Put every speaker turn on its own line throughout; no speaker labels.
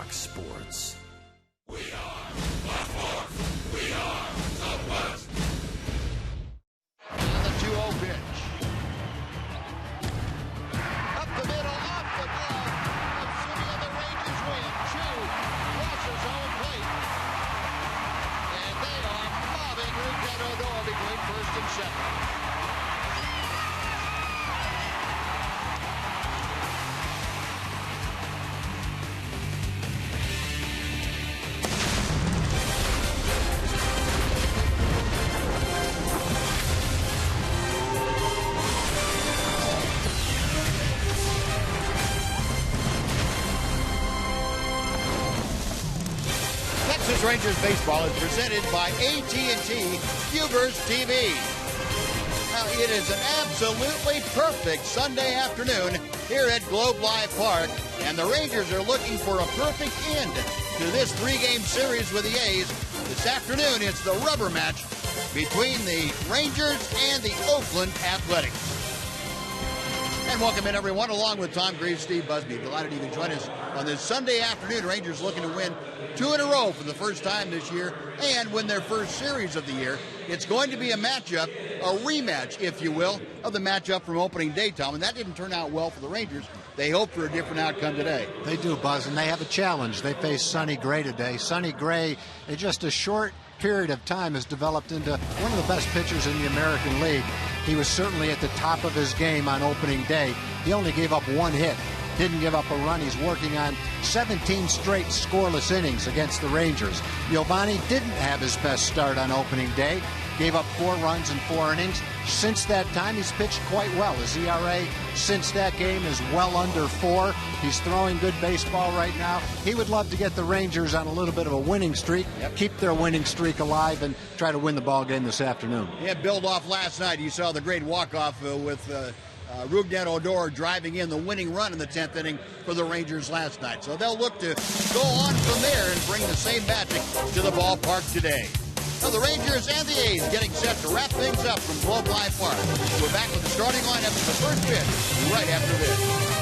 Fox Sports.
We are Baltimore. We are the West.
And the 2-0 pitch. Up the middle, off the glove. And the Rangers win. 2 crosses home plate. And they are mobbing Rougned Odor between first and second. Texas Rangers baseball is presented by AT Fugers TV. Now, it is an absolutely perfect Sunday afternoon here at Globe Life Park, and the Rangers are looking for a perfect end to this 3-game series with the A's. This afternoon, it's the rubber match between the Rangers and the Oakland Athletics. And welcome in, everyone, along with Tom Greaves, Steve Busby. Delighted you can join us on this Sunday afternoon. Rangers looking to win 2 in a row for the first time this year and win their first series of the year. It's going to be a matchup, a rematch, if you will, of the matchup from opening day, Tom. And that didn't turn out well for the Rangers. They hope for a different outcome today.
They do, Buzz, and they have a challenge. They face Sonny Gray today. Sonny Gray, in just a short period of time, has developed into one of the best pitchers in the American League. He was certainly at the top of his game on opening day. He only gave up 1 hit, didn't give up a run. He's working on 17 straight scoreless innings against the Rangers. Giovanni didn't have his best start on opening day, gave up 4 runs in 4 innings. Since that time, he's pitched quite well. His ERA since that game is well under 4. He's throwing good baseball right now. He would love to get the Rangers on a little bit of a winning streak, keep their winning streak alive, and try to win the ball game this afternoon.
Yeah, build off last night. You saw the great walk-off with Rougned Odor driving in the winning run in the 10th inning for the Rangers last night. So they'll look to go on from there and bring the same magic to the ballpark today. Now the Rangers and the A's getting set to wrap things up from Globe Life Park. We're back with the starting lineup for the first pitch right after this.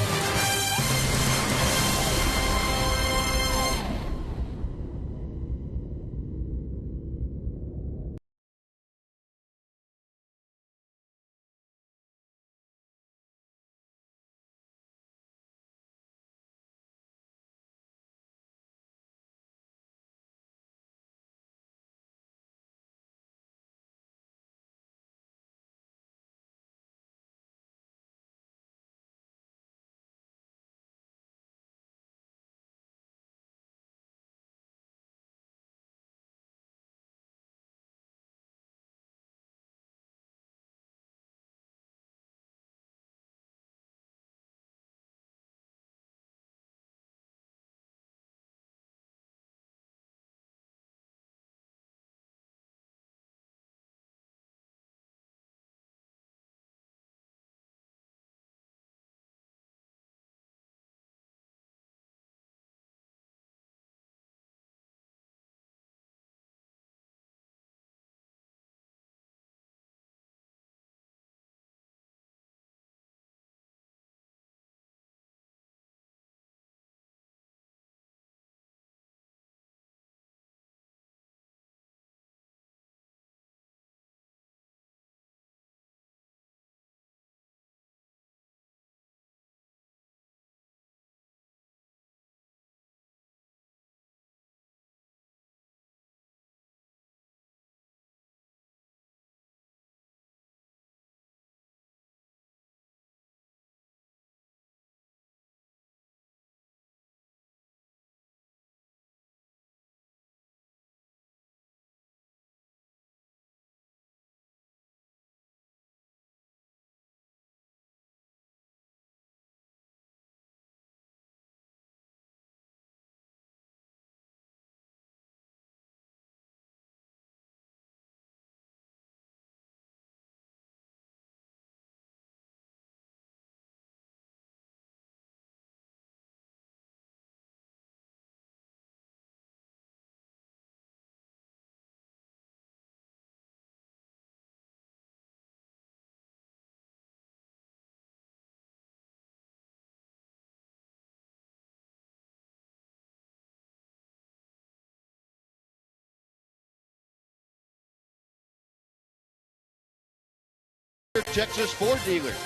Texas Ford dealers.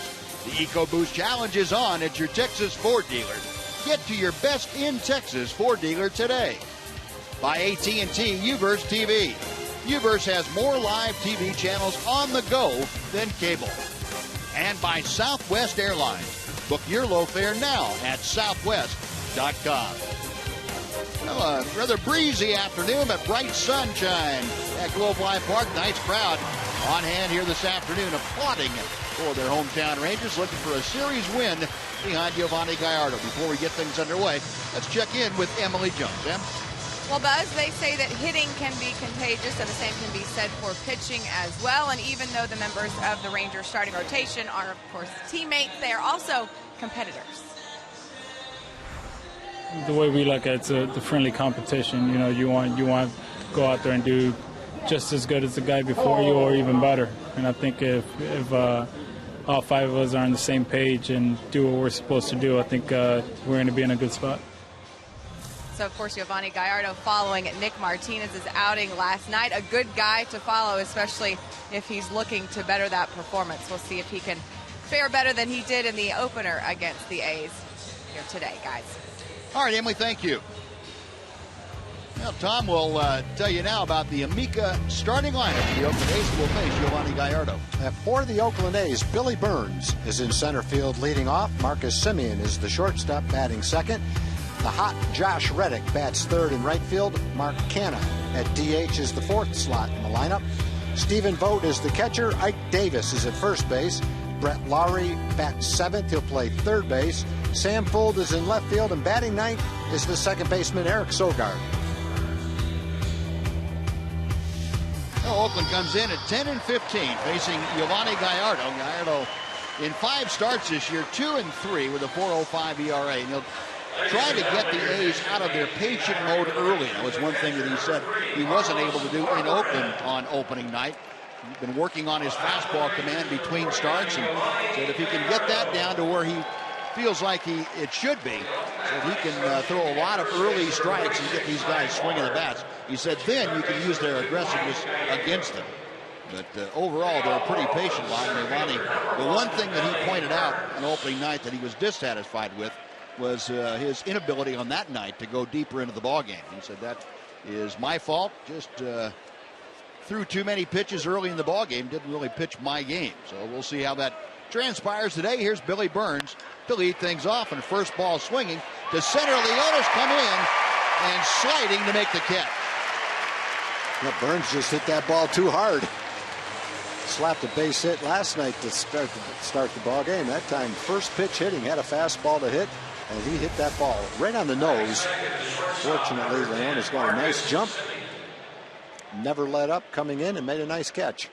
The EcoBoost Challenge is on at your Texas Ford dealer. Get to your best in Texas Ford dealer today. By AT&T UVerse TV. UVerse has more live TV channels on the go than cable. And by Southwest Airlines. Book your low fare now at southwest.com. Well, a rather breezy afternoon, but bright sunshine at Globe Life Park. Nice crowd on hand here this afternoon, applauding for their hometown Rangers, looking for a series win behind Giovanni Gallardo. Before we get things underway, let's check in with Emily Jones. Em?
Well, Buzz, they say that hitting can be contagious, and the same can be said for pitching as well. And even though the members of the Rangers starting rotation are, of course, teammates, they are also competitors.
The way we look at it, it's a friendly competition. You know, you want to go out there and do just as good as the guy before you, or even better. And I think if all five of us are on the same page and do what we're supposed to do, I think we're going to be in a good spot.
So, of course, Giovanni Gallardo following Nick Martinez's outing last night. A good guy to follow, especially if he's looking to better that performance. We'll see if he can fare better than he did in the opener against the A's here today, guys.
All right, Emily, thank you. Well, Tom will tell you now about the Amica starting lineup. The Oakland A's will face Giovanni Gallardo.
For the Oakland A's, Billy Burns is in center field leading off. Marcus Semien is the shortstop batting second. The hot Josh Reddick bats third in right field. Mark Canha at DH is the fourth slot in the lineup. Stephen Vogt is the catcher. Ike Davis is at first base. Brett Lowry bats seventh. He'll play third base. Sam Fuld is in left field, and batting ninth is the second baseman Eric Sogard.
Well, Oakland comes in at 10-15, facing Giovanni Gallardo. Gallardo in 5 starts this year, 2-3 with a 4.05 ERA. And he'll try to get the A's out of their patient mode early. That was one thing that he said he wasn't able to do in Oakland on opening night. He's been working on his fastball command between starts, and said if he can get that down to where he feels like it should be, so he can throw a lot of early strikes and get these guys swinging the bats. He said then you can use their aggressiveness against them. But overall, they're a pretty patient lot. Giovanni, the one thing that he pointed out on opening night that he was dissatisfied with was his inability on that night to go deeper into the ballgame. He said that is my fault. Just threw too many pitches early in the ballgame. Didn't really pitch my game. So we'll see how that transpires today. Here's Billy Burns to lead things off, and first ball swinging to center. Leonis come in and sliding to make the catch.
Yeah, Burns just hit that ball too hard. Slapped a base hit last night to start the ball game. That time, first pitch hitting, had a fastball to hit, and he hit that ball right on the nose. Fortunately, Leonis got a nice jump, never let up, coming in and made a nice catch.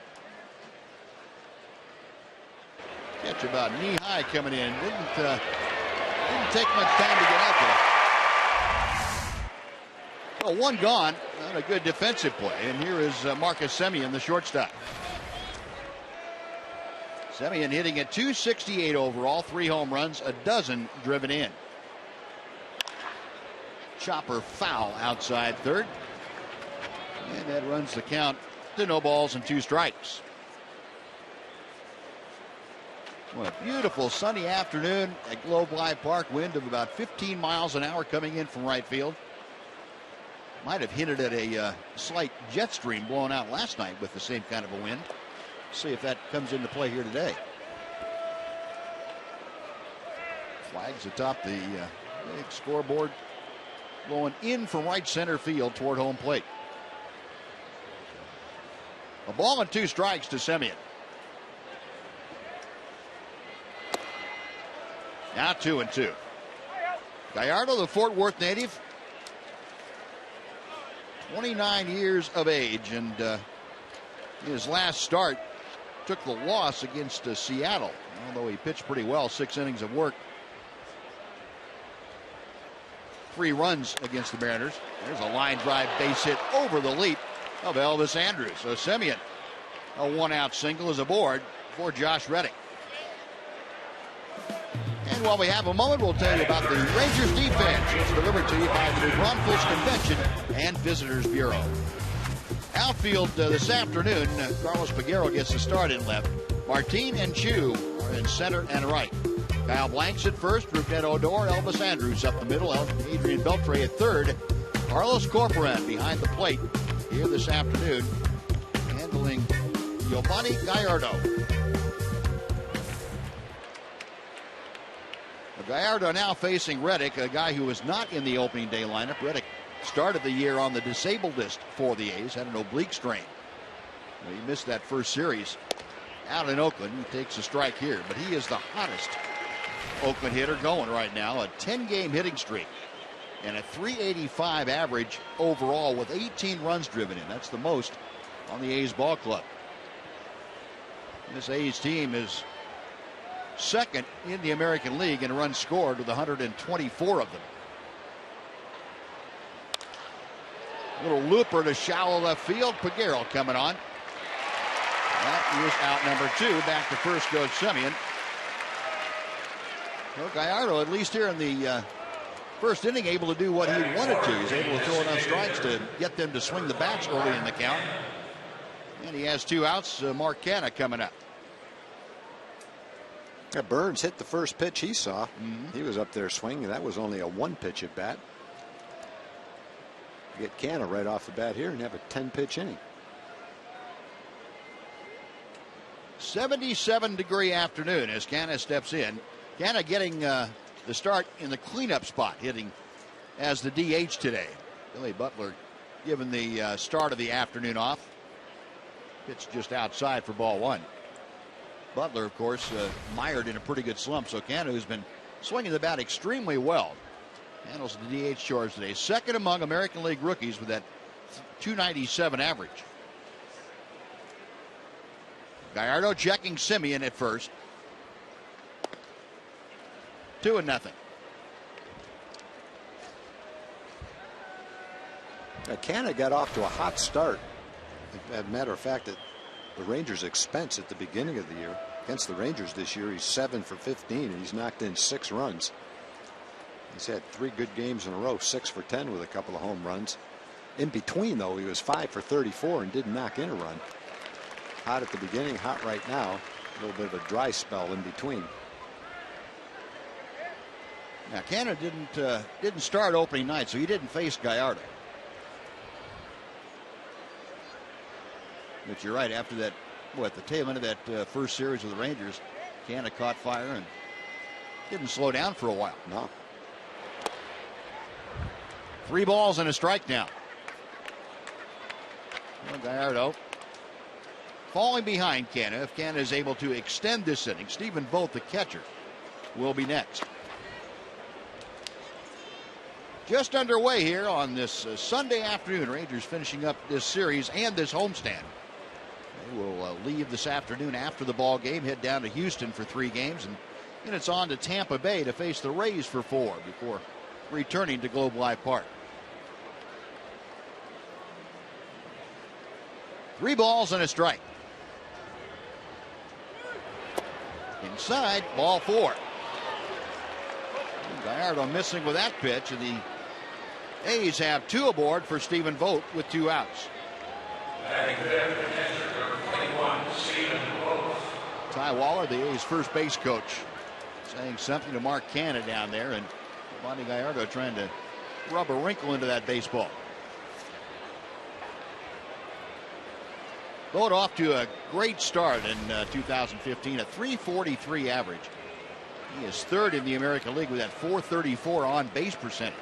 Catch about knee high coming in. Didn't take much time to get out there. Well, one gone. Not a good defensive play. And here is Marcus Semien, the shortstop. Semien hitting at .268 overall, 3 home runs, a dozen driven in. Chopper foul outside third. And that runs the count to no balls and 2 strikes. What a beautiful sunny afternoon at Globe Life Park. Wind of about 15 miles an hour coming in from right field. Might have hinted at a slight jet stream blowing out last night with the same kind of a wind. See if that comes into play here today. Flags atop the big scoreboard, blowing in from right center field toward home plate. A ball and 2 strikes to Semien. Now 2-2. Gallardo, the Fort Worth native, 29 years of age, and his last start took the loss against Seattle, although he pitched pretty well, 6 innings of work. 3 runs against the Mariners. There's a line drive base hit over the leap of Elvis Andrus. So Semien, a 1-out single, is aboard for Josh Reddick. And while we have a moment, we'll tell you about the Rangers defense. It's delivered to you by the New Braunfels Convention and Visitors Bureau. Outfield this afternoon, Carlos Peguero gets the start in left. Martin and Chu are in center and right. Kyle Blanks at first, Rougned Odor, Elvis Andrus up the middle, Adrian Beltre at third. Carlos Corcoran behind the plate here this afternoon, handling Giovanni Gallardo. Gallardo now facing Reddick, a guy who was not in the opening day lineup. Reddick started the year on the disabled list for the A's, had an oblique strain. He missed that first series out in Oakland. He takes a strike here, but he is the hottest Oakland hitter going right now. A 10-game hitting streak and a .385 average overall with 18 runs driven in. That's the most on the A's ball club. This A's team is second in the American League in runs scored with 124 of them. Little looper to shallow left field. Peguero coming on. That is out number 2. Back to first goes Semien. Well, Gallardo, at least here in the first inning, able to do what he wanted to. He's able to throw enough strikes to get them to swing the bats early in the count. And he has 2 outs. Mark Canha coming up.
Yeah, Burns hit the first pitch he saw. He was up there swinging. That was only a 1-pitch at bat. Get Canha right off the bat here and have a 10-pitch inning.
77-degree afternoon as Canha steps in. Canha getting the start in the cleanup spot, hitting as the DH today. Billy Butler given the start of the afternoon off. Pitch just outside for ball 1. Butler, of course, mired in a pretty good slump. So Canha, who's been swinging the bat extremely well, handles the DH charge today. Second among American League rookies with that .297 average. Gallardo checking Semien at first. 2-0.
Canha got off to a hot start. As a matter of fact, at the Rangers' expense at the beginning of the year. Against the Rangers this year, he's 7 for 15, and he's knocked in 6 runs. He's had 3 good games in a row, 6 for 10 with a couple of home runs. In between, though, he was 5 for 34 and didn't knock in a run. Hot at the beginning, hot right now. A little bit of a dry spell in between.
Now, Canha didn't start opening night, so he didn't face Gallardo. But you're right, after that, at the tail end of that first series with the Rangers, Canha caught fire and didn't slow down for a while.
No.
3 balls and a strike now. Well, Gallardo falling behind Canha. If Canha is able to extend this inning, Stephen Vogt, the catcher, will be next. Just underway here on this Sunday afternoon. Rangers finishing up this series and this homestand. They will leave this afternoon after the ball game, head down to Houston for 3 games, and then it's on to Tampa Bay to face the Rays for 4 before returning to Globe Life Park. 3 balls and a strike. Inside, ball 4. Gallardo missing with that pitch, and the A's have 2 aboard for Stephen Vogt with 2 outs. Ty Waller, the A's first base coach, saying something to Mark Canha down there, and Giovanni Gallardo trying to rub a wrinkle into that baseball. Vogt off to a great start in 2015, a .343 average. He is 3rd in the American League with that .434 on base percentage.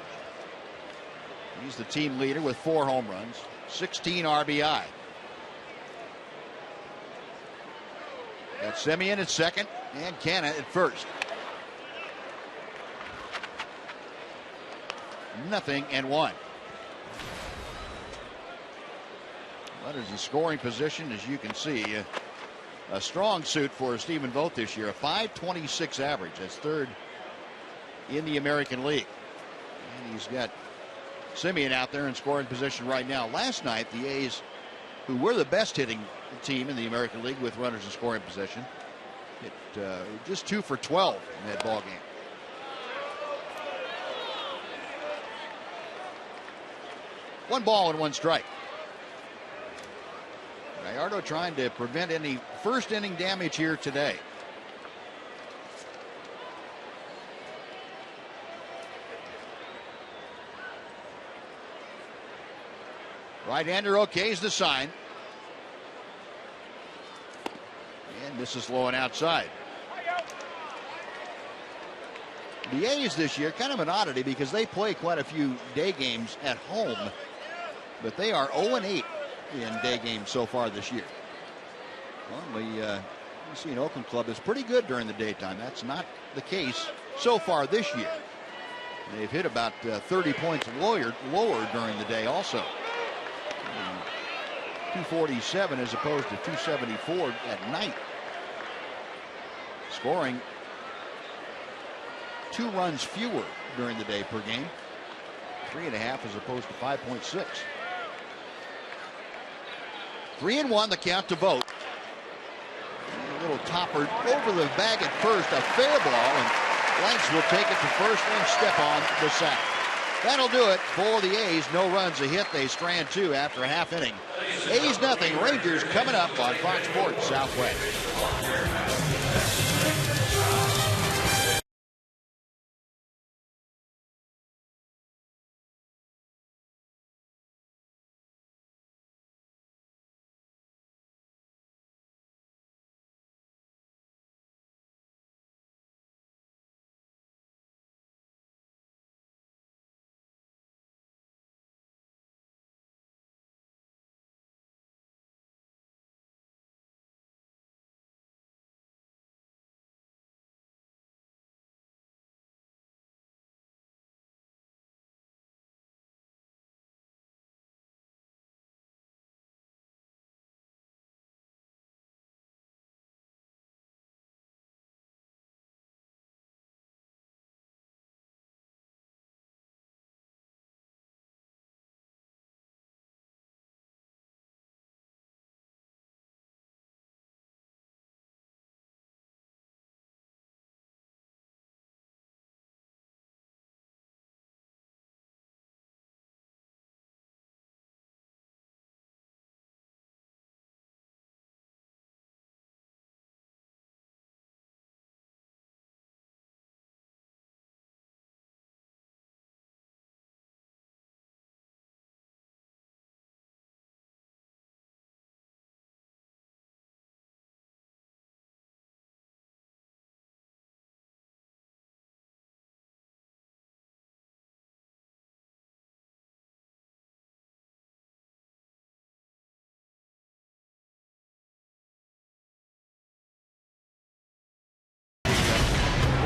He's the team leader with 4 home runs, 16 RBI. Got Semien at second and Canha at first. 0-1. Runners in scoring position, as you can see. A strong suit for Stephen Vogt this year. A .526 average. That's 3rd in the American League. And he's got Semien out there in scoring position right now. Last night, the A's, who were the best hitting team in the American League with runners in scoring position, hit just 2 for 12 in that ball game. One ball and 1 strike. Gallardo trying to prevent any first inning damage here today. Right-hander okays the sign. And this is low and outside. The A's this year, kind of an oddity because they play quite a few day games at home, but they are 0-8 in day games so far this year. Well, you see an Oakland club is pretty good during the daytime. That's not the case so far this year. They've hit about 30 points lower during the day also. 247 as opposed to 274 at night. Scoring 2 runs fewer during the day per game. 3.5 as opposed to 5.6. 3-1 the count to Vogt. A little topper over the bag at first, a fair ball, and Blanks will take it to first and step on the sack. That'll do it for the A's. No runs, a hit. They strand 2 after a half inning. A's nothing. Rangers coming up on Fox Sports Southwest.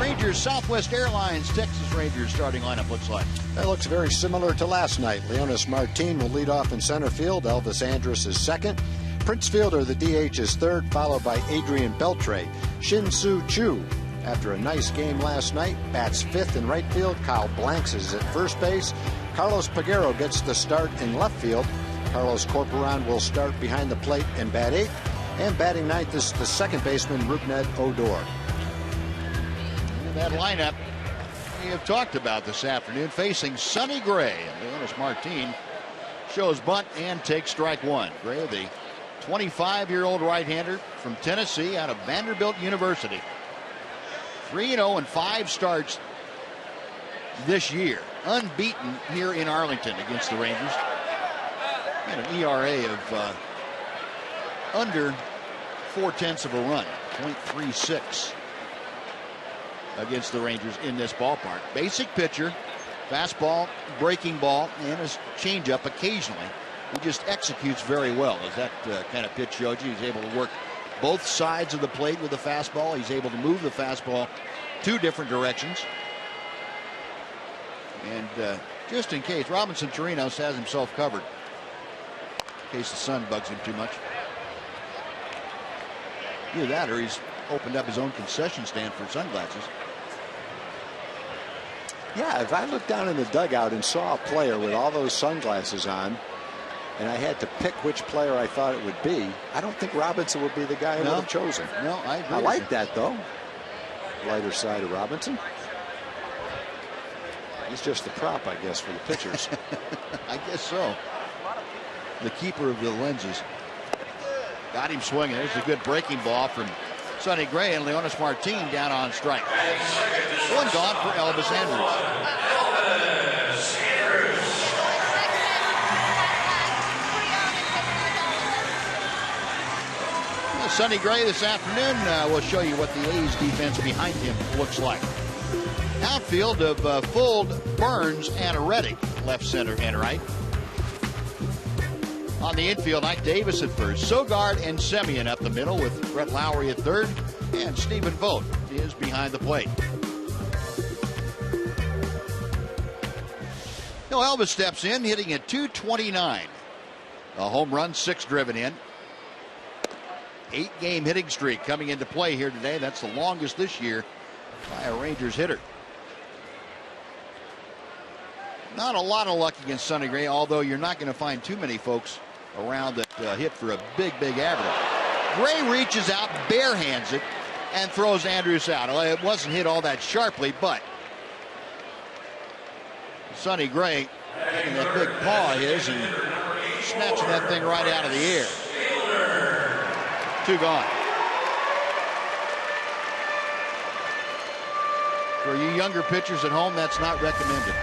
Rangers, Southwest Airlines, Texas Rangers starting lineup looks like.
That looks very similar to last night. Leonis Martin will lead off in center field. Elvis Andrus is second. Prince Fielder, the DH, is third, followed by Adrian Beltre. Shin-Soo Choo, after a nice game last night, bats fifth in right field. Kyle Blanks is at first base. Carlos Peguero gets the start in left field. Carlos Corporan will start behind the plate and bat eighth. And batting ninth is the second baseman, Rougned Odor.
That lineup we have talked about this afternoon, facing Sonny Gray. And Leonis Martin shows bunt and takes strike one. Gray, the 25-year-old right-hander from Tennessee out of Vanderbilt University. 3-0 in 5 starts this year. Unbeaten here in Arlington against the Rangers. And an ERA of under 0.4 of a run, 0.36. Against the Rangers in this ballpark. Basic pitcher, fastball, breaking ball, and a changeup occasionally. He just executes very well, as that kind of pitch showed you. He's able to work both sides of the plate with the fastball. He's able to move the fastball 2 different directions. And just in case, Robinson Chirinos has himself covered in case the sun bugs him too much. Either that or he's opened up his own concession stand for sunglasses.
Yeah, if I looked down in the dugout and saw a player with all those sunglasses on, and I had to pick which player I thought it would be, I don't think Robinson would be the guy I would have chosen.
No, I agree.
I like that, though. Lighter side of Robinson. He's just the prop, I guess, for the pitchers.
I guess so. The keeper of the lenses. Got him swinging. There's a good breaking ball from Sonny Gray, and Leonis Martin down on strike. One gone for Elvis Andrews. Sonny Gray this afternoon will show you what the A's defense behind him looks like. Outfield of Fuld, Burns, and Reddick, left, center, and right. On the infield, Ike Davis at first. Sogard and Semien up the middle with Brett Lowry at third, and Stephen Vogt is behind the plate. Now Elvis steps in, hitting at .229. A home run, 6 driven in. 8-game hitting streak coming into play here today. That's the longest this year by a Rangers hitter. Not a lot of luck against Sonny Gray, although you're not going to find too many folks around that hit for a big average. Gray reaches out, barehands it, and throws Andrews out. Well, it wasn't hit all that sharply, but Sonny Gray taking that big paw of his and snatching that thing right out of the air. 2 gone. For you younger pitchers at home, that's not recommended.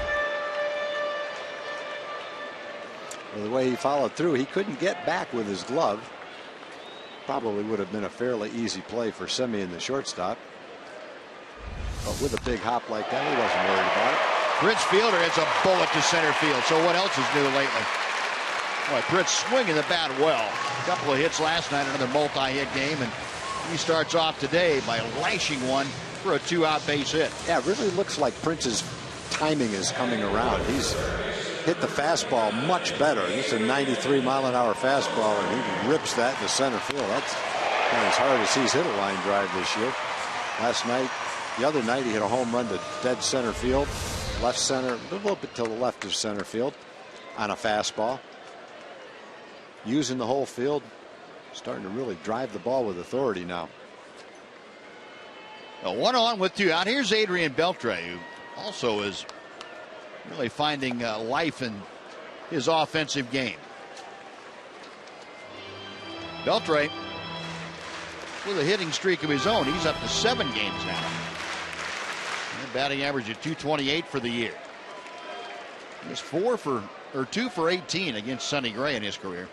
Well, the way he followed through, he couldn't get back with his glove. Probably would have been a fairly easy play for Semien, the shortstop. But with a big hop like that, he wasn't worried about it.
Prince Fielder hits a bullet to center field. So what else is new lately? Boy, Prince swinging the bat well. A couple of hits last night, another multi-hit game, and he starts off today by lashing one for a 2-out base hit.
Yeah, it really looks like Prince's timing is coming around. He's hit the fastball much better. It's a 93-mile-an-hour fastball, and he rips that to center field. That's kind of as hard as he's hit a line drive this year. The other night, he hit a home run to dead center field, left center, a little bit to the left of center field on a fastball. Using the whole field, starting to really drive the ball with authority now.
A 1-on with 2 out. Here's Adrian Beltre, who also is really finding life in his offensive game. Beltre with a hitting streak of his own. He's up to 7 games now. And batting average at .228 for the year. He's 2 for 18 against Sonny Gray in his career.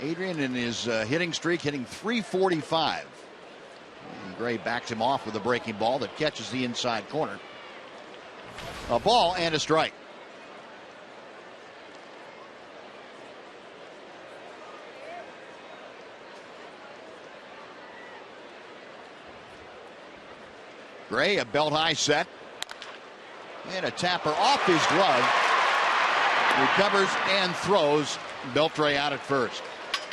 Adrian in his hitting streak, hitting .345. And Gray backs him off with a breaking ball that catches the inside corner. A ball and a strike. Gray, a belt high set. And a tapper off his glove. Recovers and throws Beltre out at first.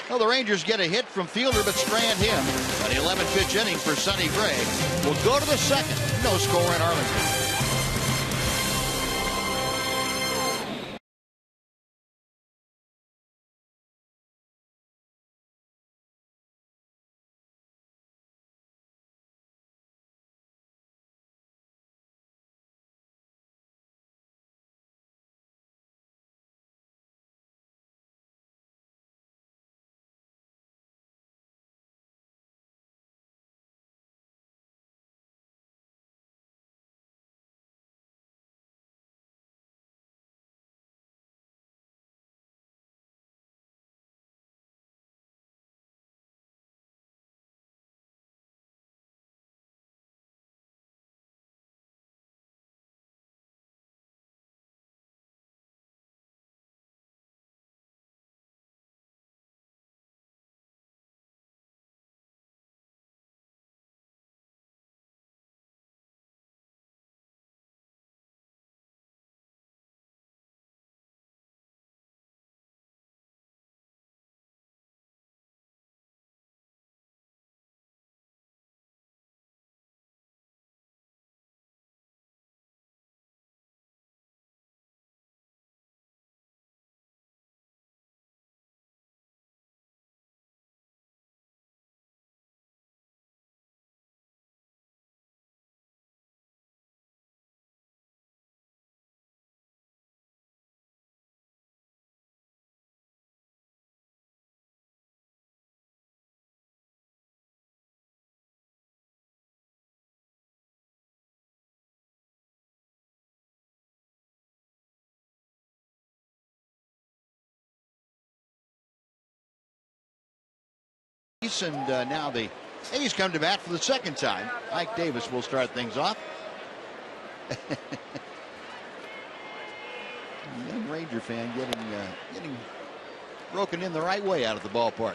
Well, the Rangers get a hit from Fielder but strand him. An 11-pitch inning for Sonny Gray. Will go to the second. No score in Arlington. And now the A's come to bat for the second time. Ike Davis will start things off. Young Ranger fan getting broken in the right way out of the ballpark.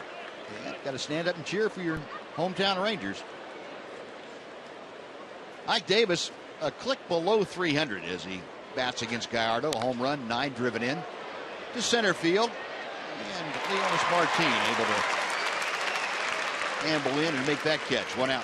Yeah, got to stand up and cheer for your hometown Rangers. Ike Davis a click below 300 as he bats against Gallardo. A home run, 9 driven in to center field, and Leonis Martin able to amble in and make that catch. 1 out.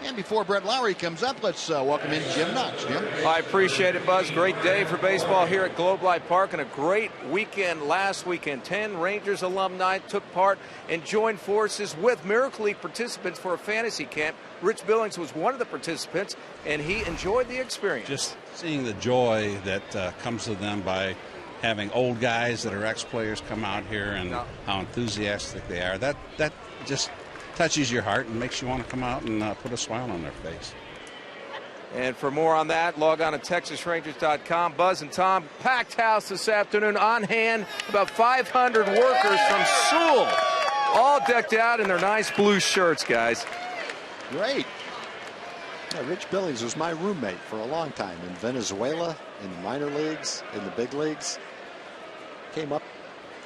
And before Brett Lowry comes up, let's welcome in Jim Knox. Jim.
I appreciate it, Buzz. Great day for baseball here at Globe Life Park, and a great weekend last weekend. 10 Rangers alumni took part and joined forces with Miracle League participants for a fantasy camp. Rich Billings was one of the participants, and he enjoyed the experience.
Just seeing the joy that comes to them by having old guys that are ex-players come out here, and how enthusiastic they are. That just touches your heart and makes you want to come out and put a smile on their face.
And for more on that, log on to TexasRangers.com. Buzz and Tom, packed house this afternoon, on hand, about 500 workers from Sewell, all decked out in their nice blue shirts, guys.
Great.
Yeah, Rich Billings was my roommate for a long time in Venezuela, in the minor leagues, in the big leagues. Came up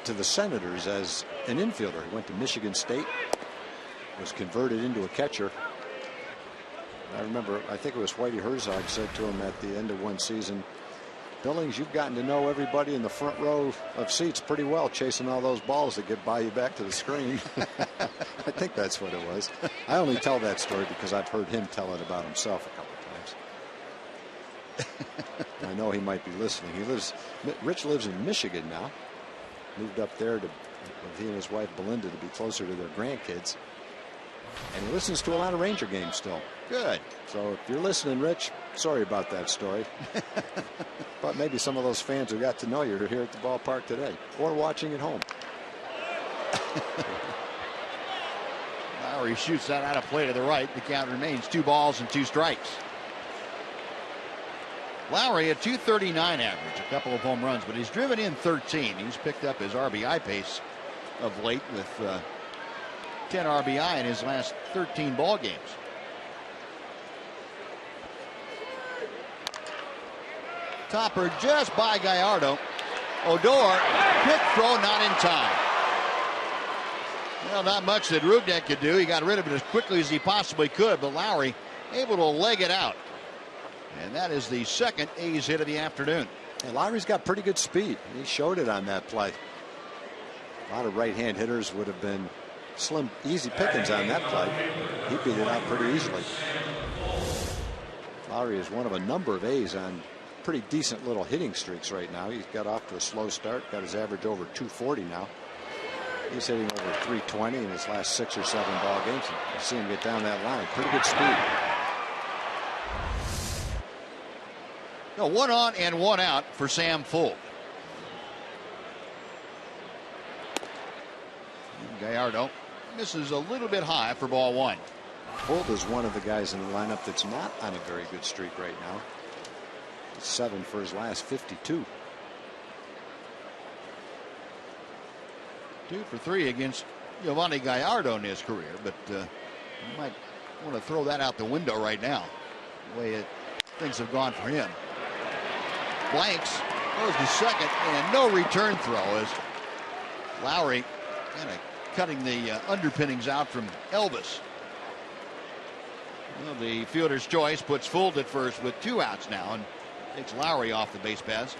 to the Senators as an infielder. He went to Michigan State. Was converted into a catcher. I remember, I think it was Whitey Herzog said to him at the end of one season, Billings, you've gotten to know everybody in the front row of seats pretty well, chasing all those balls that get by you back to the screen. I think that's what it was. I only tell that story because I've heard him tell it about himself a couple times. I know he might be listening. Rich lives in Michigan now. Moved up there with he and his wife Belinda to be closer to their grandkids. And he listens to a lot of Ranger games still.
Good.
So if you're listening, Rich, sorry about that story. But maybe some of those fans who got to know you are here at the ballpark today or watching at home.
Lowry shoots that out of play to the right. The count remains 2 balls and 2 strikes. Lowry a .239 average, a couple of home runs, but he's driven in 13. He's picked up his RBI pace of late with 10 RBI in his last 13 ball games. Topper just by Gallardo. Odor, quick throw, not in time. Well, not much that Rudek could do. He got rid of it as quickly as he possibly could, but Lowry able to leg it out. And that is the second A's hit of the afternoon.
And Lowry's got pretty good speed. He showed it on that play. A lot of right-hand hitters would have been slim, easy pickings on that play. He beat it out pretty easily. Lowry is one of a number of A's on pretty decent little hitting streaks right now. He's got off to a slow start, got his average over 240 now. He's hitting over 320 in his last 6 or 7 ball games. You see him get down that line. Pretty good speed.
No, 1 on and 1 out for Sam Fulk. Gallardo misses a little bit high for ball 1.
Fulk is one of the guys in the lineup that's not on a very good streak right now. 7 for his last 52.
2 for 3 against Giovanni Gallardo in his career, but you might want to throw that out the window right now, the way things have gone for him. Blanks goes to second, and no return throw as Lowry kind of cutting the underpinnings out from Elvis. Well, the fielder's choice puts Fulton at first with 2 outs now and takes Lowry off the base paths.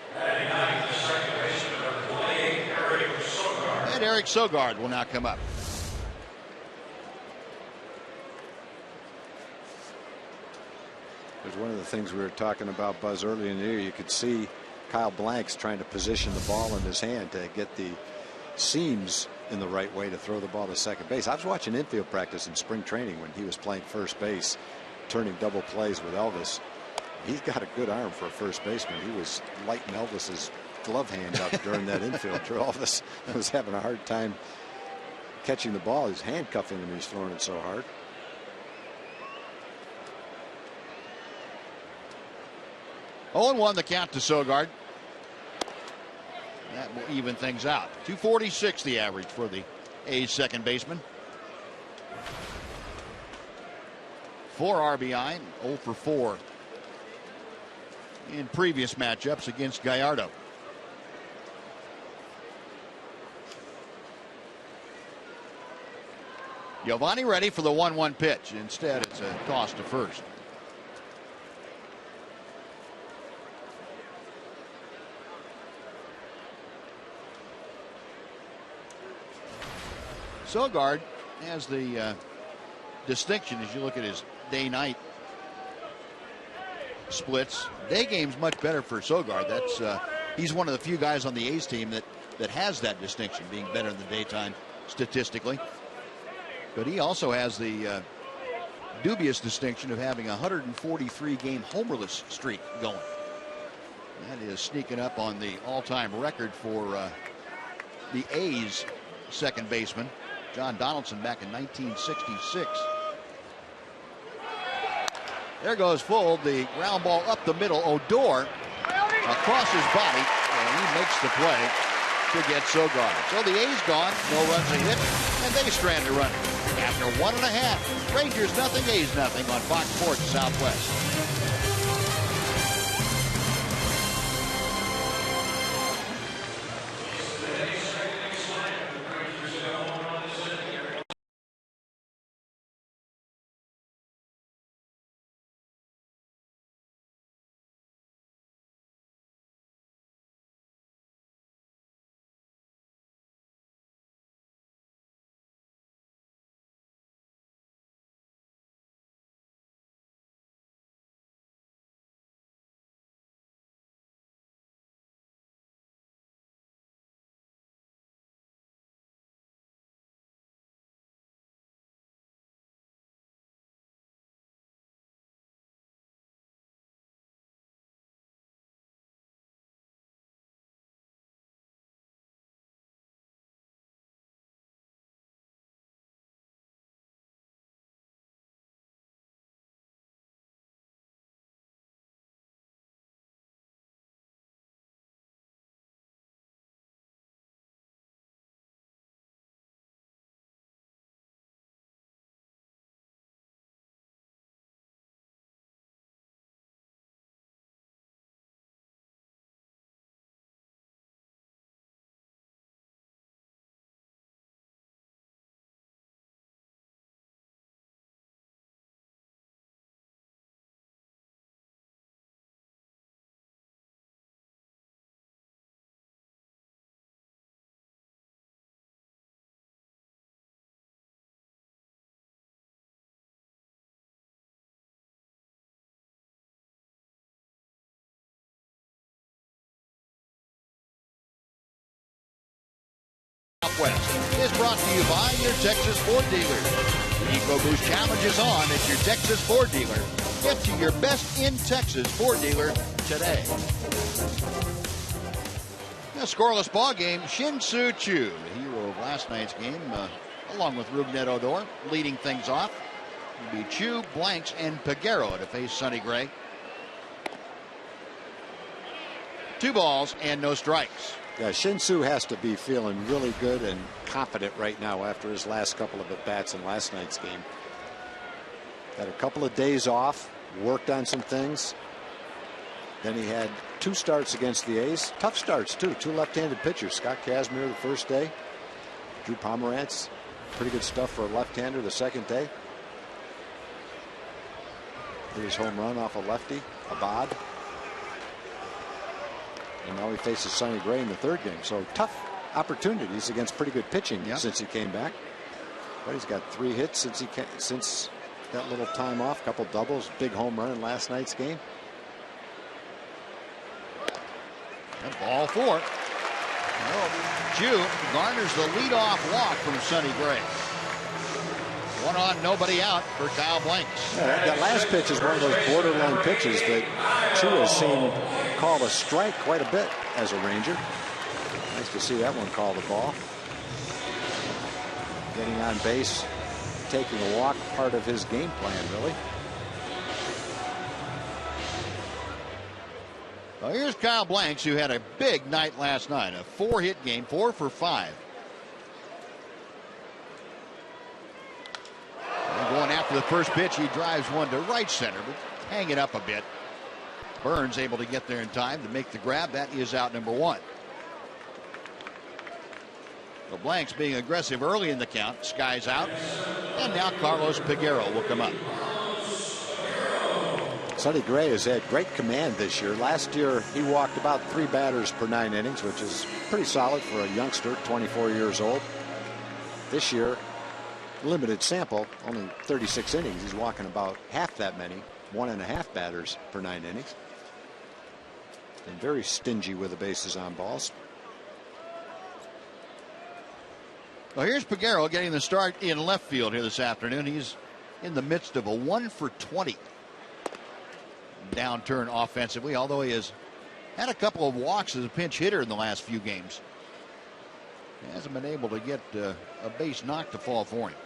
And Eric Sogard will now come up.
There's one of the things we were talking about, Buzz, earlier in the year. You could see Kyle Blanks trying to position the ball in his hand to get the seams in the right way to throw the ball to second base. I was watching infield practice in spring training when he was playing first base, turning double plays with Elvis. He's got a good arm for a first baseman. He was lighting Elvis's glove hand up during that infield. Elvis was having a hard time catching the ball. He's handcuffing him. He's throwing it so hard.
Oh, 0-1 the count to Sogard. That will even things out. 246 the average for the A's second baseman. 4 RBI, 0 for 4 in previous matchups against Gallardo. Giovanni ready for the 1-1 pitch. Instead, it's a toss to first. Sogard has the distinction as you look at his day-night splits. Day game's much better for Sogard. That's he's one of the few guys on the A's team that has that distinction, being better in the daytime statistically. But he also has the dubious distinction of having a 143-game homerless streak going. That is sneaking up on the all-time record for the A's second baseman, John Donaldson, back in 1966. There goes full, the ground ball up the middle. Odor across his body, and he makes the play to get Sogard. So the A's gone, no runs a hit, and they strand a run. After 1.5, Rangers nothing, A's nothing on Fox Sports Southwest. Southwest is brought to you by your Texas Ford dealer. The EcoBoost Challenge is on at your Texas Ford dealer. Get to your best in Texas Ford dealer today. A scoreless ball game. Shin-Soo Choo, the hero of last night's game, along with Rougned Odor, leading things off. It'll be Choo, Blanks, and Peguero to face Sonny Gray. 2 balls and no strikes.
Yeah, Shin-Soo has to be feeling really good and confident right now after his last couple of at-bats in last night's game. Had a couple of days off, worked on some things. Then he had 2 starts against the A's. Tough starts, too. 2 left-handed pitchers. Scott Kazmir the first day. Drew Pomerantz. Pretty good stuff for a left-hander the second day. Hit his home run off a lefty, Abad. And now he faces Sonny Gray in the 3rd game. So tough opportunities against pretty good pitching since he came back. But he's got 3 hits since that little time off. Couple doubles, big home run in last night's game.
And ball 4. Choo garners the leadoff walk from Sonny Gray. 1 on, nobody out for Kyle Blanks.
Yeah, that last pitch is one of those borderline pitches that Choo has seen called a strike quite a bit as a Ranger. Nice to see that one call the ball. Getting on base, taking a walk, part of his game plan, really.
Well, here's Kyle Blanks, who had a big night last night. A 4-hit game, 4 for 5. After the first pitch, he drives one to right center, but hanging up a bit. Burns able to get there in time to make the grab. That is out number one. The Blanks being aggressive early in the count. Sky's out. And now Carlos Peguero will come up.
Sonny Gray has had great command this year. Last year, he walked about 3 batters per 9 innings, which is pretty solid for a youngster, 24 years old. This year, limited sample, only 36 innings. He's walking about half that many, 1.5 batters per 9 innings. And very stingy with the bases on balls.
Well, here's Peguero getting the start in left field here this afternoon. He's in the midst of a 1 for 20 downturn offensively, although he has had a couple of walks as a pinch hitter in the last few games. He hasn't been able to get a base knock to fall for him.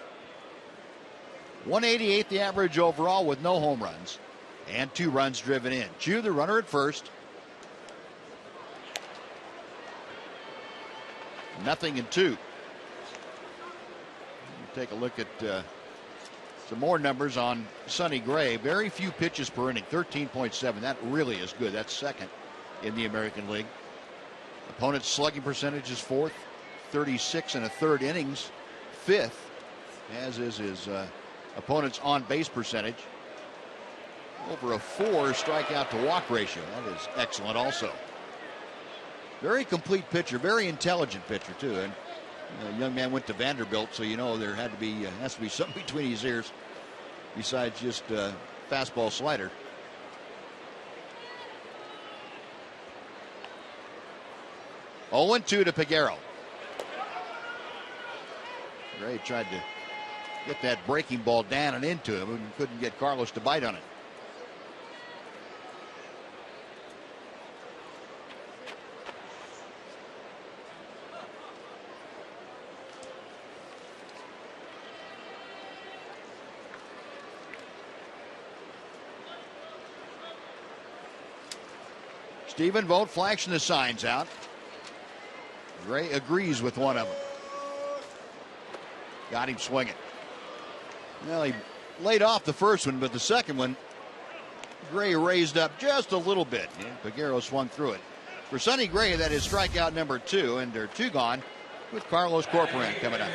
188 the average overall with no home runs and 2 runs driven in. Chu, the runner at first. 0-2. Take a look at some more numbers on Sonny Gray. Very few pitches per inning, 13.7. That really is good. That's second in the American League. Opponent's slugging percentage is 4th, 36 1/3 innings, 5th, as is his opponent's on base percentage. Over a 4 strikeout to walk ratio. That is excellent also. Very complete pitcher, very intelligent pitcher too. And the young man went to Vanderbilt, so there has to be something between his ears besides just fastball slider. 0-2 to Peguero. Gray tried to get that breaking ball down and into him and couldn't get Carlos to bite on it. Stephen Vogt flashing the signs out. Gray agrees with one of them. Got him swinging. Well, he laid off the first one, but the second one, Gray raised up just a little bit. And Peguero swung through it. For Sonny Gray, that is strikeout number 2, and there are 2 gone with Carlos Corcoran coming up.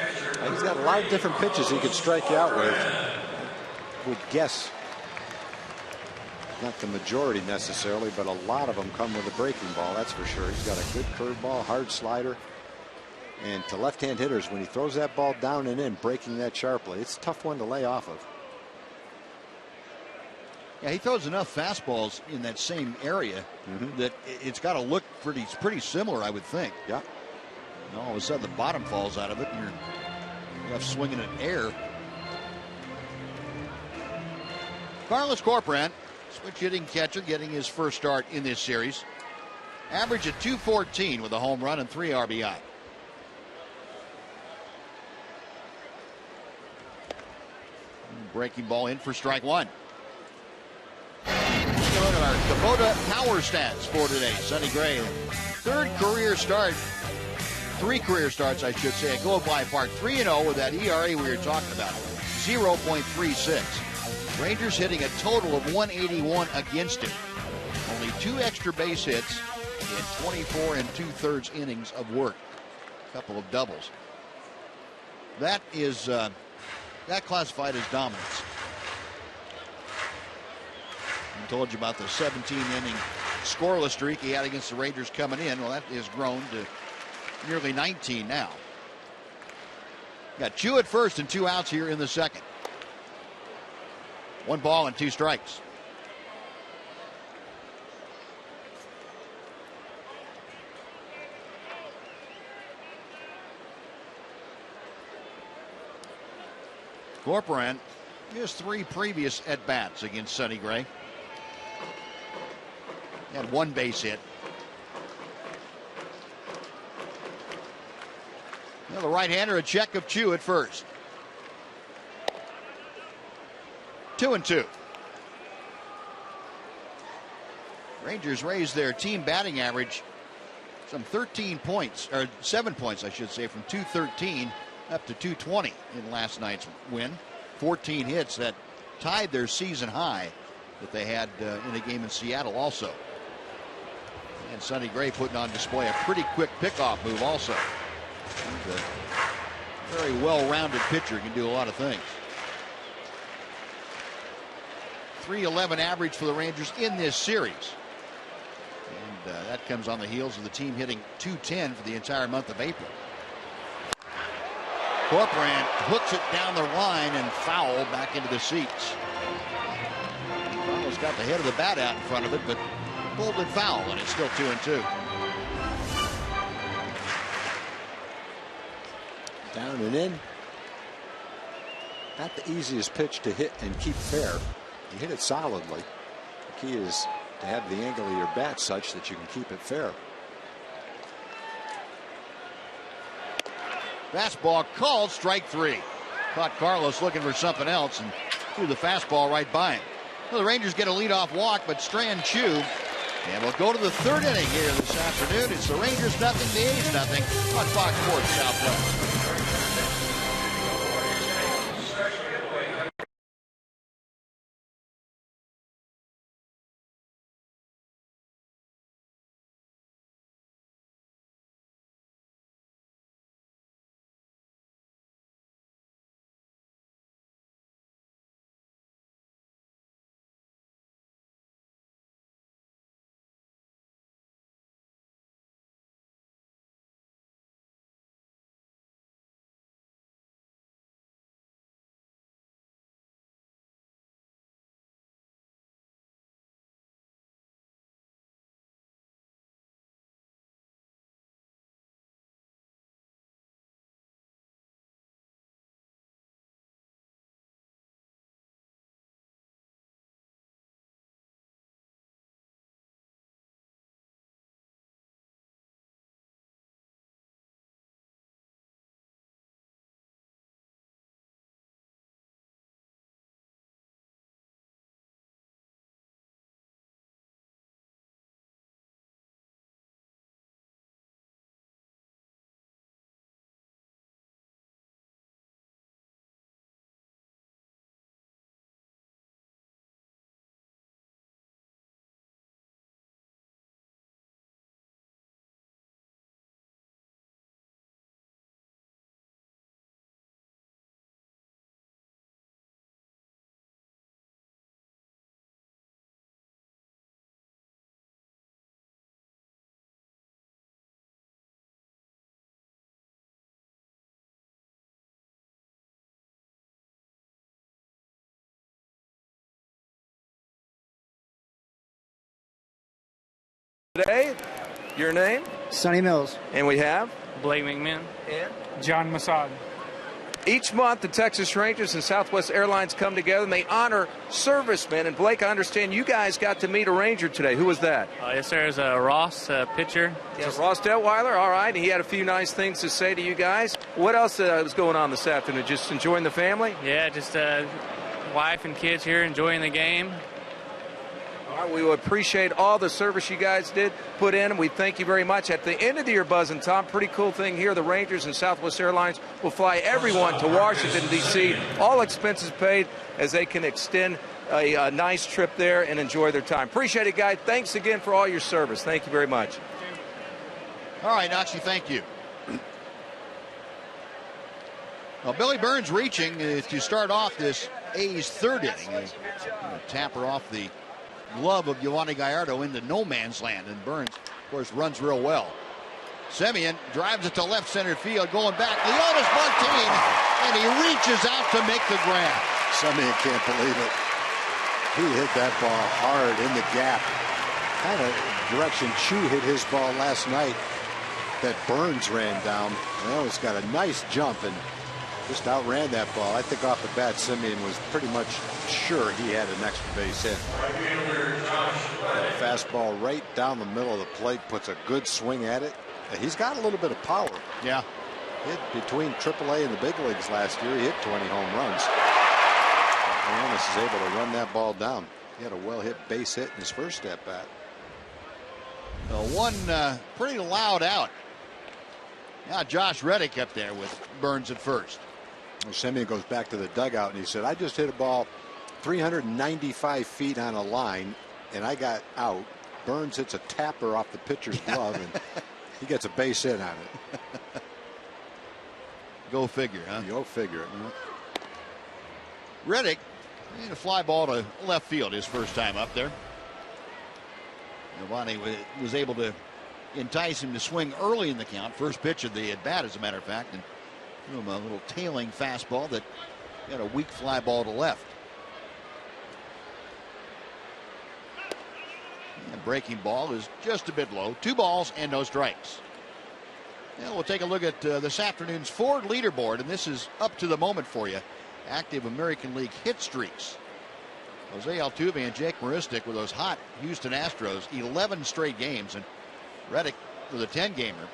He's got a lot of different pitches he could strike you out with. Would guess. Not the majority necessarily, but a lot of them come with a breaking ball, that's for sure. He's got a good curveball, hard slider. And to left-hand hitters, when he throws that ball down and in, breaking that sharply, it's a tough one to lay off of.
Yeah, he throws enough fastballs in that same area that it's got to look pretty similar, I would think.
Yeah.
And all of a sudden, the bottom falls out of it, and you're left swinging in air. Carlos Corcoran, switch hitting catcher, getting his first start in this series. Average at .214 with a home run and 3 RBI. Breaking ball in for strike 1. Let's go to our Kubota power stats for today. Sonny Gray, 3rd career start. 3 career starts, I should say, at Globe Life Park. 3-0 with that ERA we were talking about. 0.36. Rangers hitting a total of 181 against him. Only 2 extra base hits in 24 2/3 innings of work. A couple of doubles. That is that classified as dominance. I told you about the 17-inning scoreless streak he had against the Rangers coming in. Well, that has grown to nearly 19 now. Got Chu at first and 2 outs here in the second. 1 ball and 2 strikes. Corcoran, his 3 previous at-bats against Sonny Gray. He had 1 base hit. Now the right-hander, a check of Chu at first. 2-2. Rangers raised their team batting average some 13 points, or 7 points, I should say, from 213 up to 220 in last night's win. 14 hits that tied their season high that they had in a game in Seattle also. And Sonny Gray putting on display a pretty quick pickoff move also. He's a very well-rounded pitcher, can do a lot of things. .311 average for the Rangers in this series. And that comes on the heels of the team hitting .210 for the entire month of April. Corcoran hooks it down the line and foul back into the seats. Almost got the head of the bat out in front of it, but pulled it foul, and it's still 2-2.
Down and in. Not the easiest pitch to hit and keep fair. You hit it solidly. The key is to have the angle of your bat such that you can keep it fair.
Fastball called, strike 3. Caught Carlos looking for something else and threw the fastball right by him. Well, the Rangers get a leadoff walk, but Strand Chu, and we'll go to the third inning here this afternoon. It's the Rangers nothing, the A's nothing on Fox Sports Southwest.
Today, your name?
Sonny Mills.
And we have?
Blake McMahon.
And?
John Masad.
Each month, the Texas Rangers and Southwest Airlines come together and they honor servicemen. And Blake, I understand you guys got to meet a Ranger today. Who was that?
Yes, sir. It was Ross, pitcher.
Yes, Ross Detweiler. All right. And he had a few nice things to say to you guys. What else was going on this afternoon? Just enjoying the family?
Yeah, just wife and kids here enjoying the game.
All right, we will appreciate all the service you guys did put in, and we thank you very much. At the end of the year, Buzz and Tom, pretty cool thing here. The Rangers and Southwest Airlines will fly everyone to Washington, D.C., all expenses paid, as they can extend a nice trip there and enjoy their time. Appreciate it, guys. Thanks again for all your service. Thank you very much.
All right, Noxie, thank you. Well, Billy Burns reaching to start off this A's third inning. Tapper off the glove of Giovanni Gallardo into no man's land, and Burns, of course, runs real well. Semien drives it to left center field, going back. Leonis Martin, and he reaches out to make the grab.
Semien can't believe it. He hit that ball hard in the gap. Kind of direction Chu hit his ball last night that Burns ran down. Well, he's got a nice jump and just outran that ball. I think off the bat, Semien was pretty much sure he had an extra base hit. That fastball right down the middle of the plate, puts a good swing at it. He's got a little bit of power.
Yeah.
Hit between AAA and the big leagues last year. He hit 20 home runs. Leonis is able to run that ball down. He had a well-hit base hit in his first at-bat.
One pretty loud out. Now Josh Reddick up there with Burns at first.
Semien goes back to the dugout and he said, I just hit a ball 395 feet on a line and I got out. Burns hits a tapper off the pitcher's glove and he gets a base hit on it.
Go figure, huh?
Go figure.
Reddick hit a fly ball to left field his first time up there. Giovanni was able to entice him to swing early in the count. First pitch of the at bat, as a matter of fact, and threw him a little tailing fastball that got a weak fly ball to left. And breaking ball is just a bit low. 2 balls and no strikes. Now we'll take a look at this afternoon's Ford leaderboard, and this is up to the moment for you. Active American League hit streaks. Jose Altuve and Jake Maristic with those hot Houston Astros, 11 straight games, and Reddick with a 10-gamer.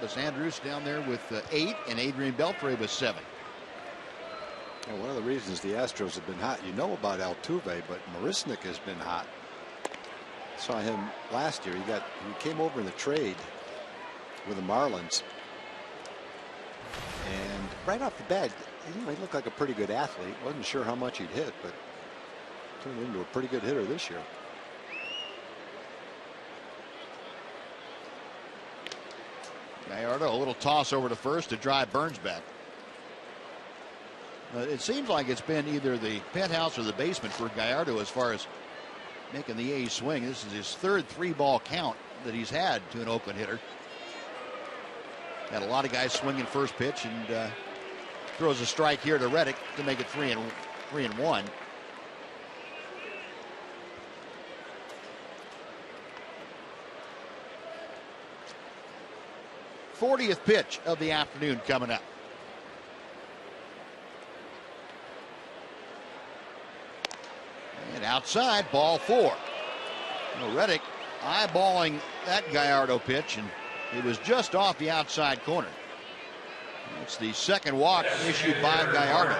Elvis Andrus down there with 8, and Adrian Beltre with 7.
And one of the reasons the Astros have been hot, you know about Altuve, but Marisnik has been hot. Saw him last year. He came over in the trade with the Marlins, and right off the bat, he looked like a pretty good athlete. Wasn't sure how much he'd hit, but turned into a pretty good hitter this year.
Gallardo, a little toss over to first to drive Burns back. It seems like it's been either the penthouse or the basement for Gallardo as far as making the A's swing. This is his 3rd 3-ball count that he's had to an Oakland hitter. Had a lot of guys swinging first pitch, and throws a strike here to Reddick to make it 3-1. th pitch of the afternoon coming up. And outside, ball 4. Reddick eyeballing that Gallardo pitch, and it was just off the outside corner. It's the 2nd walk issued by Gallardo.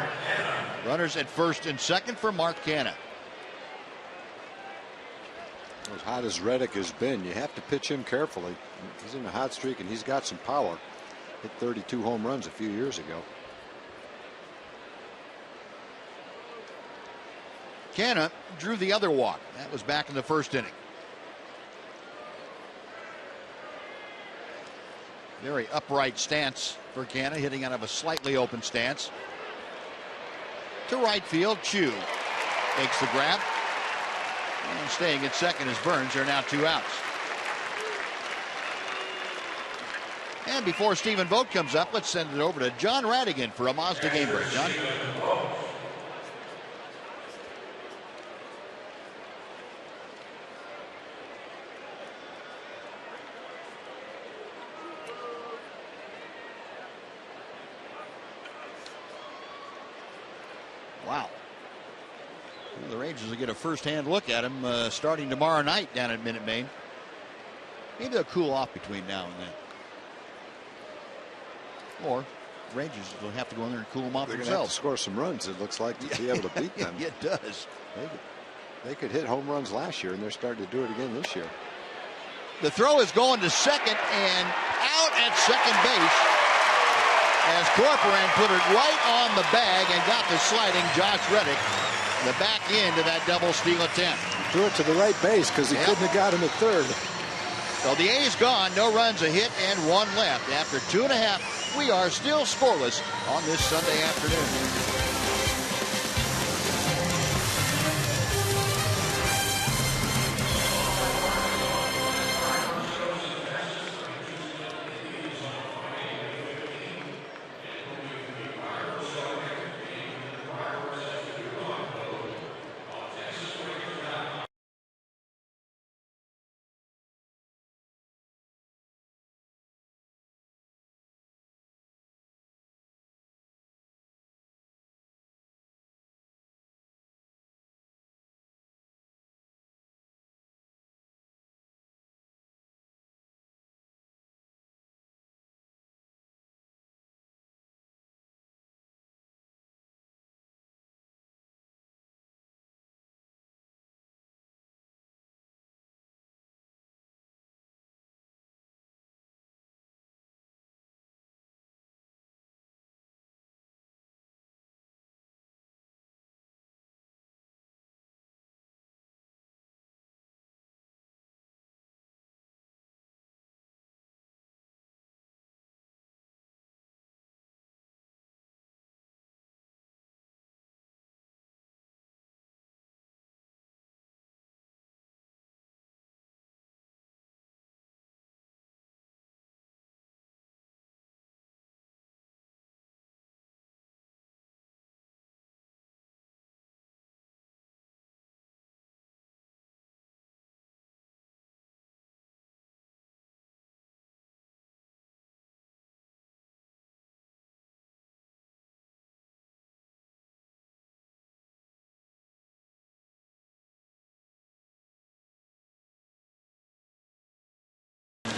Runners at first and second for Mark Canha.
As hot as Reddick has been, you have to pitch him carefully. He's in a hot streak and he's got some power. Hit 32 home runs a few years ago.
Canha drew the other walk. That was back in the 1st inning. Very upright stance for Canha, hitting out of a slightly open stance. To right field, Chu makes the grab. And staying at second is Burns. There are now 2 outs. And before Stephen Vogt comes up, let's send it over to John Radigan for a Mazda game break. John? Wow. The Rangers will get a first-hand look at him starting tomorrow night down at Minute Maid. Maybe they'll cool off between now and then. Or Rangers will have to go in there and cool them off
They're
themselves.
going to have to score some runs, it looks like, to be able to beat them.
It does.
They could hit home runs last year, and they're starting to do it again this year.
The throw is going to second and out at second base as Corcoran put it right on the bag and got the sliding Josh Reddick the back end of that double steal attempt.
He threw it to the right base because he couldn't have got him at third.
So the A's gone, no runs, a hit, and 1 left. After 2.5, we are still scoreless on this Sunday afternoon.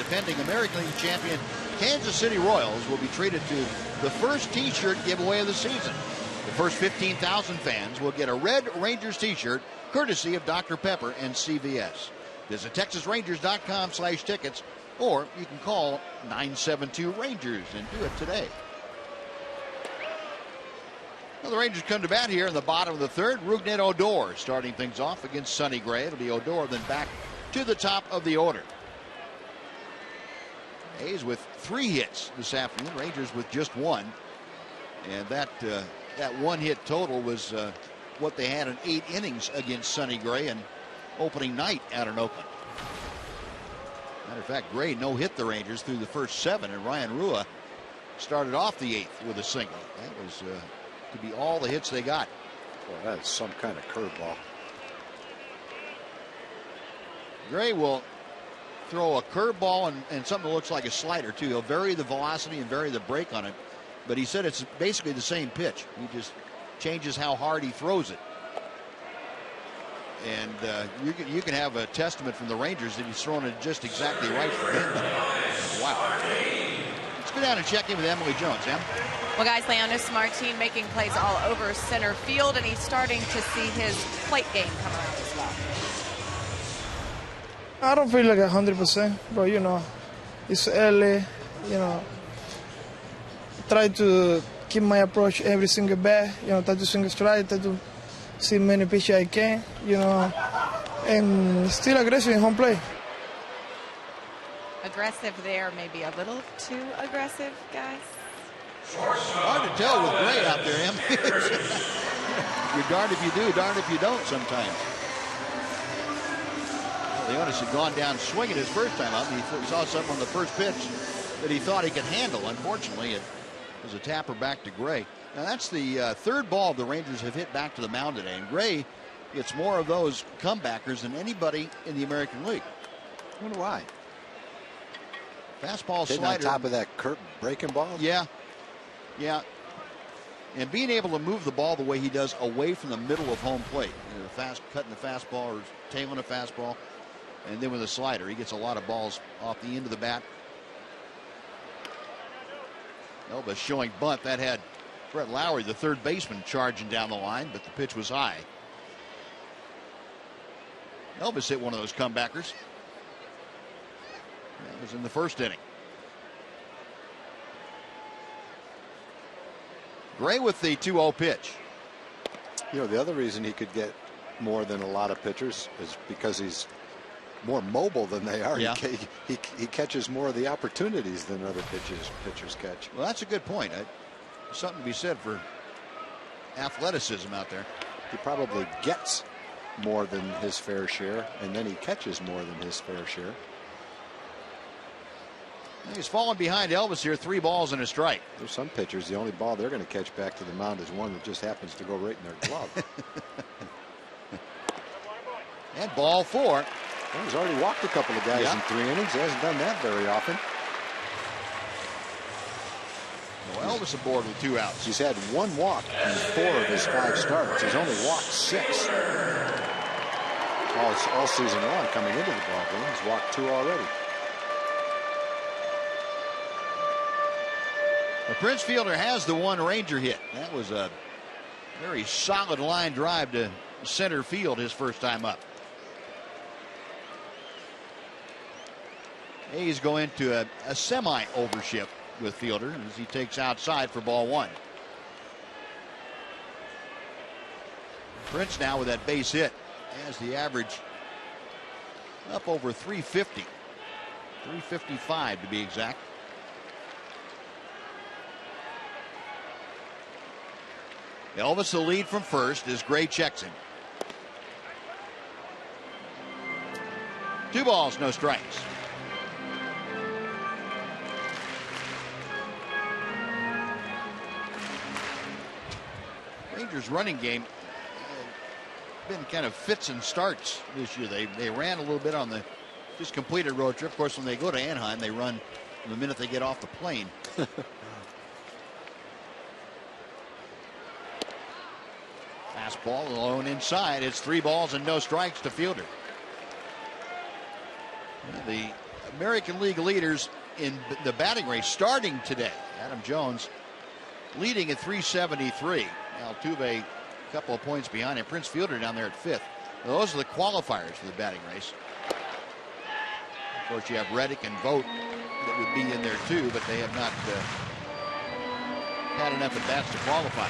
defending American League champion Kansas City Royals will be treated to the first T-shirt giveaway of the season. The first 15,000 fans will get a Red Rangers T-shirt courtesy of Dr. Pepper and CVS. Visit TexasRangers.com/tickets, or you can call 972-RANGERS and do it today. Well, the Rangers come to bat here in the bottom of the third. Rougned Odor starting things off against Sonny Gray. It'll be Odor then back to the top of the order. A's with 3 hits this afternoon. Rangers with just 1. And that 1-hit total was what they had in 8 innings against Sonny Gray and opening night out in Oakland. Matter of fact, Gray no-hit the Rangers through the first 7, and Ryan Rua started off the 8th with a single. That was to be all the hits they got.
Boy, that's some kind of curveball.
Gray will throw a curveball and something that looks like a slider too. He'll vary the velocity and vary the break on it, but he said it's basically the same pitch. He just changes how hard he throws it. And you can have a testament from the Rangers that he's throwing it just exactly right for him. Wow. Let's go down and check in with Emily Jones. Em?
Well, guys, Leonys Martin making plays all over center field, and he's starting to see his plate game come around as well.
I don't feel like 100%, but you know, it's early. You know, try to keep my approach every single bat. You know, try to swing strike, try to see many pitches I can. You know, and still aggressive in home plate.
Aggressive there, maybe a little too aggressive, guys.
Hard to tell with Gray out there, Em. You're darned if you do, darned if you don't sometimes. Leonys had gone down swinging his first time up. He saw something on the first pitch that he thought he could handle. Unfortunately, it was a tapper back to Gray. Now, that's the third ball the Rangers have hit back to the mound today. And Gray gets more of those comebackers than anybody in the American League.
I wonder why.
Fastball,
hitting
slider.
on top of that breaking ball?
Yeah. Yeah. And being able to move the ball the way he does away from the middle of home plate. You know, cutting the fastball or tailing a fastball. And then with a slider, he gets a lot of balls off the end of the bat. Elba showing bunt. That had Brett Lowry, the third baseman, charging down the line, but the pitch was high. Elvis hit one of those comebackers. That was in the first inning. Gray with the 2-0 pitch.
You know, the other reason he could get more than a lot of pitchers is because he's more mobile than they are.
Yeah.
He catches more of the opportunities than other pitchers catch.
Well, that's a good point. Something to be said for athleticism out there.
He probably gets more than his fair share, and then he catches more than his fair share.
He's falling behind Elvis here. 3 balls and a strike.
There's some pitchers, the only ball they're going to catch back to the mound is one that just happens to go right in their glove.
And ball 4.
Well, he's already walked a couple of guys in 3 innings. He hasn't done that very often.
Well, Elvis aboard with 2 outs.
He's had 1 walk in 4 of his 5 starts. He's only walked 6 all season long coming into the ball game. He's walked 2 already.
The Prince fielder has the 1 Ranger hit. That was a very solid line drive to center field his first time up. A's go into a semi-overshift with fielder as he takes outside for ball 1. Prince now with that base hit has the average up over 350. 355 to be exact. Elvis the lead from first as Gray checks him. 2 balls, no strikes. Rangers running game been kind of fits and starts this year. They ran a little bit on the just completed road trip. Of course, when they go to Anaheim, they run the minute they get off the plane. Fastball alone inside. It's 3 balls and no strikes to fielder. The American League leaders in the batting race starting today. Adam Jones leading at 373. Altuve a couple of points behind him. Prince Fielder down there at 5th. Those are the qualifiers for the batting race. Of course, you have Reddick and Vogt that would be in there too, but they have not had enough at bats to qualify.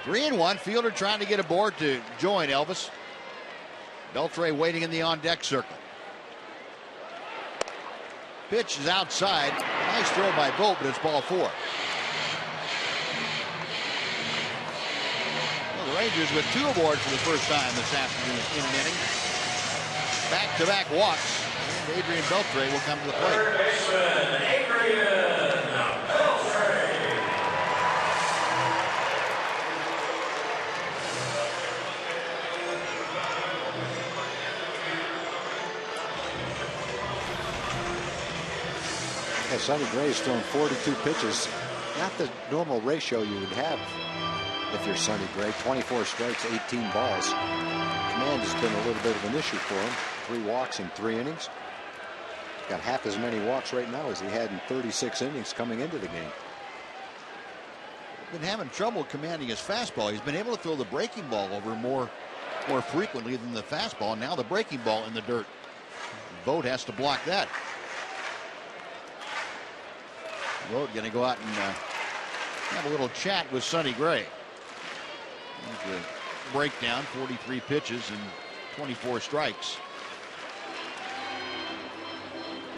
Three and one. Fielder trying to get aboard to join Elvis. Beltre waiting in the on-deck circle. Pitch is outside. Nice throw by Vogt, but it's ball 4. Well, the Rangers with 2 aboard for the first time this afternoon in an inning. Back-to-back walks. And Adrian Beltre will come to the plate.
Yeah, Sonny Gray's thrown 42 pitches. Not the normal ratio you would have if you're Sonny Gray. 24 strikes, 18 balls. Command has been a little bit of an issue for him. 3 walks in 3 innings. Got half as many walks right now as he had in 36 innings coming into the game.
Been having trouble commanding his fastball. He's been able to throw the breaking ball over more frequently than the fastball. And now the breaking ball in the dirt. Vogt has to block that. Vogt going to go out and have a little chat with Sonny Gray. Here's the breakdown: 43 pitches and 24 strikes.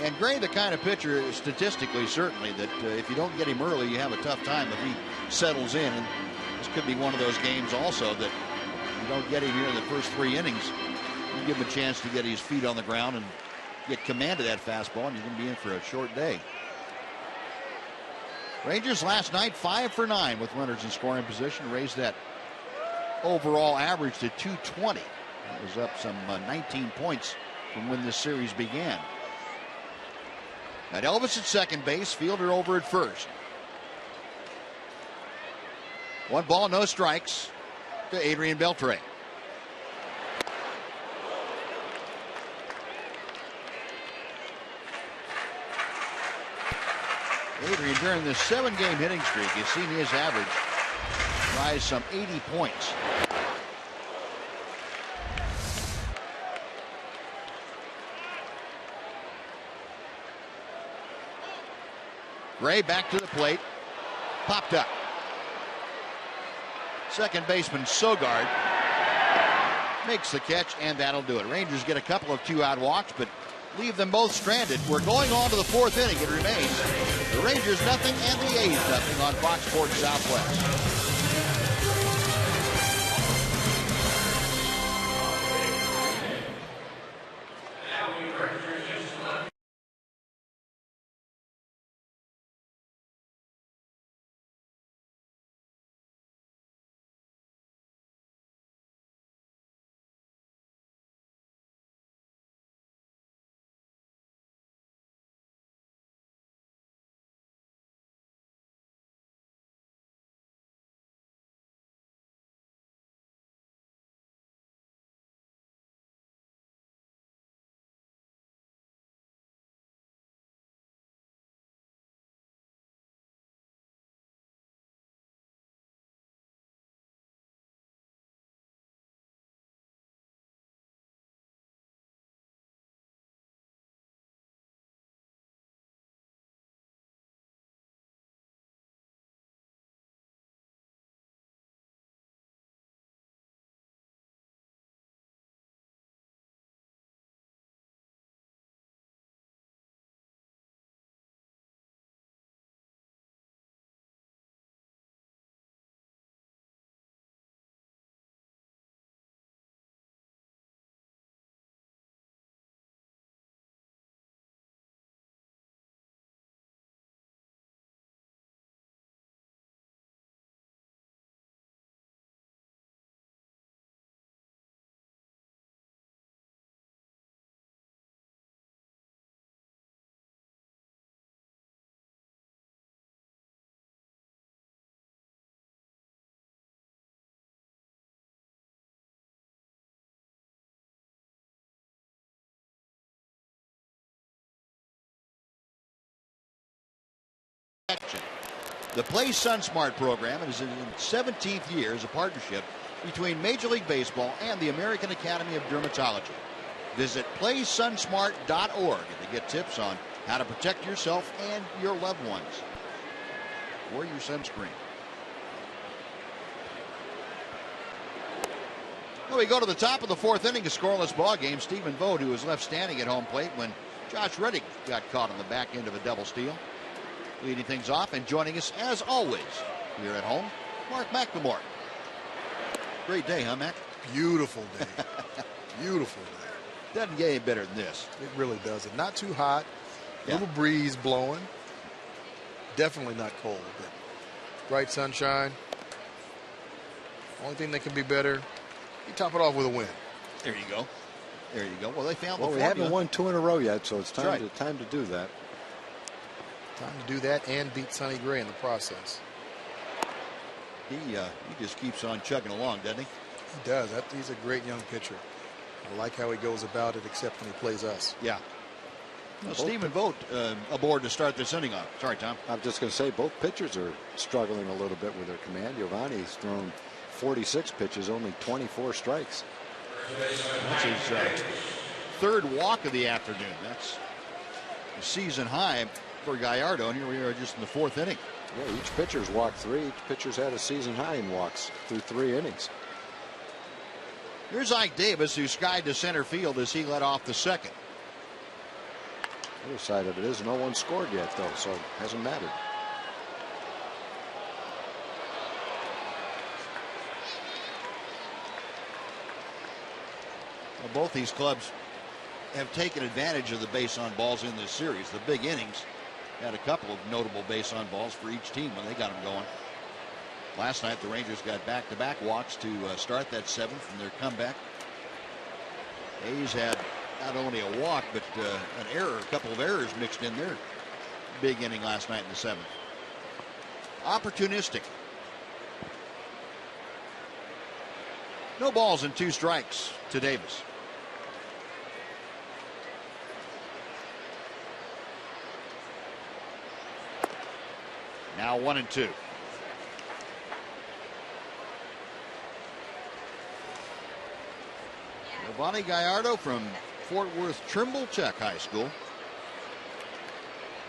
And Gray, the kind of pitcher, statistically, certainly, that if you don't get him early, you have a tough time if he settles in. And this could be one of those games also that you don't get him here in the first 3 innings. You give him a chance to get his feet on the ground and get command of that fastball, and you're going to be in for a short day. Rangers last night 5 for 9 with runners in scoring position, raised that overall average to 220. That was up some 19 points from when this series began. Got Elvis at second base, Fielder over at first. 1 ball, no strikes to Adrian Beltre. Adrian, during this 7-game hitting streak, you've seen his average rise some 80 points. Gray back to the plate. Popped up. Second baseman Sogard makes the catch, and that'll do it. Rangers get a couple of 2-out walks, but leave them both stranded. We're going on to the 4th inning. It remains the Rangers nothing and the A's nothing on Fox Sports Southwest. The Play SunSmart program is in its 17th year as a partnership between Major League Baseball and the American Academy of Dermatology. Visit playsunsmart.org to get tips on how to protect yourself and your loved ones. Wear your sunscreen. Well, we go to the top of the fourth inning, a scoreless ball game. Stephen Vogt, who was left standing at home plate when Josh Reddick got caught on the back end of a double steal. Leading things off and joining us, as always, here at home, Mark McLemore. Great day, huh, Mac?
Beautiful day. Beautiful day.
Doesn't get any better than this.
It really doesn't. Not too hot.
Yeah.
Little breeze blowing. Definitely not cold, but bright sunshine. Only thing that can be better, you top it off with a win.
There you go. There you go. Well, they found the
Well, we
formula.
haven't won 2 in a row yet, so it's time,
That's right.
time to do that.
Time to do that and beat Sonny Gray in the process.
He just keeps on chugging along, doesn't he?
He does. He's a great young pitcher. I like how he goes about it, except when he plays us.
Yeah. Well, Stephen Vogt aboard to start this inning off. Sorry, Tom.
I'm just going to say both pitchers are struggling a little bit with their command. Giovanni's thrown 46 pitches, only 24 strikes.
That's his third walk of the afternoon. That's the season high for Gallardo, and here we are just in the fourth inning.
Yeah, each pitcher's walked 3. Each pitcher's had a season high in walks through 3 innings.
Here's Ike Davis, who skied to center field as he led off the second.
The other side of it is no one scored yet, though, so it hasn't mattered.
Well, both these clubs have taken advantage of the base on balls in this series. The big innings had a couple of notable base on balls for each team when they got them going. Last night, the Rangers got back-to-back walks to start that seventh from their comeback. A's had not only a walk, but an error, a couple of errors mixed in their big inning last night in the seventh. Opportunistic. No balls and 2 strikes to Davis. Now 1-2. Giovanni Gallardo from Fort Worth Trimble Tech High School.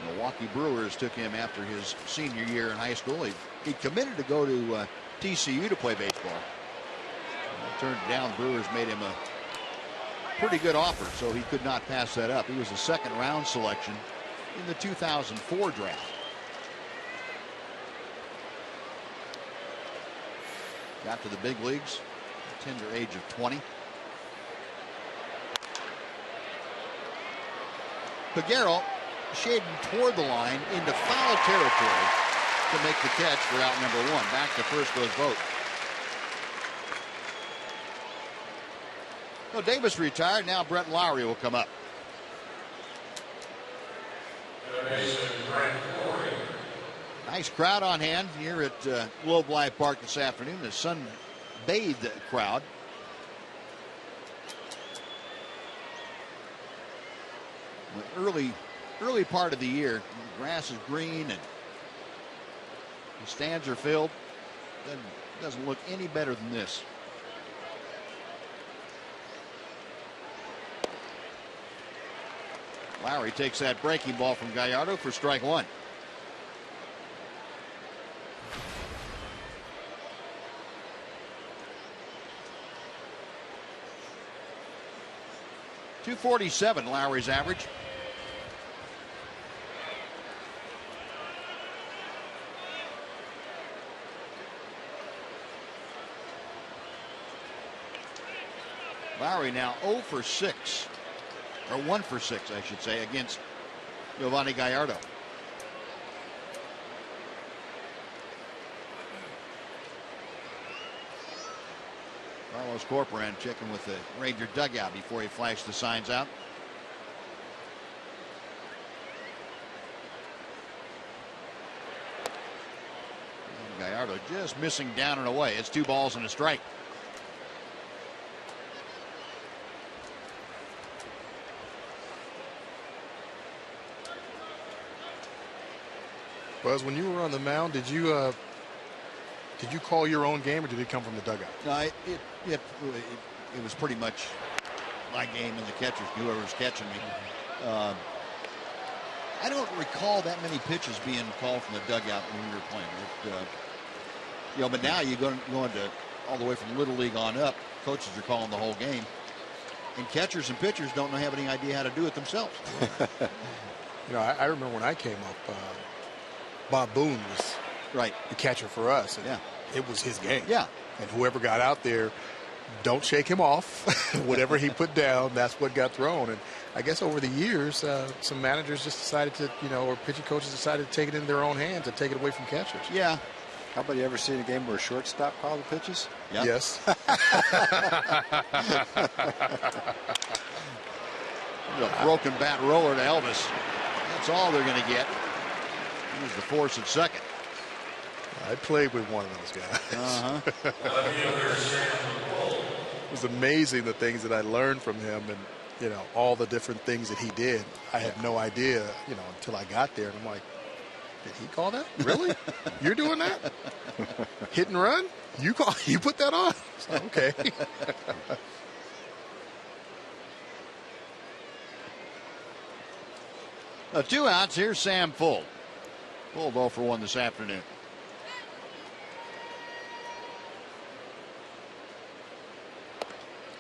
Milwaukee Brewers took him after his senior year in high school. He committed to go to TCU to play baseball. Turned it down. Brewers made him a pretty good offer, so he could not pass that up. He was a second-round selection in the 2004 draft. Got to the big leagues at the tender age of 20. Peguero shading toward the line into foul territory to make the catch for out number 1. Back to first goes Vogt. No, Davis retired. Now Brett Lowry will come up. Nice crowd on hand here at Globe Life Park this afternoon. The sun-bathed crowd. The early part of the year, the grass is green and the stands are filled. Doesn't look any better than this. Lowry takes that breaking ball from Gallardo for strike 1. .247 Lowry's average. Lowry now 0 for 6. Or 1 for 6, I should say, against Giovanni Gallardo. Carlos Corporan checking with the Ranger dugout before he flashed the signs out. And Gallardo just missing down and away. It's 2 balls and a strike.
Buzz, when you were on the mound, did you call your own game, or did it come from the dugout?
No, it was pretty much my game, and the catchers, whoever was catching me. I don't recall that many pitches being called from the dugout when we were playing. But now you go into all the way from Little League on up, coaches are calling the whole game, and catchers and pitchers don't have any idea how to do it themselves.
I remember when I came up, Bob Boone was the catcher for us. And it was his game. Yeah. And whoever got out there, don't shake him off. Whatever he put down, that's what got thrown. And I guess over the years, some managers just decided to, or pitching coaches decided to take it in their own hands and take it away from catchers.
Yeah.
How about you ever seen a game where a shortstop called the pitches?
Yep.
Yes.
A broken bat roller to Elvis. That's all they're going to get. Here's the force at second.
I played with one of those guys. It was amazing the things that I learned from him, and all the different things that he did. I had no idea, until I got there, and I'm like, did he call that? Really? You're doing that? Hit and run? You put that on? Okay.
2 outs. Here's Sam Full. Full 0 for 1 this afternoon.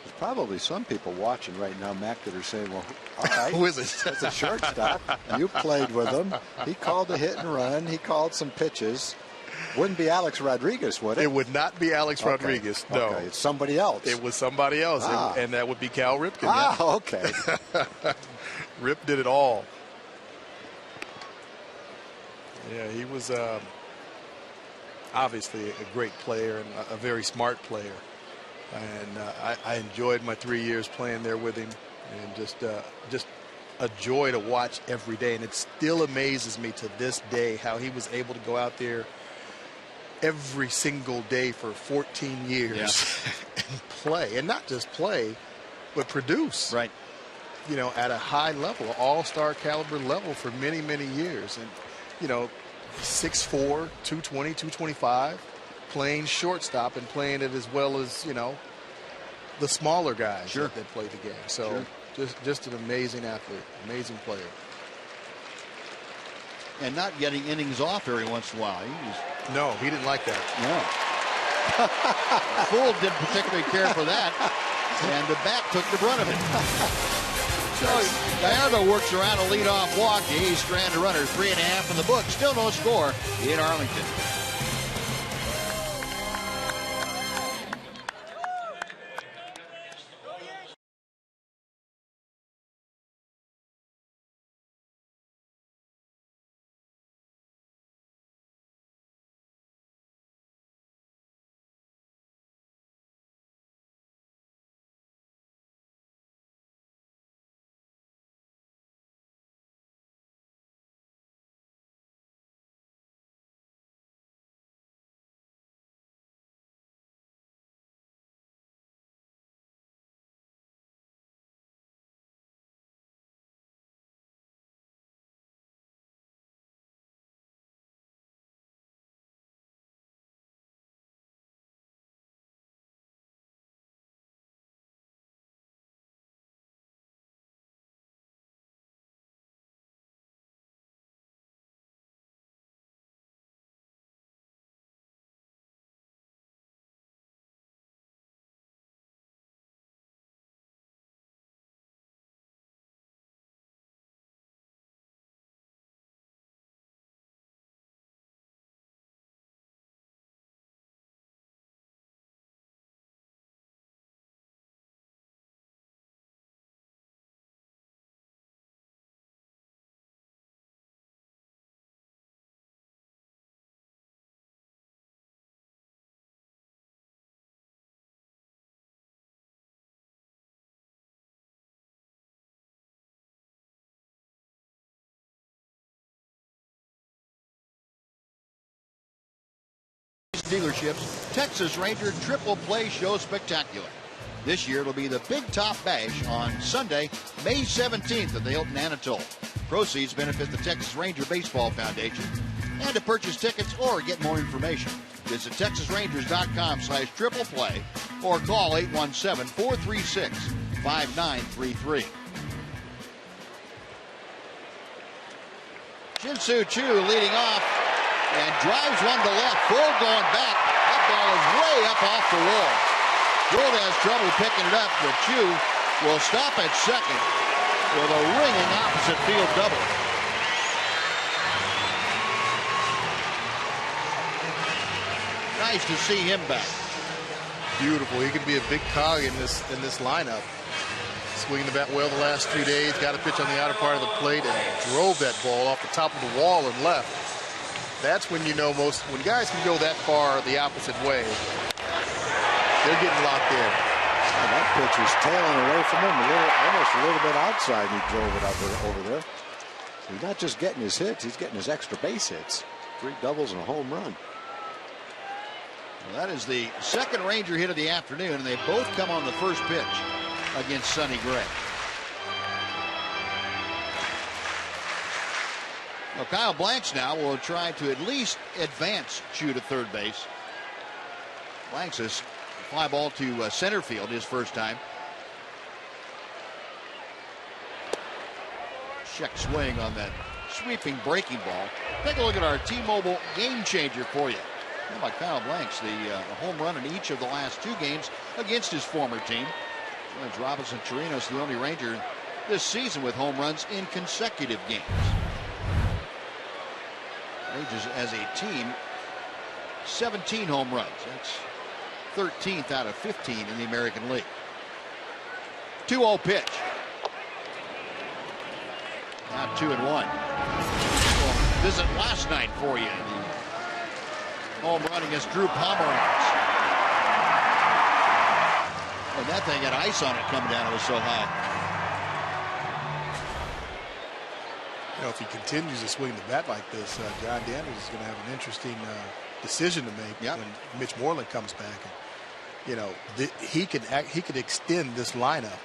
There's probably some people watching right now, Mac, that are saying, well, all right.
Who is it?
That's a shortstop. You played with him. He called a hit and run. He called some pitches. Wouldn't be Alex Rodriguez, would it?
It would not be Alex Rodriguez, no.
Okay, it's somebody else.
It was somebody else, and that would be Cal Ripken.
Okay.
Rip did it all. Yeah, he was obviously a great player and a very smart player. And I enjoyed my 3 years playing there with him, and just a joy to watch every day. And it still amazes me to this day how he was able to go out there every single day for 14 years and play, and not just play, but produce.
Right.
At a high level, all-star caliber level for many, many years. And 6'4", 220, 225, playing shortstop and playing it as well as, the smaller guys that play the game. So just an amazing athlete, amazing player.
And not getting innings off every once in a while.
No, he didn't like that.
No. Full didn't particularly care for that, and the bat took the brunt of it. So Gallardo works around a leadoff walk. He's stranded runner, 3.5 in the book. Still no score in Arlington. Dealerships Texas Ranger Triple Play Show Spectacular. This year it'll be the Big Top Bash on Sunday, May 17th at the Hilton Anatole. Proceeds benefit the Texas Ranger Baseball Foundation. And to purchase tickets or get more information, visit TexasRangers.com/triple-play or call 817-436-5933. Shin-Soo Choo leading off and drives one to left. Full going back. That ball is way up off the wall. Gould has trouble picking it up, but Choo will stop at second with a ringing opposite field double. Nice to see him back.
Beautiful. He could be a big cog in this lineup. Swinging the bat well the last 2 days. Got a pitch on the outer part of the plate and drove that ball off the top of the wall and left. That's when you know when guys can go that far the opposite way, they're getting locked in.
And that pitch was tailing away from him almost a little bit outside. He drove it over there. So he's not just getting his hits, he's getting his extra base hits. 3 doubles and a home run.
Well, that is the second Ranger hit of the afternoon, and they both come on the first pitch against Sonny Gray. Well, Kyle Blanks now will try to at least advance Choo to third base. Blanks is fly ball to center field his first time. Check swing on that sweeping breaking ball. Take a look at our T-Mobile game changer for you. How about Kyle Blanks, the home run in each of the last 2 games against his former team. Robinson Chirinos, the only Ranger this season with home runs in consecutive games. Rangers as a team, 17 home runs. That's 13th out of 15 in the American League. 2-0 pitch. Now 2-1. We'll visit last night for you. Home run against Drew Pomeranz. And that thing had ice on it coming down. It was so high.
You know, if he continues to swing the bat like this, John Daniels is going to have an interesting decision to make when Mitch Moreland comes back. And, you know, he could extend this lineup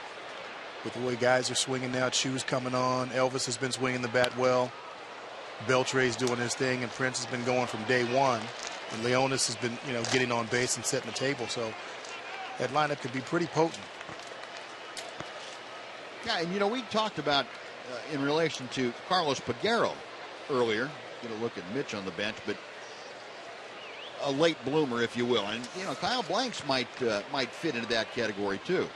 with the way guys are swinging now. Choo's coming on. Elvis has been swinging the bat well. Beltre's doing his thing, and Prince has been going from day one. And Leonis has been, getting on base and setting the table. So that lineup could be pretty potent.
Yeah, and we talked about in relation to Carlos Peguero earlier. Get a look at Mitch on the bench, but a late bloomer, if you will. And Kyle Blanks might fit into that category too.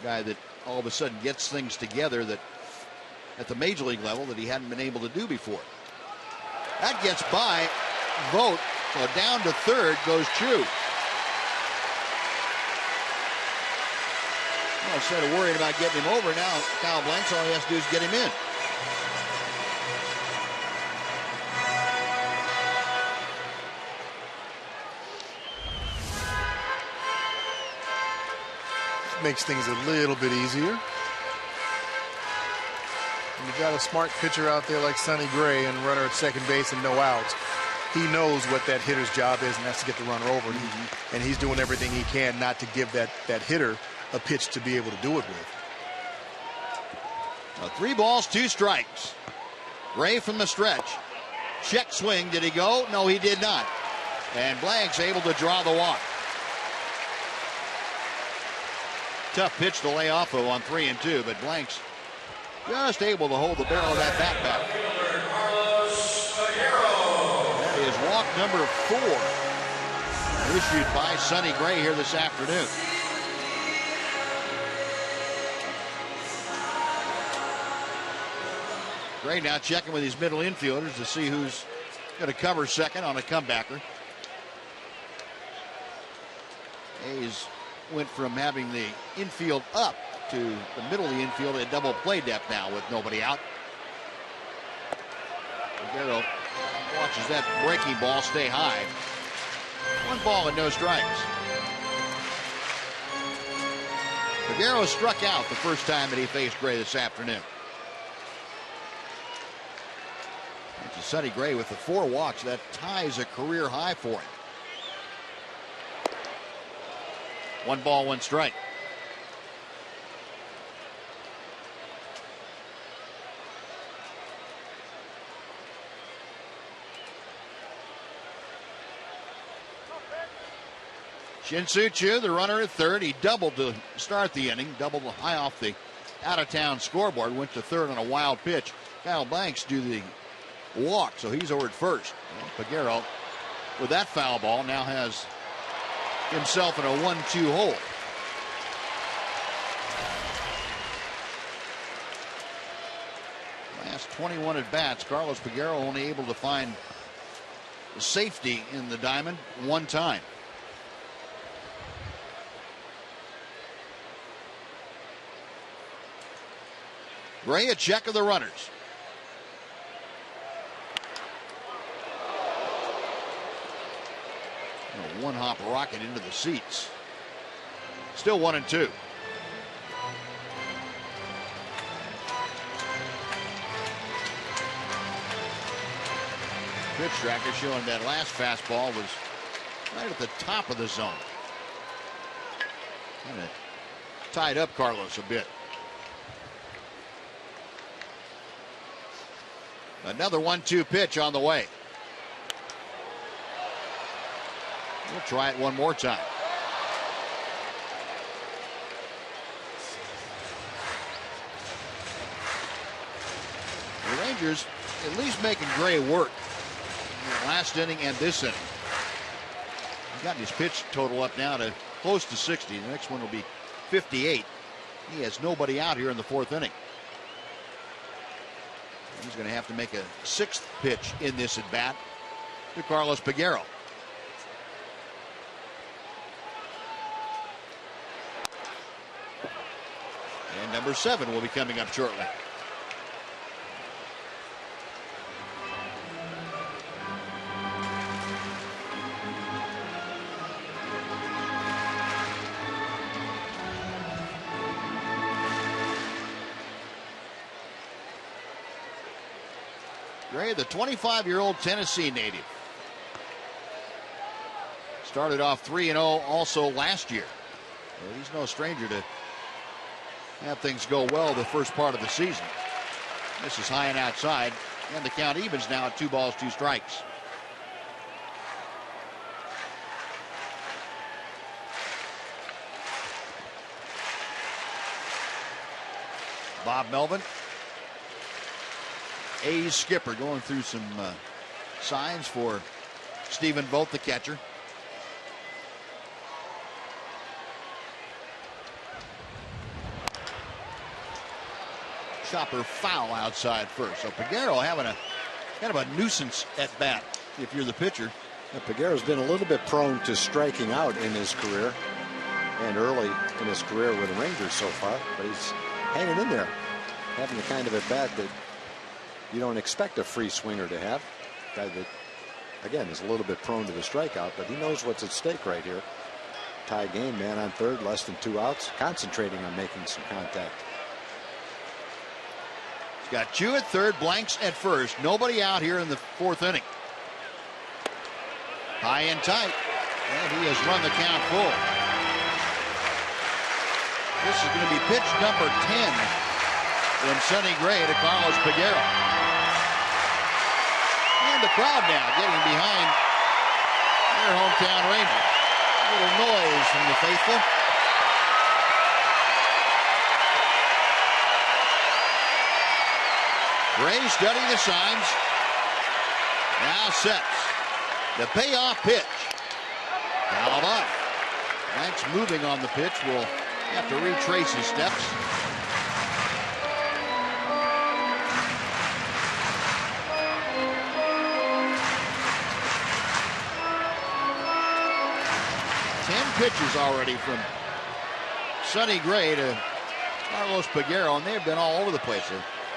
A guy that all of a sudden gets things together that at the major league level that he hadn't been able to do before. That gets by Vogt. So down to third goes Choo. Well, instead of worrying about getting him over, now Kyle Blanks, all he has to do is get him in.
Makes things a little bit easier. And you got a smart pitcher out there like Sonny Gray and runner at second base and no outs. He knows what that hitter's job is, and that's to get the runner over. And he's doing everything he can not to give that hitter a pitch to be able to do it with.
3 balls, 2 strikes. Gray from the stretch. Check swing. Did he go? No, he did not. And Blanks able to draw the walk. Tough pitch to lay off of on 3-2, but Blanks just able to hold the barrel of that bat back. That is walk number 4 issued by Sonny Gray here this afternoon. Gray now checking with his middle infielders to see who's going to cover second on a comebacker. A's went from having the infield up to the middle of the infield at double play depth now with nobody out. Peguero watches that breaking ball stay high. 1 ball and no strikes. Peguero struck out the first time that he faced Gray this afternoon. It's Sonny Gray with the 4 walks. That ties a career high for him. 1 ball, 1 strike. Shin-Soo Choo, the runner at third. He doubled to start the inning, doubled high off the out-of-town scoreboard, went to third on a wild pitch. Kyle Banks do the walk, so he's over at first. And Peguero, with that foul ball, now has himself in a 1-2 hole. Last 21 at bats, Carlos Peguero only able to find safety in the diamond one time. Gray, a check of the runners. A one-hop rocket into the seats. Still 1-2. Pitch tracker showing that last fastball was right at the top of the zone. Kind of tied up Carlos a bit. Another 1-2 pitch on the way. We'll try it one more time. The Rangers at least making Gray work in the last inning and this inning. He's gotten his pitch total up now to close to 60. The next one will be 58. He has nobody out here in the fourth inning. He's going to have to make a sixth pitch in this at bat to Carlos Peguero. And number 7 will be coming up shortly. Gray, the 25-year-old Tennessee native. Started off 3-0 also last year. Well, he's no stranger to have things go well the first part of the season. This is high and outside, and the count evens now at 2 balls, 2 strikes. Bob Melvin, A's skipper, going through some signs for Stephen Vogt, the catcher. Chopper foul outside first. So Peguero having a kind of a nuisance at bat if you're the pitcher.
Yeah, Peguero's been a little bit prone to striking out in his career and early in his career with the Rangers so far, but he's hanging in there, having the kind of at bat that you don't expect a free swinger to have. A guy that, again, is a little bit prone to the strikeout, but he knows what's at stake right here. Tie game, man on third, less than 2 outs, concentrating on making some contact.
He's got Chu at third, Blanks at first. Nobody out here in the fourth inning. High and tight, and he has run the count full. This is going to be pitch number 10 from Sonny Gray to Carlos Peguero. And the crowd now getting behind their hometown Rangers. A little noise from the faithful. Gray studying the signs. Now sets the payoff pitch. Fouled off. Banks moving on the pitch. Will have to retrace his steps. Pitches already from Sonny Gray to Carlos Peguero, and they've been all over the place.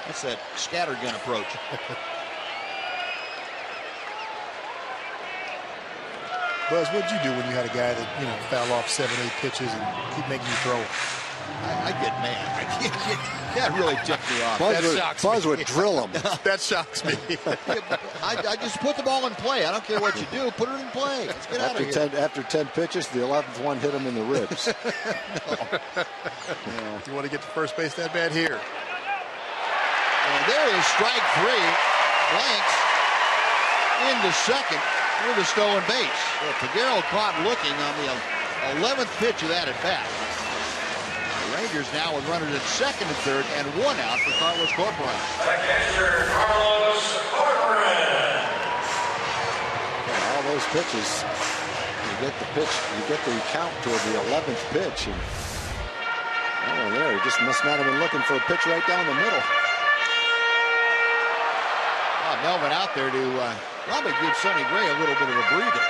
That's that scattergun approach.
Buzz, what'd you do when you had a guy that, foul off 7, 8 pitches and keep making you throw?
I get mad. That really ticked me off.
Buzz would drill him.
That shocks me.
I just put the ball in play. I don't care what you do. Put it in play. Let's get out of here.
After 10 pitches, the 11th one hit him in the ribs.
You want to get to first base that bad here.
And there is strike 3. Blanks into second with a stolen base. Well, Peguero caught looking on the 11th pitch of that at bat. The Rangers now with runners at second and third and one out for Carlos Corcoran.
Catcher Carlos Corcoran.
All those pitches, you get the pitch, you get the count toward the 11th pitch. And there, he just must not have been looking for a pitch right down the middle.
Melvin out there to probably give Sonny Gray a little bit of a breather.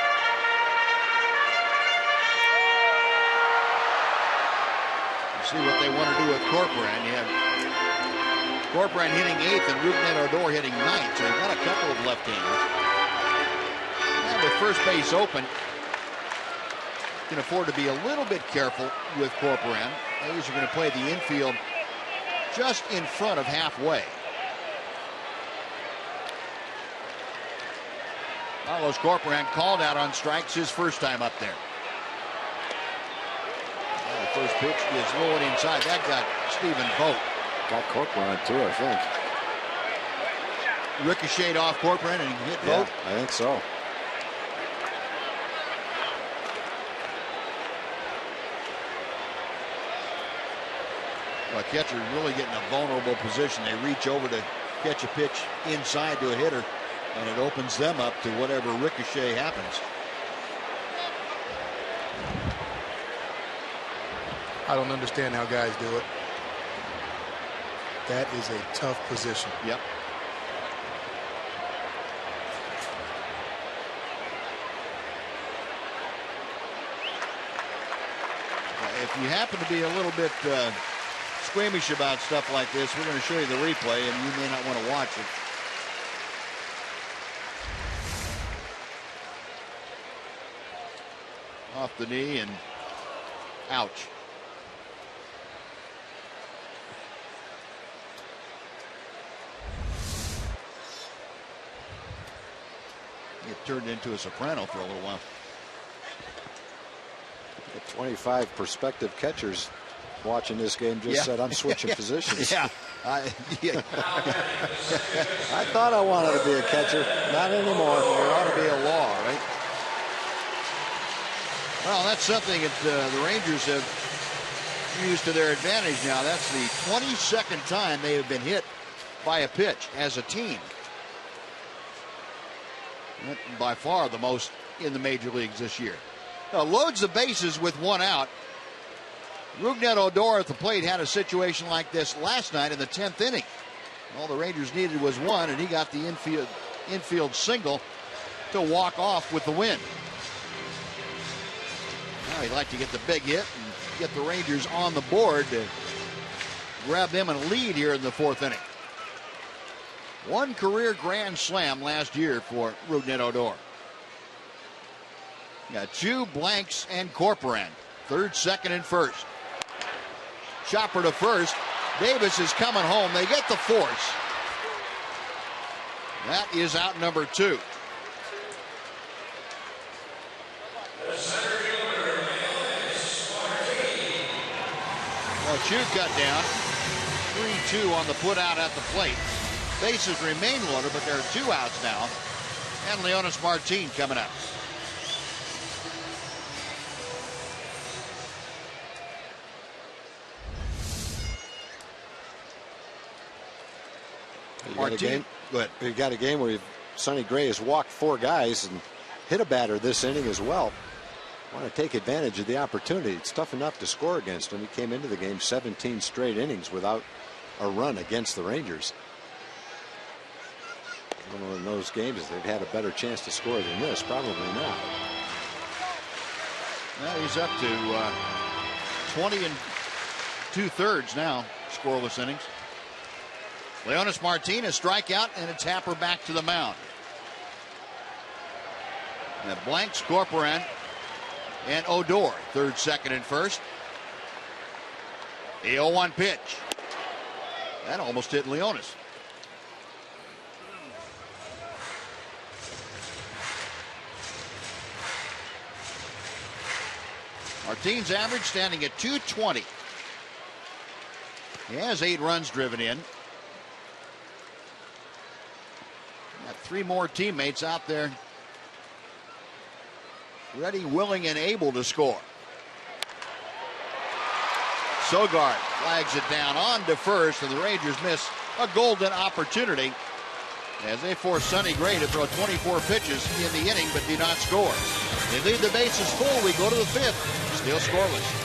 See what they want to do with Corcoran. You have Corcoran hitting 8th and Rougned Odor hitting 9th. So you've got a couple of left-handers. And with first base open, you can afford to be a little bit careful with Corcoran. A's are going to play the infield just in front of halfway. Carlos Corcoran called out on strikes his first time up there. The first pitch is low and inside. That got Stephen Vogt.
Got Corcoran too, I think.
Ricocheted off Corcoran and he hit Vogt?
I think so.
Well, catcher really getting a vulnerable position. They reach over to catch a pitch inside to a hitter, and it opens them up to whatever ricochet happens.
I don't understand how guys do it. That is a tough position.
Yep. If you happen to be a little bit squeamish about stuff like this, we're going to show you the replay, and you may not want to watch it. Off the knee and ouch. It turned into a soprano for a little while.
25 prospective catchers watching this game just said, I'm switching positions.
Yeah.
I thought I wanted to be a catcher. Not anymore.
There ought to be a law, right? Well, that's something that the Rangers have used to their advantage now. That's the 22nd time they have been hit by a pitch as a team. By far the most in the major leagues this year. Now, loads the bases with one out. Rougned Odor at the plate had a situation like this last night in the 10th inning. All the Rangers needed was one, and he got the infield single to walk off with the win. Now he'd like to get the big hit and get the Rangers on the board to grab them in a lead here in the 4th inning. One career grand slam last year for Rougned Odor. Got two blanks and Corcoran. Third, second, and first. Chopper to first. Davis is coming home. They get the force. That is out number 2. Well, Chu cut down. 3-2 on the put out at the plate. Bases remain loaded, but there are 2 outs now. And Leonis Martin coming up.
Martin.
Go ahead.
You got a game where Sonny Gray has walked 4 guys and hit a batter this inning as well. Want to take advantage of the opportunity. It's tough enough to score against him. He came into the game 17 straight innings without a run against the Rangers. I don't know in those games if they've had a better chance to score than this. Probably not.
Well, he's up to 20 2/3 now, scoreless innings. Leonis Martin, a strikeout, and it's Happer back to the mound. And blanks Corcoran and Odor, third, second, and first. The 0-1 pitch. That almost hit Leonis. Martin's average standing at 220. He has 8 runs driven in. Got 3 more teammates out there ready, willing, and able to score. Sogard flags it down on to first, and the Rangers miss a golden opportunity as they force Sonny Gray to throw 24 pitches in the inning but do not score. They leave the bases full. We go to the fifth. Still scoreless.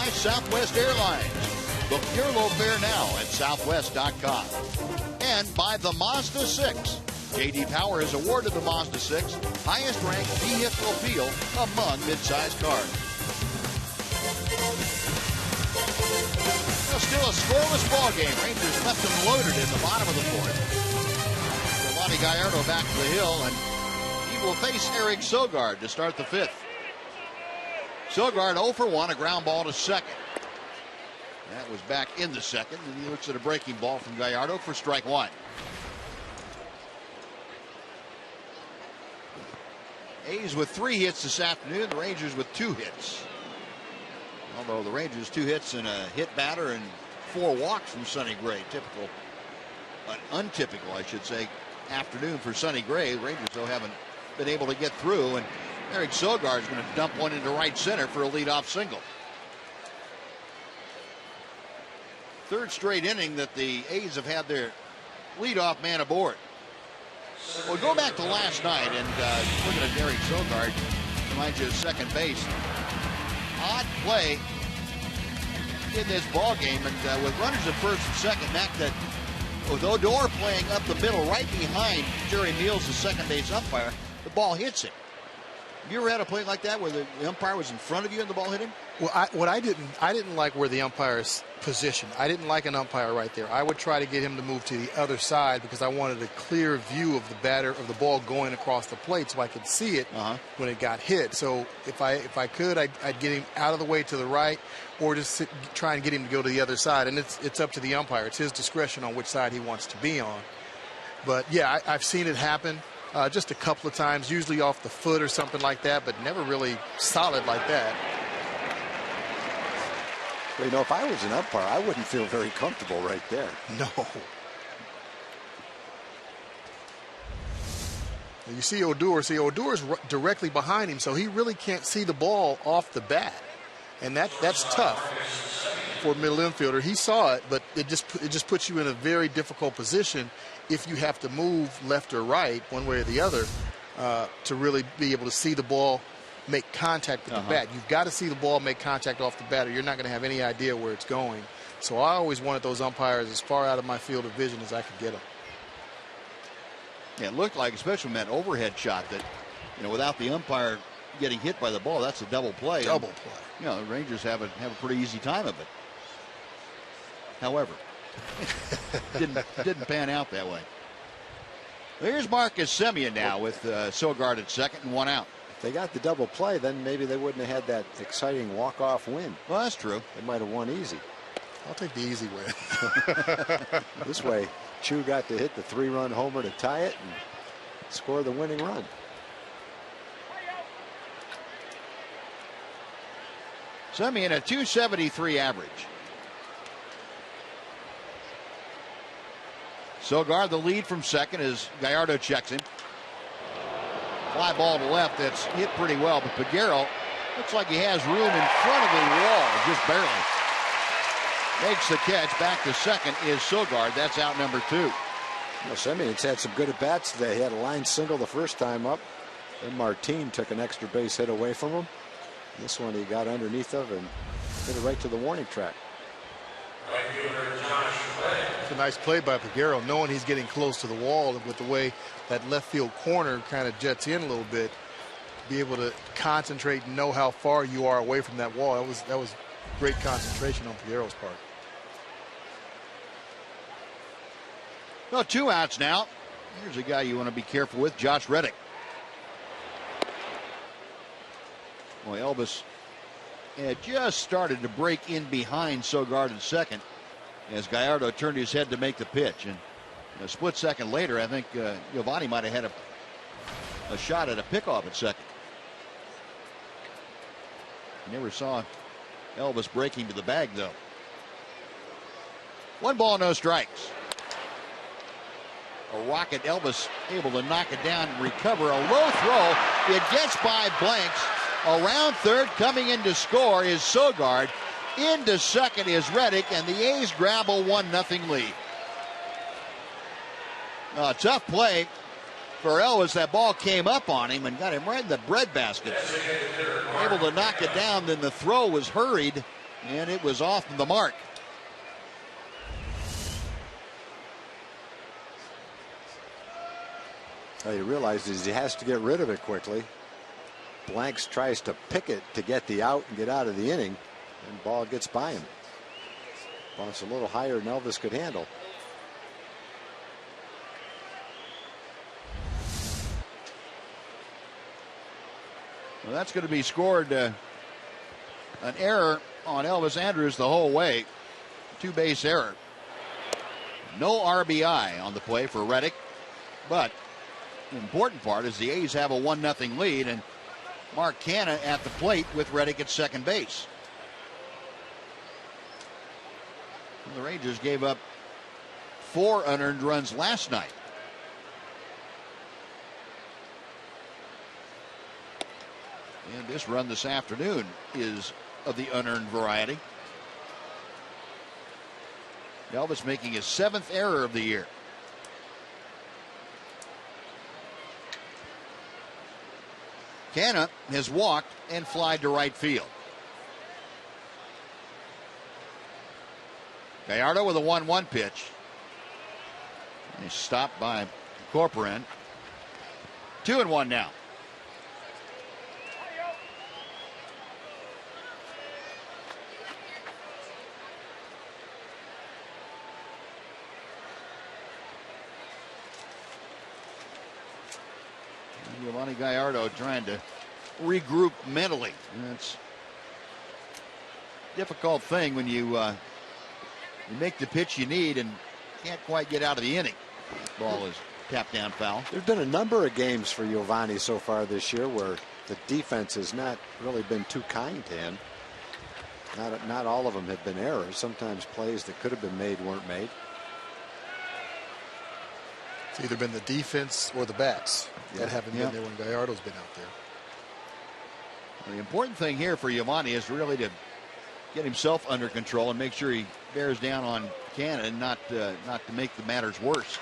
Southwest Airlines. Book your low fare now at southwest.com. And by the Mazda 6. J.D. Power has awarded the Mazda 6 highest ranked vehicle appeal among midsize cars. Well, still a scoreless ball game. Rangers left them loaded in the bottom of the fourth. Giovanni Gallardo back to the hill, and he will face Eric Sogard to start the fifth. Sogard 0 for 1, a ground ball to second. That was back in the second, and he looks at a breaking ball from Gallardo for strike one. A's with 3 hits this afternoon, the Rangers with 2 hits. Although the Rangers 2 hits and a hit batter and 4 walks from Sonny Gray. Typical, untypical, I should say, afternoon for Sonny Gray. The Rangers, though, haven't been able to get through, and Eric Sogard is going to dump one into right center for a leadoff single. Third straight inning that the A's have had their leadoff man aboard. Well, go back to last night and looking at Eric Sogard, reminds you of second base. Odd play in this ball game, and with runners at first and second, that with Odor playing up the middle right behind Jerry Meals, the second base umpire, the ball hits him. Have you ever had a play like that where the umpire was in front of you and the ball hit him?
Well, I didn't like where the umpire's position. I didn't like an umpire right there. I would try to get him to move to the other side because I wanted a clear view of the batter of the ball going across the plate so I could see it when it got hit. So if I could, I'd get him out of the way to the right, or just try and get him to go to the other side. And it's up to the umpire. It's his discretion on which side he wants to be on. But yeah, I've seen it happen. Just a couple of times, usually off the foot or something like that, but never really solid like that.
Well, you know, if I was an umpire, I wouldn't feel very comfortable right there.
No. You see Odor. Odor's directly behind him, so he really can't see the ball off the bat. And that's tough for a middle infielder. He saw it, but it just puts you in a very difficult position if you have to move left or right, one way or the other, to really be able to see the ball make contact with the bat. You've got to see the ball make contact off the bat, or you're not going to have any idea where it's going. So I always wanted those umpires as far out of my field of vision as I could get them.
Yeah, it looked like, especially from that overhead shot, that, you know, without the umpire getting hit by the ball, that's a double play.
Double play.
You know, the Rangers have a pretty easy time of it. However, didn't pan out that way. Here's Marcus Semien now with Sogard at second and 1 out.
If they got the double play, then maybe they wouldn't have had that exciting walk-off win.
Well, that's true.
They might have won easy.
I'll take the easy win.
This way, Chu got to hit the 3-run homer to tie it and score the winning run.
Semien a .273 average. Sogard the lead from second as Gallardo checks him. Fly ball to left that's hit pretty well, but Peguero looks like he has room in front of the wall, just barely. Makes the catch. Back to second is Sogard. That's out number 2.
Well, Semien's had some good at-bats today. He had a line single the first time up. Then Martin took an extra base hit away from him. This one he got underneath of and hit it right to the warning track.
It's a nice play by Peguero, knowing he's getting close to the wall, and with the way that left field corner kind of jets in a little bit, be able to concentrate and know how far you are away from that wall. That was great concentration on Peguero's part.
Well, 2 outs now. Here's a guy you want to be careful with, Josh Reddick. Boy, Elvis had just started to break in behind Sogard at second as Gallardo turned his head to make the pitch. And a split second later, I think Giovanni might have had a shot at a pickoff at second. Never saw Elvis breaking to the bag, though. 1 ball, no strikes. A rocket. Elvis able to knock it down and recover. A low throw. It gets by Blanks. Around third, coming in to score is Sogard. Into second is Reddick, and the A's grab a 1-0 lead. Tough play for Elvis. That ball came up on him and got him right in the breadbasket. Able to knock it down, then the throw was hurried, and it was off the mark.
Well, he realizes he has to get rid of it quickly. Blanks tries to pick it to get the out and get out of the inning, and ball gets by him. Ball's a little higher than Elvis could handle.
Well, that's going to be scored. An error on Elvis Andrus the whole way. 2-base error. No RBI on the play for Reddick, but the important part is the A's have a 1-0 lead, and Mark Canha at the plate with Reddick at second base. The Rangers gave up 4 unearned runs last night. And this run this afternoon is of the unearned variety. Elvis making his 7th error of the year. Canha has walked and flied to right field. Gallardo with a 1-1 pitch. He's stopped by Corcoran. 2-1 now. Giovanni Gallardo trying to regroup mentally. That's a difficult thing when you make the pitch you need and can't quite get out of the inning. Ball is tapped down foul.
There's been a number of games for Giovanni so far this year where the defense has not really been too kind to him. Not all of them have been errors. Sometimes plays that could have been made weren't made.
It's either been the defense or the bats that haven't been there when Gallardo's been out there.
Well, the important thing here for Giovanni is really to get himself under control and make sure he bears down on Canha and not to make the matters worse.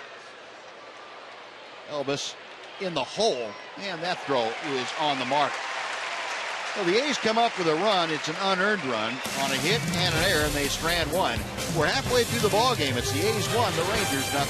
Elvis in the hole, and that throw is on the mark. Well, the A's come up with a run. It's an unearned run on a hit and an error, and they strand 1. We're halfway through the ball game. It's the A's 1, the Rangers 0.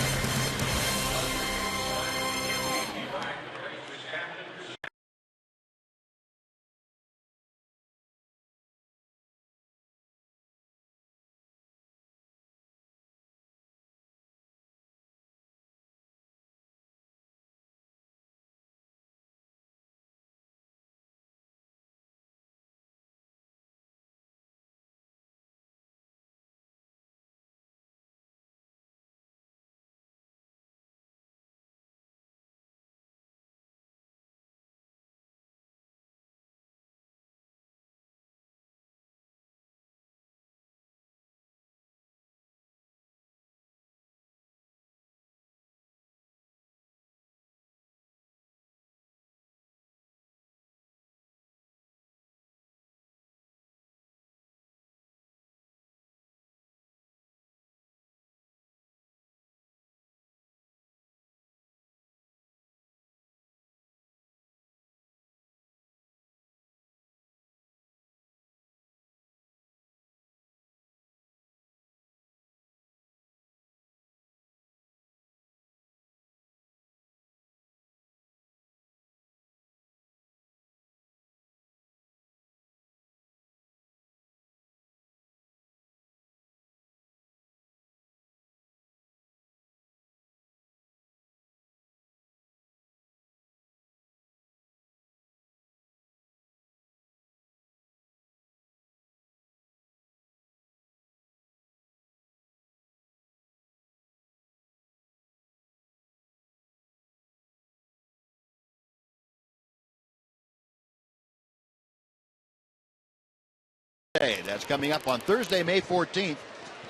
Day. That's coming up on Thursday, May 14th.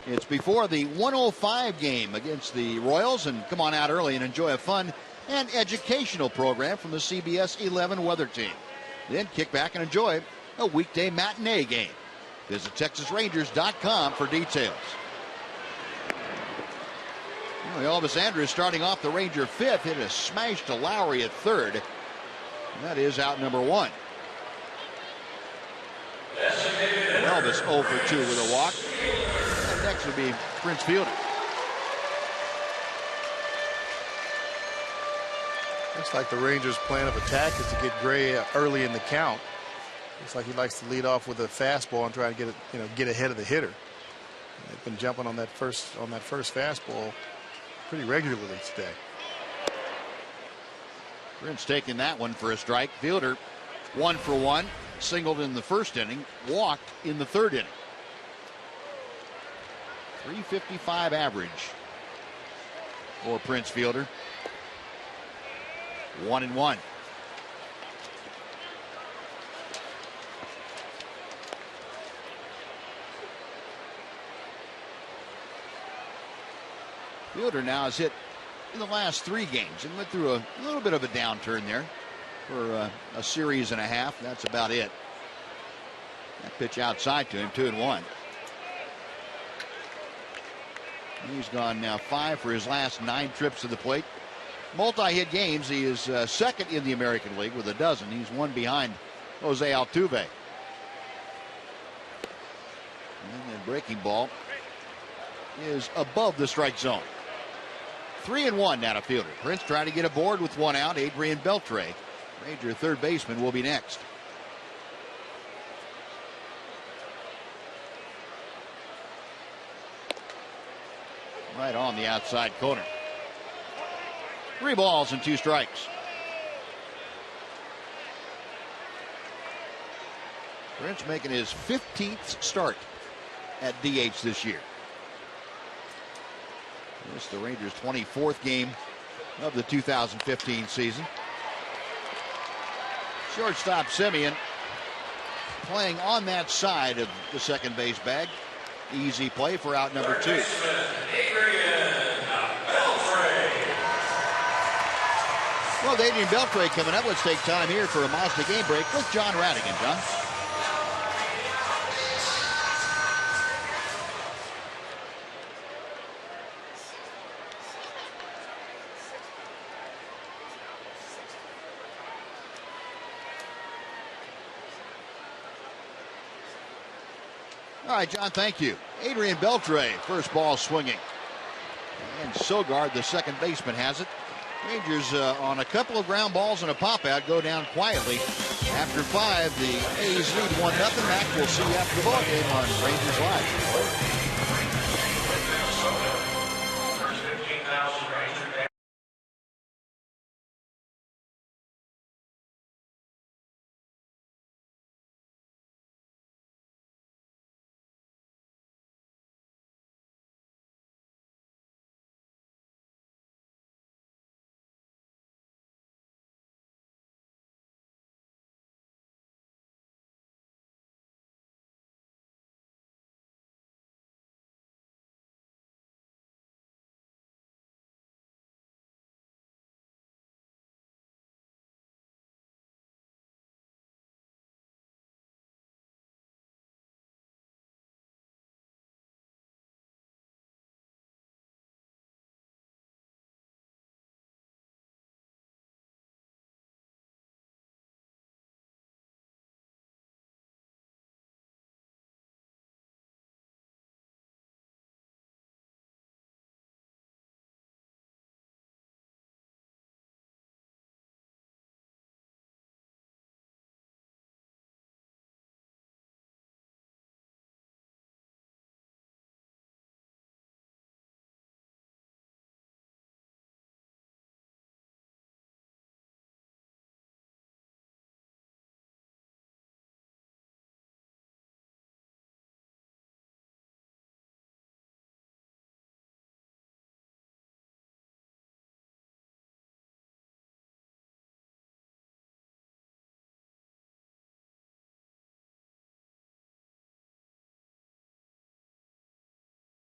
It's before the 105 game against the Royals, and come on out early and enjoy a fun and educational program from the CBS 11 weather team. Then kick back and enjoy a weekday matinee game. Visit TexasRangers.com for details. Elvis Andrus starting off the Ranger fifth, hit a smash to Lowry at third. And that is out number one. Elvis 0 for 2 with a walk. And next would be Prince Fielder.
Looks like the Rangers' plan of attack is to get Gray early in the count. Looks like he likes to lead off with a fastball and try to get ahead of the hitter. They've been jumping on that first fastball pretty regularly today.
Prince taking that one for a strike. Fielder 1 for 1. Singled in the first inning, walked in the third inning. 355 average for Prince Fielder. 1-1. Fielder now has hit in the last 3 games and went through a little bit of a downturn there for a series and a half. That's about it. That pitch outside to him, 2-1. He's gone now 5 for his last 9 trips to the plate. Multi-hit games. He is second in the American League with a dozen. He's 1 behind Jose Altuve. And the breaking ball is above the strike zone. 3-1 now to Fielder. Prince trying to get aboard with 1 out. Adrian Beltre, Ranger third baseman, will be next. Right on the outside corner. 3 balls and 2 strikes. Prince making his 15th start at DH this year. This is the Rangers' 24th game of the 2015 season. Shortstop Simeon playing on that side of the second base bag. Easy play for out number 2. Well, with Adrian Beltre coming up, let's take time here for a Mazda game break with John Radigan. John? All right, John, thank you. Adrian Beltre, first ball swinging. And Sogard, the second baseman, has it. Rangers on a couple of ground balls and a pop out go down quietly. After 5, the A's lead 1-0. Mac, we'll see you after the ball game on Rangers Live.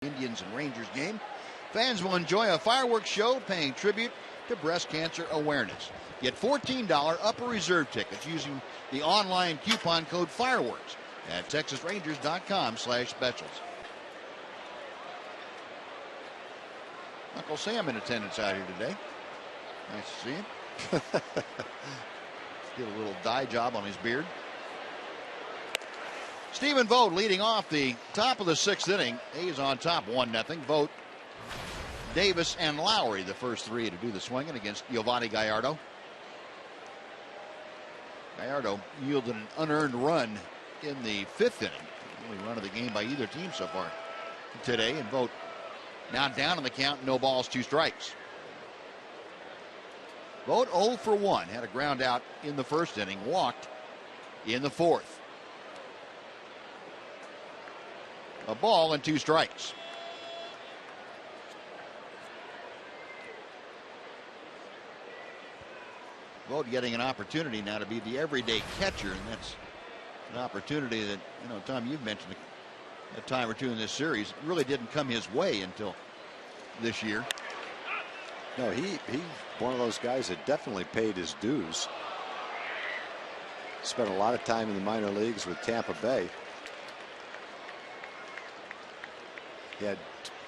Indians and Rangers game. Fans will enjoy a fireworks show paying tribute to breast cancer awareness. Get $14 upper reserve tickets using the online coupon code FIREWORKS at TexasRangers.com/specials. Uncle Sam in attendance out here today. Nice to see him. Did a little dye job on his beard. Stephen Vogt leading off the top of the 6th inning. A's on top 1-0. Vogt, Davis, and Lowry, the first three to do the swinging against Giovanni Gallardo. Gallardo yielded an unearned run in the 5th inning. Only run of the game by either team so far today. And Vogt now down in the count, no balls, 2 strikes. Vogt 0 for 1. Had a ground out in the 1st inning. Walked in the 4th. A ball and 2 strikes. Vogt getting an opportunity now to be the everyday catcher, and that's an opportunity that, Tom, you've mentioned a time or two in this series. Really didn't come his way until this year.
No, he's one of those guys that definitely paid his dues. Spent a lot of time in the minor leagues with Tampa Bay. He had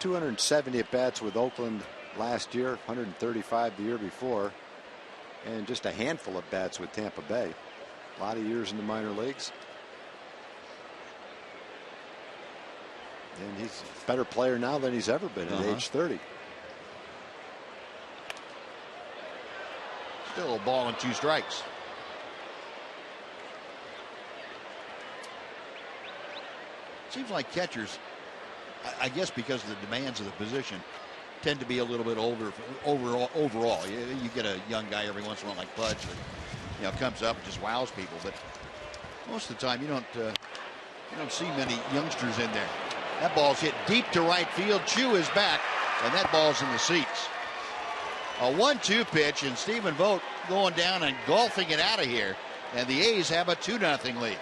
270 at-bats with Oakland last year, 135 the year before, and just a handful of bats with Tampa Bay. A lot of years in the minor leagues. And he's a better player now than he's ever been at age 30.
Still a ball and 2 strikes. Seems like catchers, I guess because of the demands of the position, tend to be a little bit older overall. You get a young guy every once in a while like Pudge that comes up and just wows people, but most of the time you don't see many youngsters in there. That ball's hit deep to right field. Chu is back, and that ball's in the seats. A 1-2 pitch, and Stephen Vogt going down and golfing it out of here, and the A's have a 2-0 lead.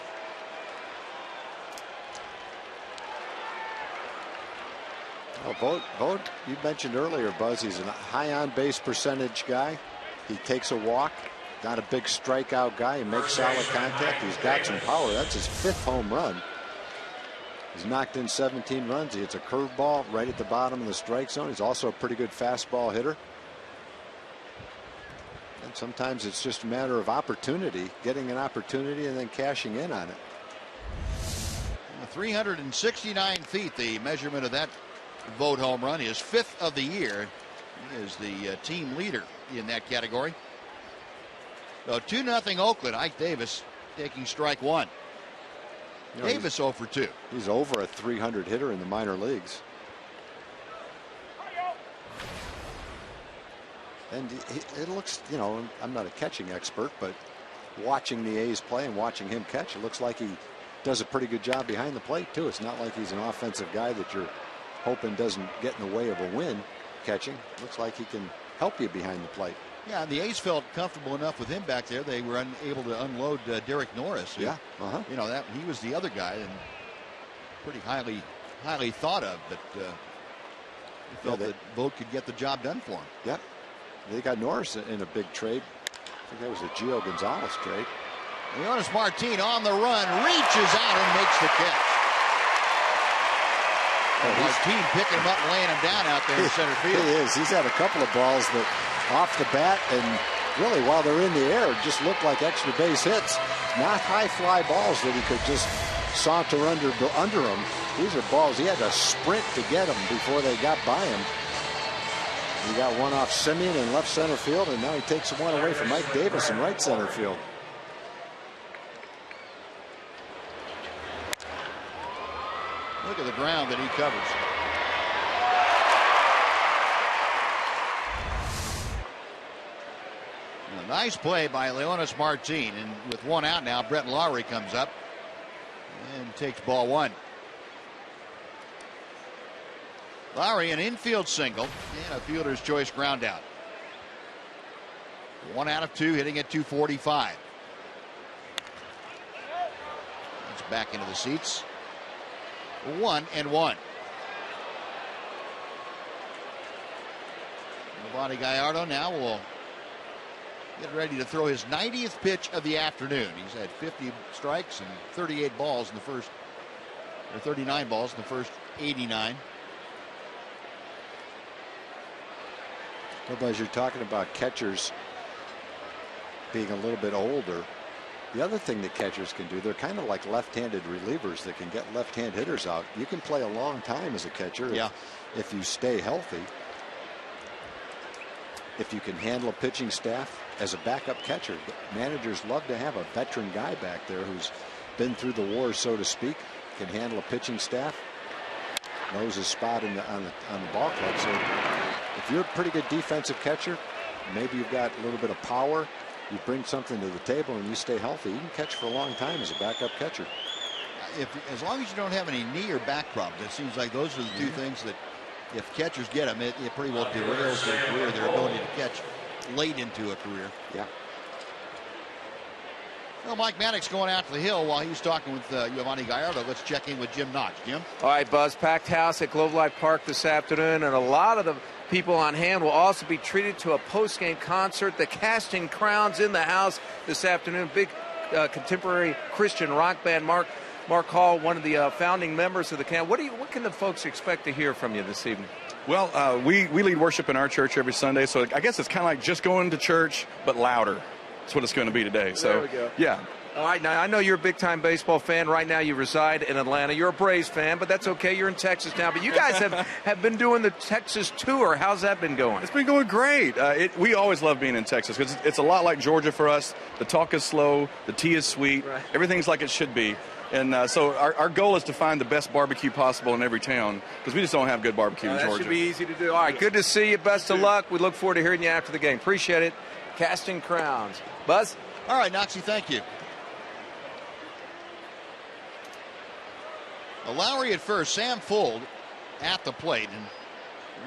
Well, Vogt, you mentioned earlier, Buzz, he's a high on-base percentage guy. He takes a walk, not a big strikeout guy. He makes solid contact. He's got some power. That's his 5th home run. He's knocked in 17 runs. He hits a curveball right at the bottom of the strike zone. He's also a pretty good fastball hitter. And sometimes it's just a matter of opportunity, getting an opportunity and then cashing in on it.
369 feet, the measurement of that Vogt home run, his 5th of the year. He is the team leader in that category. So 2-0 Oakland. Ike Davis taking strike 1. Davis 0 for 2.
He's over a 300 hitter in the minor leagues. And it looks, I'm not a catching expert, but watching the A's play and watching him catch, it looks like he does a pretty good job behind the plate, too. It's not like he's an offensive guy that you're hoping doesn't get in the way of a win catching. Looks like he can help you behind the plate.
Yeah, the A's felt comfortable enough with him back there. They were unable to unload Derek Norris. Who, that he was the other guy and pretty highly thought of, but they felt that Vogt could get the job done for him.
Yeah, they got Norris in a big trade. I think that was a Gio Gonzalez trade.
Leonis Martin on the run, reaches out and makes the catch. Martin picking him up and laying him down out there in center field.
He is. He's had a couple of balls that off the bat and really while they're in the air just look like extra base hits. Not high fly balls that he could just saunter under him. These are balls he had to sprint to get them before they got by him. He got one off Simeon in left center field, and now he takes one away from Mike Davis in right center field.
Look at the ground that he covers. A nice play by Leonis Martin, and with one out now, Brett Lowry comes up and takes ball 1. Lowry, an infield single and a fielder's choice ground out. 1 out of 2, hitting at 245. It's back into the seats. 1-1. Giovanni Gallardo now will get ready to throw his 90th pitch of the afternoon. He's had 50 strikes and 38 balls in the first, or 39 balls in the first 89.
Well, as you're talking about catchers being a little bit older, the other thing that catchers can do, they're kind of like left-handed relievers that can get left-hand hitters out. You can play a long time as a catcher if you stay healthy. If you can handle a pitching staff as a backup catcher. Managers love to have a veteran guy back there who's been through the wars, so to speak, can handle a pitching staff, knows his spot on the ball club. So if you're a pretty good defensive catcher, maybe you've got a little bit of power, you bring something to the table and you stay healthy, you can catch for a long time as a backup catcher.
As long as you don't have any knee or back problems, it seems like those are the two things that if catchers get them, it pretty well derails their career, their ability to catch late into a career.
Yeah.
Well, Mike Maddox going out to the hill while he's talking with Giovanni Gallardo. Let's check in with Jim Knox. Jim?
All right, Buzz. Packed house at Globe Life Park this afternoon, and a lot of the people on hand will also be treated to a post-game concert. The Casting Crowns in the house this afternoon. Big contemporary Christian rock band. Mark Hall, one of the founding members of the camp. What can the folks expect to hear from you this evening?
Well, we lead worship in our church every Sunday, so I guess it's kind of like just going to church, but louder. That's what it's going to be today. So,
there we go.
Yeah.
All right, now I know you're a big-time baseball fan. Right now you reside in Atlanta. You're a Braves fan, but that's okay. You're in Texas now. But you guys have been doing the Texas tour. How's that been going?
It's been going great. We always love being in Texas because it's a lot like Georgia for us. The talk is slow. The tea is sweet. Right. Everything's like it should be. And so our goal is to find the best barbecue possible in every town because we just don't have good barbecue in Georgia.
That should be easy to do. All right, good to see you. Best of luck. We look forward to hearing you after the game. Appreciate it. Casting Crowns. Buzz?
All right, Noxie, thank you. Lowry at first, Sam Fuld at the plate. And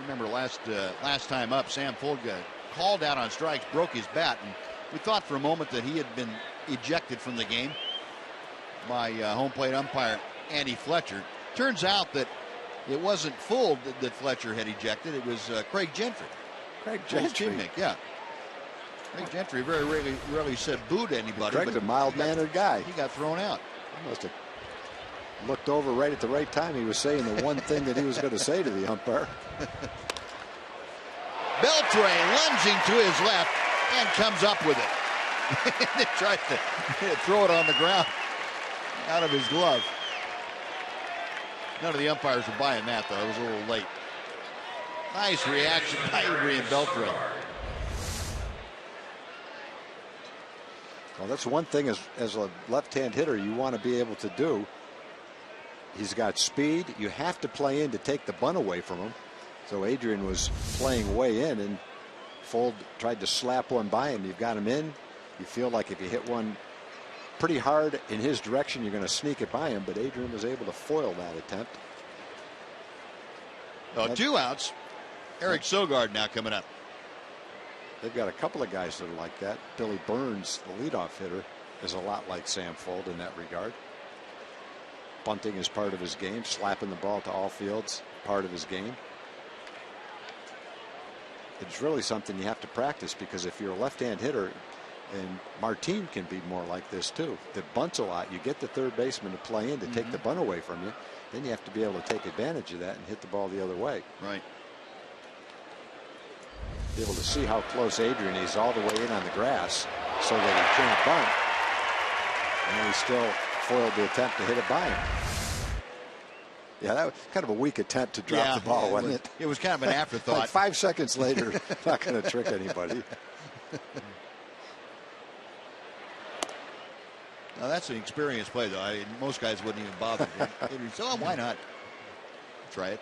remember last time up, Sam Fuld got called out on strikes, broke his bat, and we thought for a moment that he had been ejected from the game by home plate umpire Andy Fletcher. Turns out that it wasn't Fuld that Fletcher had ejected. It was Craig Gentry.
Craig Gentry.
Teammate, yeah. Craig Gentry very rarely said boo to anybody.
Craig's a mild-mannered guy.
He got thrown out.
He must have looked over right at the right time. He was saying the one thing that he was going to say to the umpire.
Beltre lunging to his left and comes up with it. He tries to throw it on the ground out of his glove. None of the umpires were buying that, though. It was a little late. Nice reaction by Adrian Beltre.
Well, that's one thing as a left-hand hitter you want to be able to do. He's got speed. You have to play in to take the bunt away from him. So Adrian was playing way in, and Fuld tried to slap one by him. You've got him in. You feel like if you hit one pretty hard in his direction, you're going to sneak it by him, but Adrian was able to foil that attempt.
Two outs. Eric Sogard now coming up.
They've got a couple of guys that are like that. Billy Burns, the leadoff hitter, is a lot like Sam Fuld in that regard. Bunting is part of his game. Slapping the ball to all fields, part of his game. It's really something you have to practice because if you're a left-hand hitter, and Martin can be more like this too, that bunts a lot, you get the third baseman to play in to take the bunt away from you, then you have to be able to take advantage of that and hit the ball the other way.
Right.
Be able to see how close Adrian is all the way in on the grass so that he can't bunt. And he still foiled the attempt to hit it by him. Yeah, that was kind of a weak attempt to drop the ball, wasn't it?
It was kind of an afterthought.
Like 5 seconds later, not going to trick anybody.
Now that's an experienced play, though. Most guys wouldn't even bother. So why not? Try it.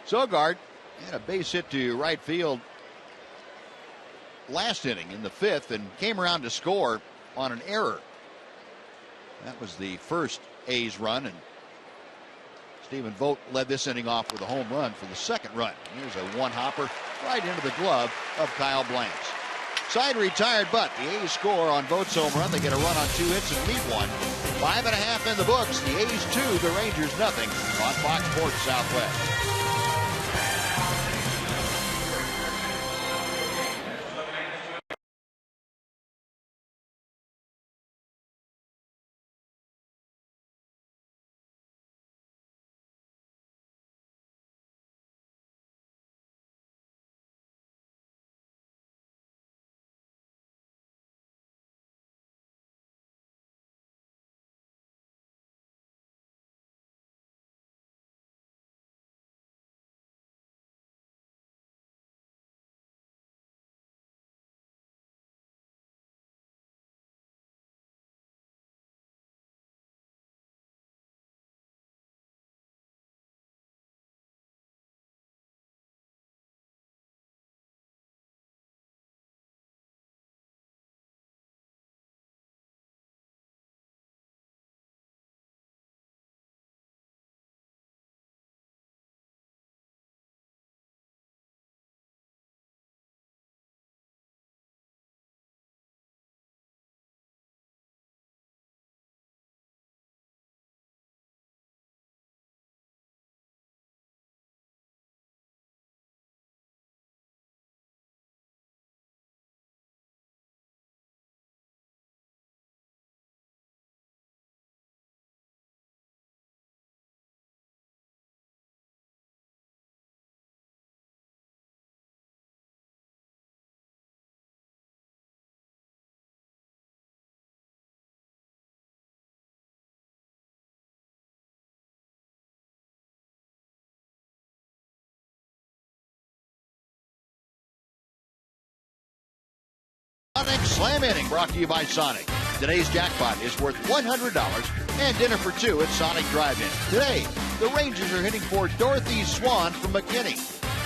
Sogard had a base hit to right field last inning in the 5th and came around to score on an error. That was the first A's run, and Stephen Vogt led this inning off with a home run for the second run. Here's a one-hopper right into the glove of Kyle Blanks. Side retired, but the A's score on Vogt's home run. They get a run on 2 hits and lead one. 5.5 in the books. The A's 2, the Rangers nothing on Fox Sports Southwest. Sonic Slam Inning, brought to you by Sonic. Today's jackpot is worth $100 and dinner for two at Sonic Drive-In. Today, the Rangers are hitting for Dorothy Swan from McKinney.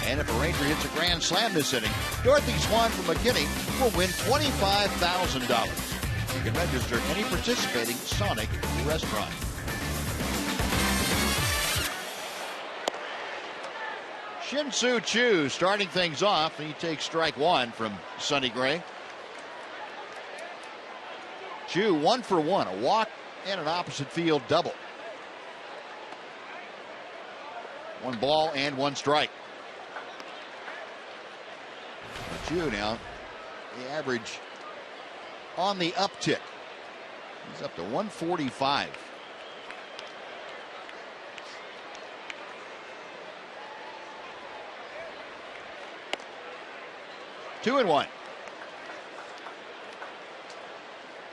And if a Ranger hits a grand slam this inning, Dorothy Swan from McKinney will win $25,000. You can register at any participating Sonic restaurant. Shin-Soo Choo starting things off, and he takes strike one from Sonny Gray. Choo 1 for 1, a walk and an opposite field double. 1 ball and 1 strike. Choo now, the average on the uptick. He's up to 145. Two and 1.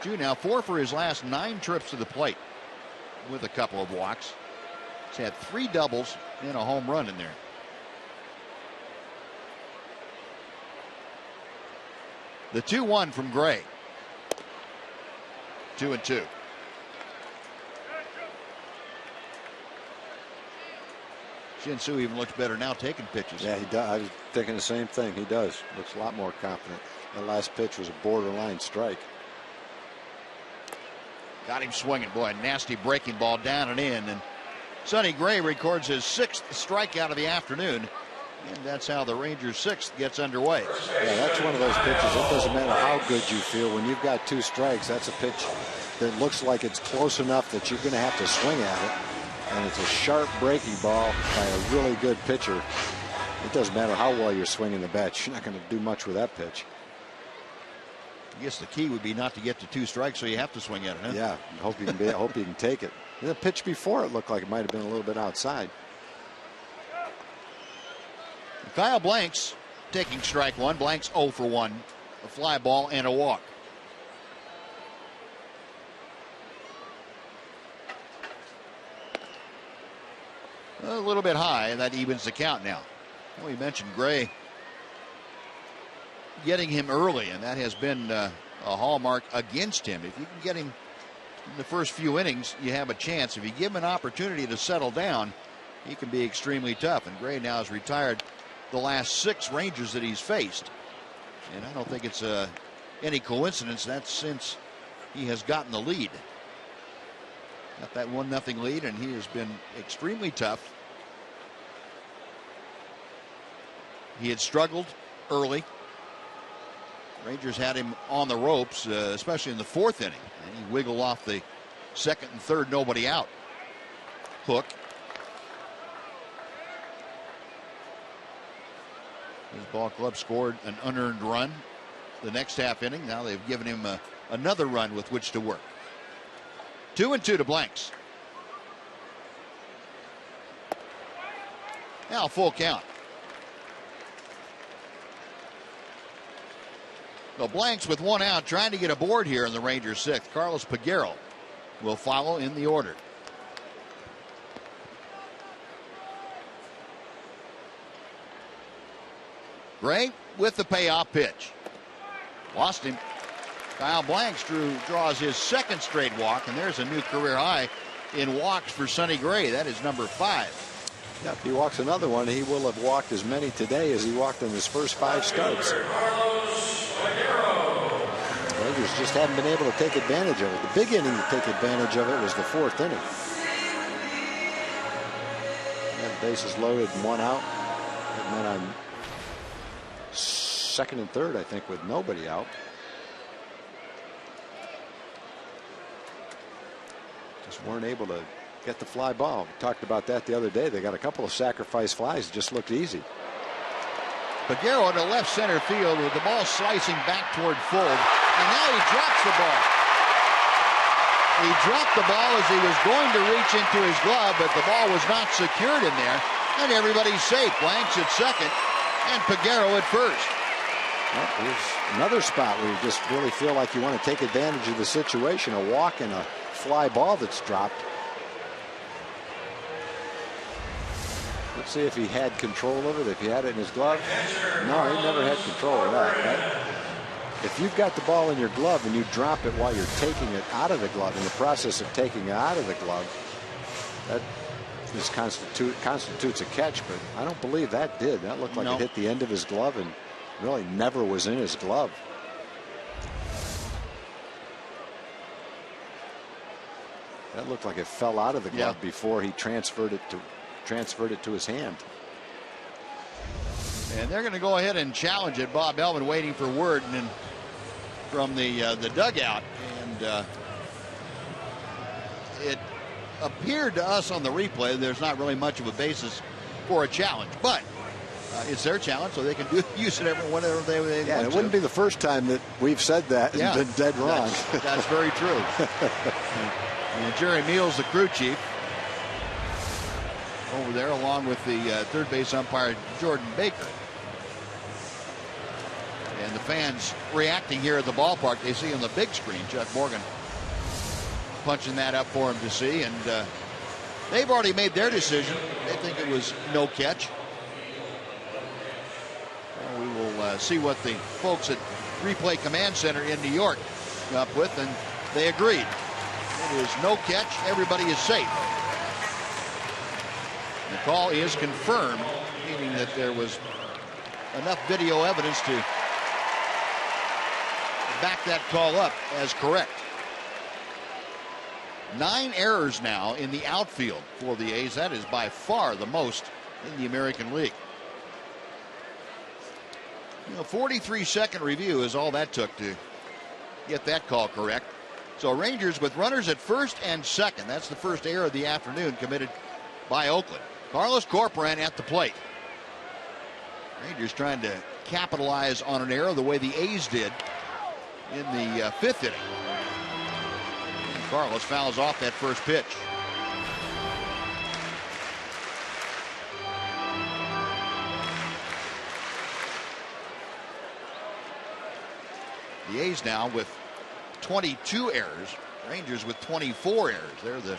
Choo now 4 for his last 9 trips to the plate with a couple of walks. He's had 3 doubles and a home run in there. The 2-1 from Gray. 2-2. Shin-Soo even looks better now taking pitches.
Yeah, he does. I was thinking the same thing. He does. Looks a lot more confident. The last pitch was a borderline strike.
Got him swinging. Boy, a nasty breaking ball down and in. And Sonny Gray records his 6th strikeout of the afternoon. And that's how the Rangers' 6th gets underway.
Yeah, that's one of those pitches. It doesn't matter how good you feel. When you've got 2 strikes, that's a pitch that looks like it's close enough that you're going to have to swing at it. And it's a sharp breaking ball by a really good pitcher. It doesn't matter how well you're swinging the bat. You're not going to do much with that pitch.
I guess the key would be not to get to 2 strikes, so you have to swing at it, huh?
Yeah, hope you can take it. The pitch before it looked like it might have been a little bit outside.
Kyle Blanks taking strike one. Blanks 0 for 1. A fly ball and a walk. A little bit high, and that evens the count now. Well, we mentioned Gray getting him early, and that has been a hallmark against him. If you can get him in the first few innings, you have a chance. If you give him an opportunity to settle down, he can be extremely tough. And Gray now has retired the last 6 Rangers that he's faced. And I don't think it's any coincidence. That's since he has gotten the lead. Got that 1-0 lead, and he has been extremely tough. He had struggled early. Rangers had him on the ropes, especially in the 4th inning. And he wiggled off the 2nd and 3rd, nobody out. Hook. His ball club scored an unearned run the next half inning. Now they've given him another run with which to work. 2-2 to Blanks. Now full count. Well, Blanks with 1 out, trying to get aboard here in the Rangers' 6th. Carlos Peguero will follow in the order. Gray with the payoff pitch. Lost him. Kyle Blanks draws his 2nd straight walk, and there's a new career high in walks for Sonny Gray. That is number 5.
Yeah, if he walks another one, he will have walked as many today as he walked in his first 5 starts. Rangers just haven't been able to take advantage of it. The big inning to take advantage of it was the 4th inning. And bases loaded and 1 out. And then on 2nd and 3rd, I think, with nobody out. Just weren't able to get the fly ball. We talked about that the other day. They got a couple of sacrifice flies. It just looked easy.
Peguero to left center field with the ball slicing back toward Fuld. And now he drops the ball. He dropped the ball as he was going to reach into his glove, but the ball was not secured in there. And everybody's safe. Blanks at 2nd and Peguero at 1st.
Well, here's another spot where you just really feel like you want to take advantage of the situation. A walk and a fly ball that's dropped. Let's see if he had control of it, if he had it in his glove. No, he never had control of that, right? If you've got the ball in your glove and you drop it while you're taking it out of the glove, in the process of taking it out of the glove, that constitutes a catch. But I don't believe that did. That looked like it hit the end of his glove and really never was in his glove. That looked like it fell out of the glove before he transferred it to his hand.
And they're going to go ahead and challenge it. Bob Melvin waiting for word and from the dugout, and it appeared to us on the replay there's not really much of a basis for a challenge, but it's their challenge, so they can use it whenever they want.
Yeah, it wouldn't be the first time that we've said that and been dead wrong.
That's very true. And Jerry Meals, the crew chief, over there, along with the third base umpire Jordan Baker. And the fans reacting here at the ballpark. They see on the big screen Chuck Morgan punching that up for him to see. And they've already made their decision. They think it was no catch. Well, we will see what the folks at Replay Command Center in New York come up with. And they agreed. It is no catch. Everybody is safe. The call is confirmed, meaning that there was enough video evidence to back that call up as correct. 9 errors now in the outfield for the A's. That is by far the most in the American League. 43-second review is all that took to get that call correct. So Rangers with runners at first and second. That's the first error of the afternoon committed by Oakland. Carlos Corcoran at the plate. Rangers trying to capitalize on an error the way the A's did in the 5th inning. And Carlos fouls off that first pitch. The A's now with 22 errors. Rangers with 24 errors. They're the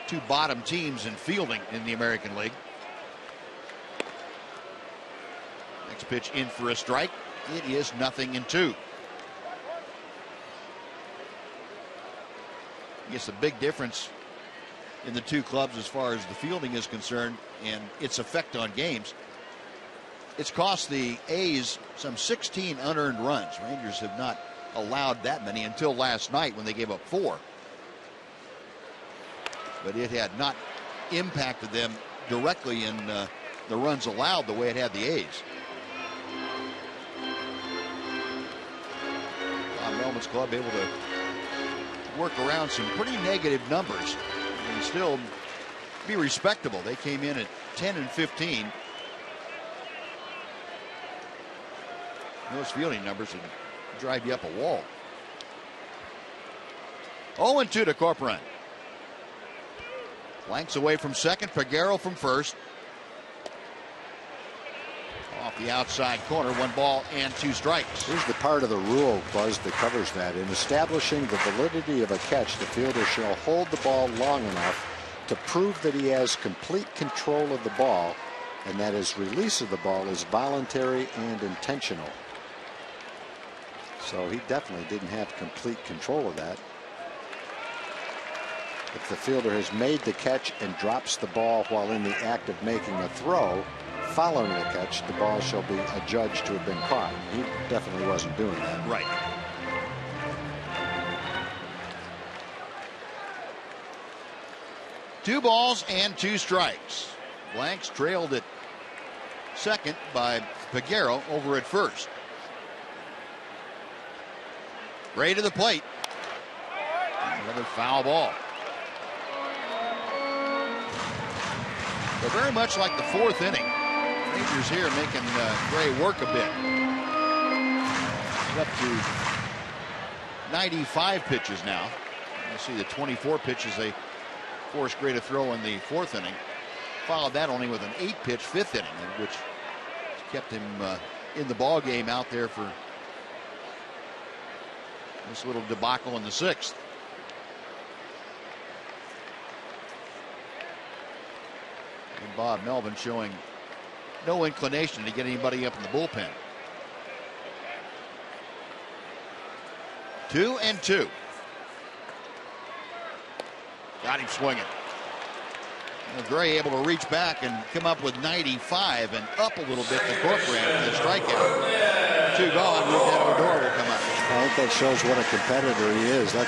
two bottom teams in fielding in the American League. Next pitch in for a strike. It is 0-2. I guess the big difference in the two clubs as far as the fielding is concerned and its effect on games, it's cost the A's some 16 unearned runs. Rangers have not allowed that many until last night when they gave up 4. But it had not impacted them directly in the runs allowed the way it had the A's. Bob Melvin's club able to work around some pretty negative numbers and still be respectable. They came in at 10-15. Those fielding numbers would drive you up a wall. 0-2 to Corcoran. Blanks away from second. Peguero from first. Off the outside corner. 1 ball and 2 strikes.
Here's the part of the rule, Buzz, that covers that. In establishing the validity of a catch, the fielder shall hold the ball long enough to prove that he has complete control of the ball and that his release of the ball is voluntary and intentional. So he definitely didn't have complete control of that. If the fielder has made the catch and drops the ball while in the act of making a throw, following the catch, the ball shall be adjudged to have been caught. He definitely wasn't doing that.
Right. Two balls and 2 strikes. Blanks trailed at second by Peguero over at first. Gray to the plate. Another foul ball. So very much like the 4th inning. Rangers here making Gray work a bit. He's up to 95 pitches now. You see the 24 pitches they forced Gray to throw in the 4th inning. Followed that only with an 8-pitch 5th inning, which kept him in the ball game out there for this little debacle in the 6th. And Bob Melvin showing no inclination to get anybody up in the bullpen. 2-2. Got him swinging. Gray able to reach back and come up with 95 and up a little bit to Corcoran for the strikeout. 2 gone. Rougned Odor will come up.
I think that shows what a competitor he is. That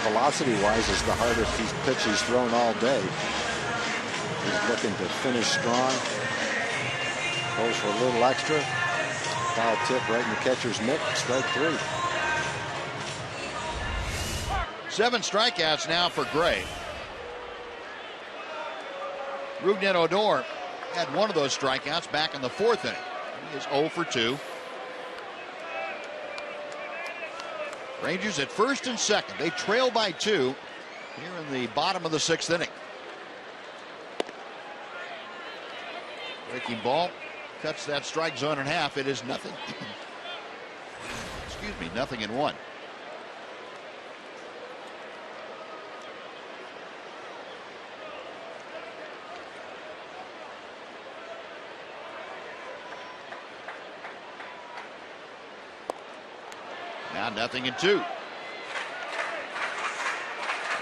velocity-wise is the hardest pitch he's thrown all day. He's looking to finish strong. Goes for a little extra. Foul tip right in the catcher's mitt. Strike 3.
7 strikeouts now for Gray. Rougned Odor had one of those strikeouts back in the 4th inning. He is 0 for 2. Rangers at first and second. They trail by 2 here in the bottom of the 6th inning. Breaking ball cuts that strike zone in half. It is nothing. Excuse me, 0-1. Now 0-2.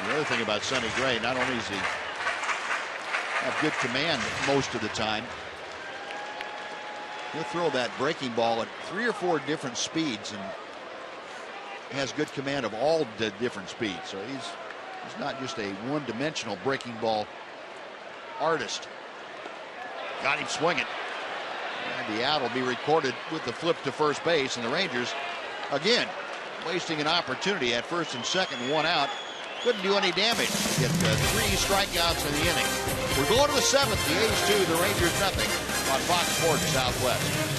The other thing about Sonny Gray, not only does he have good command most of the time, he'll throw that breaking ball at 3 or 4 different speeds and has good command of all the different speeds. So he's not just a one-dimensional breaking ball artist. Got him swinging. And the out will be recorded with the flip to first base, and the Rangers again wasting an opportunity at first and second, 1 out. Couldn't do any damage. Get 3 strikeouts in the inning. We're going to the 7th. The A's 2, the Rangers 0 on Fox Sports Southwest.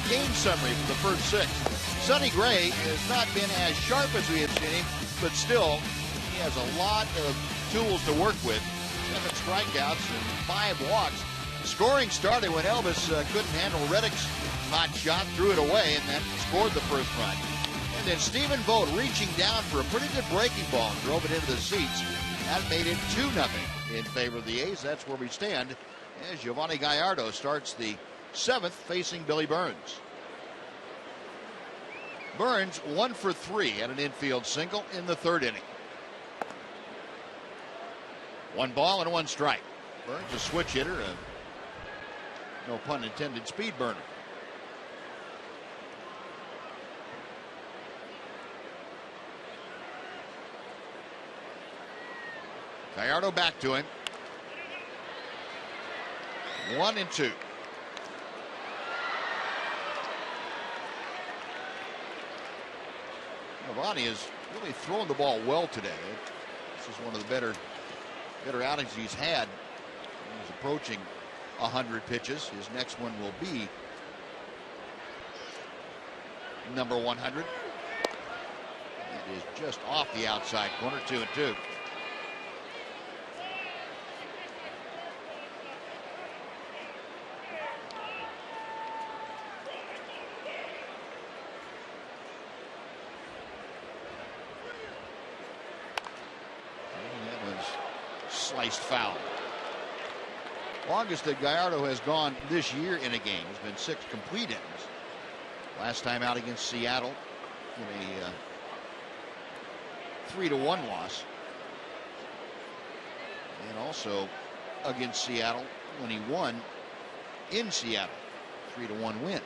Game summary for the first 6. Sonny Gray has not been as sharp as we have seen him, but still, he has a lot of tools to work with. 7 strikeouts and 5 walks. Scoring started when Elvis couldn't handle Reddick's hot shot, threw it away, and then scored the first run. And then Stephen Vogt reaching down for a pretty good breaking ball, drove it into the seats. That made it 2-0 in favor of the A's. That's where we stand as Giovanni Gallardo starts the 7th facing Billy Burns. Burns 1 for 3 at an infield single in the 3rd inning. 1 ball and 1 strike. Burns a switch hitter, no pun intended, speed burner. Gallardo back to him. 1-2. Giovanni has really thrown the ball well today. This is one of the better outings he's had. He's approaching 100 pitches. His next one will be number 100. It is just off the outside corner, 2-2. sliced foul. Longest that Gallardo has gone this year in a game has been 6 complete innings. Last time out against Seattle in a 3-1 loss. And also against Seattle when he won in Seattle, 3-1 win.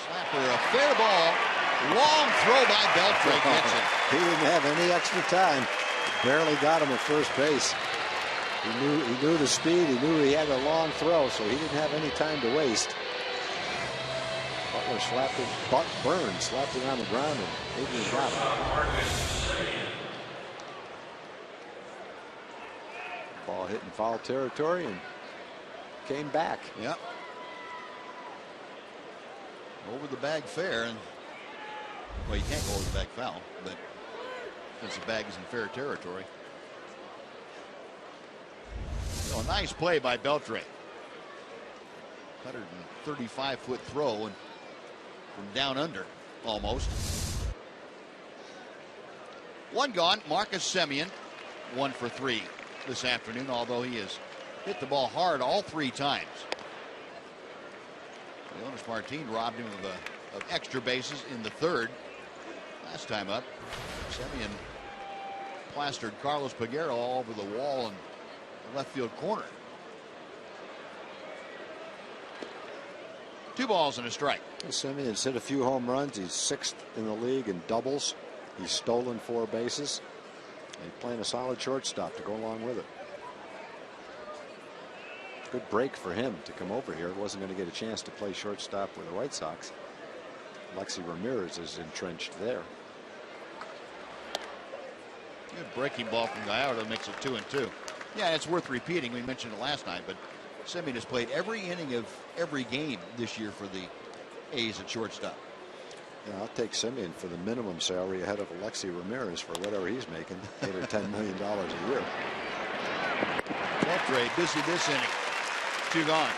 Slapper, a fair ball. Long throw by Beltre gets it.
He didn't have any extra time. Barely got him at first base. He knew the speed. He knew he had a long throw, so he didn't have any time to waste. Butler slapped it. Burns slapped it on the ground, and Adrian got him. Ball hit in foul territory and came back.
Yep. Over the bag fair, and well, you can't go over the bag foul, but since the bag is in fair territory. So a nice play by Beltre. 135-foot throw and from down under almost. One gone. Marcus Semien 1 for 3 this afternoon, although he has hit the ball hard all 3 times. Leonis Martin robbed him of extra bases in the 3rd. Last time up, Semien plastered Carlos Peguero all over the wall in the left field corner. 2 balls and a strike.
Semion's hit a few home runs. He's 6th in the league in doubles. He's stolen 4 bases. He's playing a solid shortstop to go along with it. Good break for him to come over here. Wasn't going to get a chance to play shortstop with the White Sox. Alexi Ramirez is entrenched there.
Good breaking ball from Gallardo makes it 2-2. Yeah, it's worth repeating. We mentioned it last night, but Semien has played every inning of every game this year for the A's at shortstop.
Yeah, I'll take Semien for the minimum salary ahead of Alexi Ramirez for whatever he's making, $8 or $10 million a year.
Beltre busy this inning. 2 gone.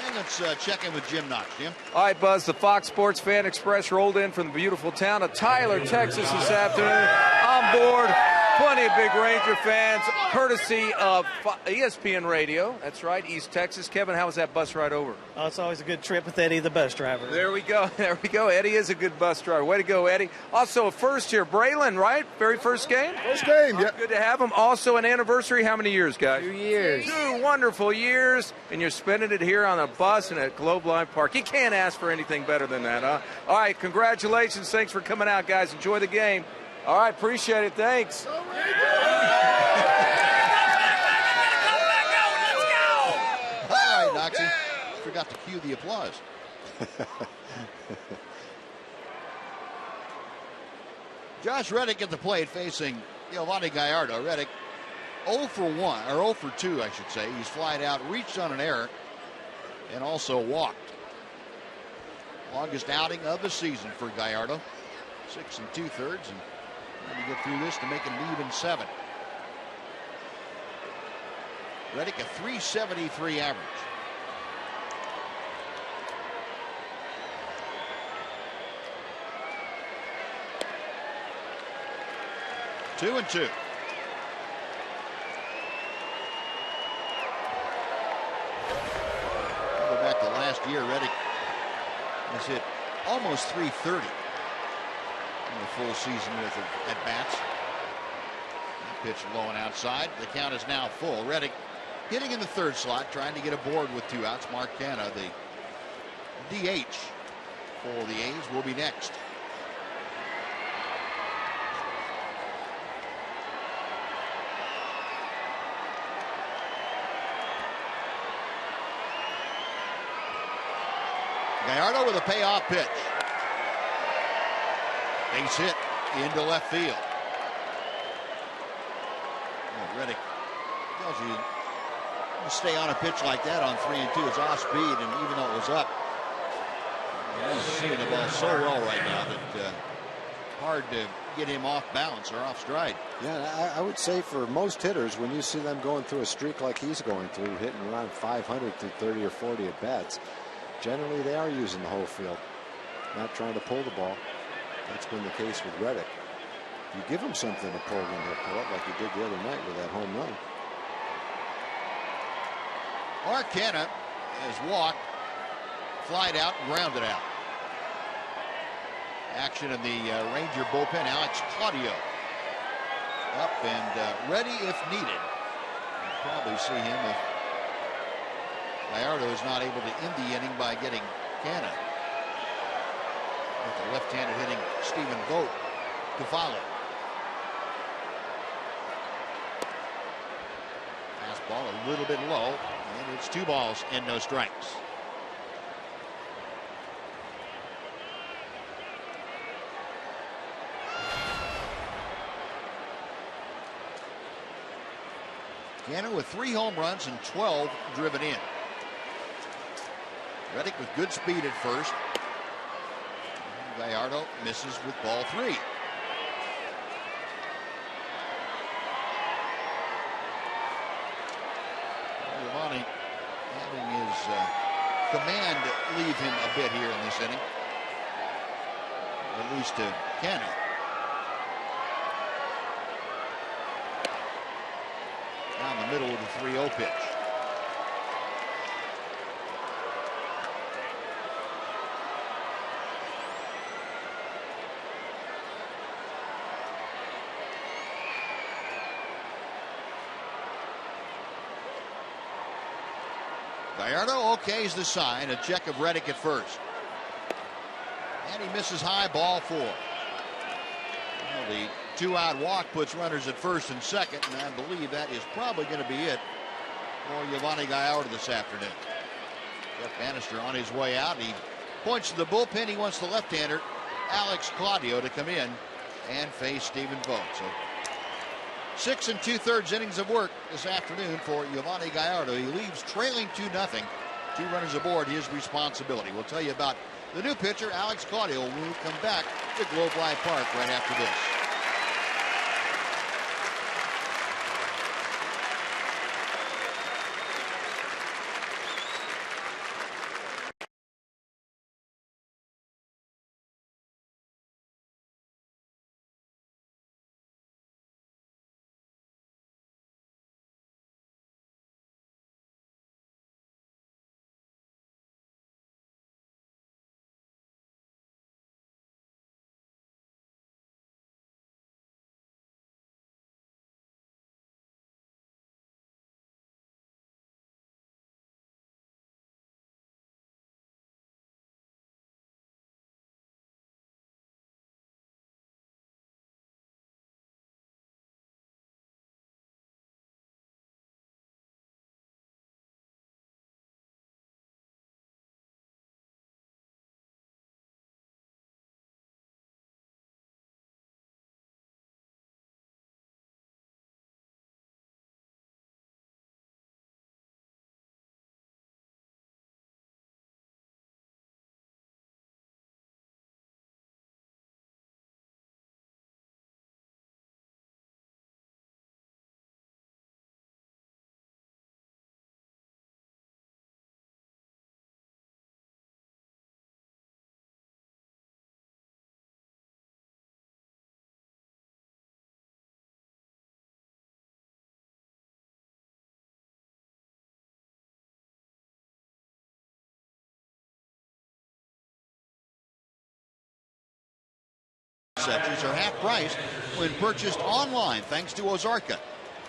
And let's check in with Jim Knox. Jim?
All right, Buzz, the Fox Sports Fan Express rolled in from the beautiful town of Tyler, Texas this afternoon. On board, plenty of big Ranger fans, courtesy of ESPN Radio. That's right, East Texas. Kevin, how was that bus ride over?
Oh, it's always a good trip with Eddie, the bus driver.
There we go. There we go. Eddie is a good bus driver. Way to go, Eddie. Also, a first here. Braylon, right? Very first game?
First game, yep.
Good to have him. Also, an anniversary. How many years, guys?
2 years.
2 wonderful years. And you're spending it here on a bus and at Globe Life Park. You can't ask for anything better than that, huh? All right, congratulations. Thanks for coming out, guys. Enjoy the game. All right, appreciate it. Thanks.
All right, Noxie. Forgot to cue the applause. Josh Reddick at the plate facing Giovanni Gallardo. Reddick 0 for 1, or 0 for 2, I should say. He's flied out, reached on an error, and also walked. Longest outing of the season for Gallardo. 6 2/3, and trying to get through this to make it an even 7. Reddick a .373 average. Two and 2. Go back to last year. Reddick has hit almost .330 in the full season with at bats. Pitch low and outside. The count is now full. Reddick hitting in the 3rd slot, trying to get aboard with 2 outs. Mark Canha, the DH for the A's, will be next. Gallardo with a payoff pitch. Base hit into left field. Reddick tells you stay on a pitch like that on 3 and 2. It's off speed, and even though it was up, he's seeing the ball so well right now that hard to get him off balance or off stride.
Yeah, I would say for most hitters, when you see them going through a streak like he's going through, hitting around 500 to 30 or 40 at bats, generally they are using the whole field, not trying to pull the ball. That's been the case with Reddick. You give him something to pull when he'll pull it, like he did the other night with that home run.
Arcana has walked, flied out, and grounded out. Action in the Ranger bullpen. Alex Claudio up and ready if needed. You'll probably see him if Gallardo is not able to end the inning by getting Canna. With the left-handed hitting Stephen Vogt to follow. Fastball a little bit low, and it's 2 balls and no strikes. Canna with 3 home runs and 12 driven in. Reddick with good speed at first. Gallardo misses with ball 3. Giovanni having his command leave him a bit here in this inning. At least to Canna. Down the middle with a 3-0 pitch. Gallardo okays the sign. A check of Reddick at first. And he misses high, ball 4. Well, the 2-out walk puts runners at first and second, and I believe that is probably going to be it for Giovanni Gallardo this afternoon. Jeff Bannister on his way out. He points to the bullpen. He wants the left-hander, Alex Claudio, to come in and face Stephen Vogt. So 6 2/3 innings of work this afternoon for Giovanni Gallardo. He leaves trailing 2-0. 2 runners aboard, his responsibility. We'll tell you about the new pitcher, Alex Claudio, when we come back to Globe Life Park right after this. Sections are half price when purchased online thanks to Ozarka.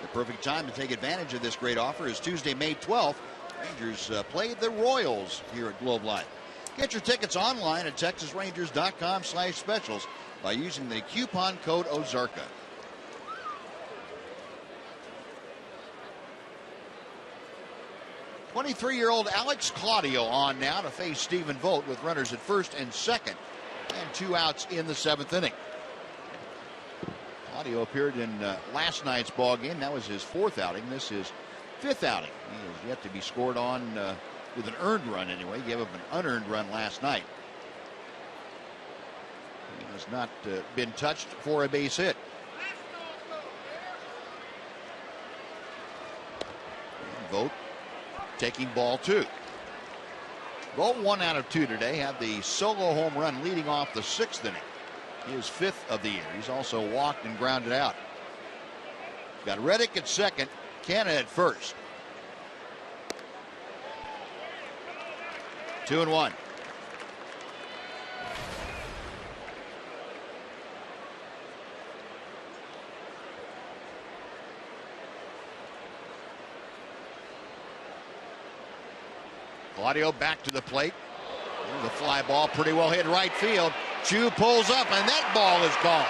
The perfect time to take advantage of this great offer is Tuesday, May 12th. Rangers play the Royals here at Globe Life. Get your tickets online at texasrangers.com/specials by using the coupon code Ozarka. '23-year-old Alex Claudio on now to face Stephen Vogt with runners at first and second and 2 outs in the 7th inning. Claudio appeared in last night's ball game. That was his 4th outing. This is 5th outing. He has yet to be scored on with an earned run anyway. He gave up an unearned run last night. He has not been touched for a base hit. And Vogt taking ball 2. Vogt 1 out of 2 today. Had the solo home run leading off the 6th inning. his 5th of the year. He's also walked and grounded out. Got Reddick at second, Canna at first. 2-1. Claudio back to the plate. The fly ball pretty well hit right field. Chu pulls up and that ball is gone.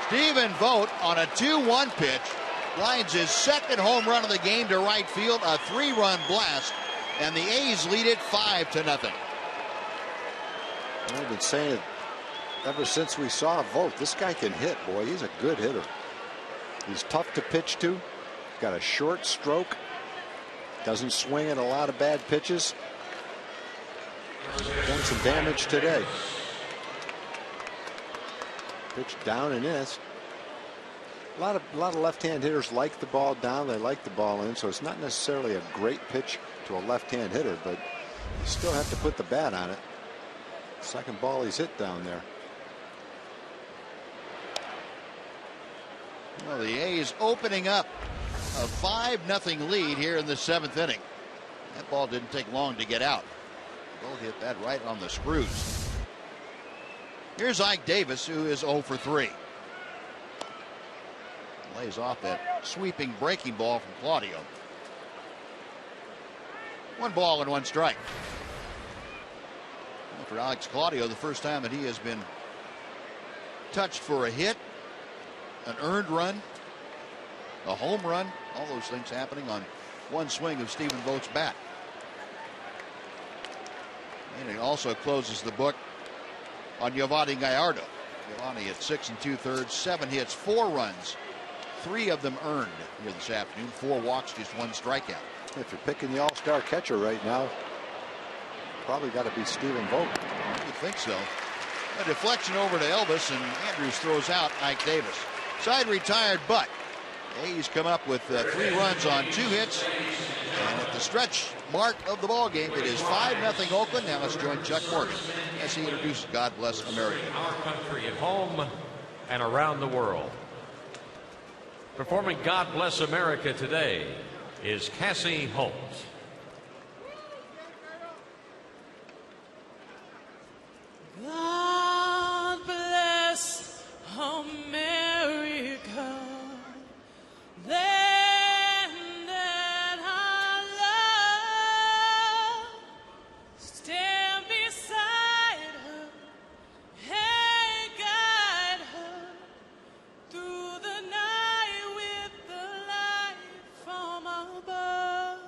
Stephen Vogt on a 2-1 pitch lines his 2nd home run of the game to right field, a 3-run blast, and the A's lead it 5-0.
I've been saying it ever since we saw Vogt. This guy can hit, boy. He's a good hitter. He's tough to pitch to. Got a short stroke. Doesn't swing at a lot of bad pitches. Done some damage today. Pitch down and in. A lot of left-hand hitters like the ball down. They like the ball in. So it's not necessarily a great pitch to a left-hand hitter, but you still have to put the bat on it. Second ball he's hit down there.
Well, the A's opening up a 5-0 lead here in the 7th inning. That ball didn't take long to get out. Both hit that right on the screws. Here's Ike Davis, who is 0 for 3. Lays off that sweeping breaking ball from Claudio. 1 ball and 1 strike. Well, for Alex Claudio, the first time that he has been touched for a hit, an earned run, a home run, all those things happening on 1 swing of Stephen Vogt's bat. And he also closes the book on Giovanni Gallardo. Giovanni at 6 2/3, 7 hits, 4 runs, 3 of them earned here this afternoon. 4 walks, just 1 strikeout.
If you're picking the all-star catcher right now, probably got to be Stephen Vogt.
I would think so. A deflection over to Elvis, and Andrews throws out Ike Davis. Side retired, but A's come up with 3 runs on 2 hits. And at the stretch mark of the ball game, it is 5-0 Oakland. Now let's join Chuck Morgan as he introduces God Bless America.
Our country at home and around the world. Performing God Bless America today is Cassie Holmes.
God bless America. Land that I love. Stand beside her and guide her through the night with the light from above.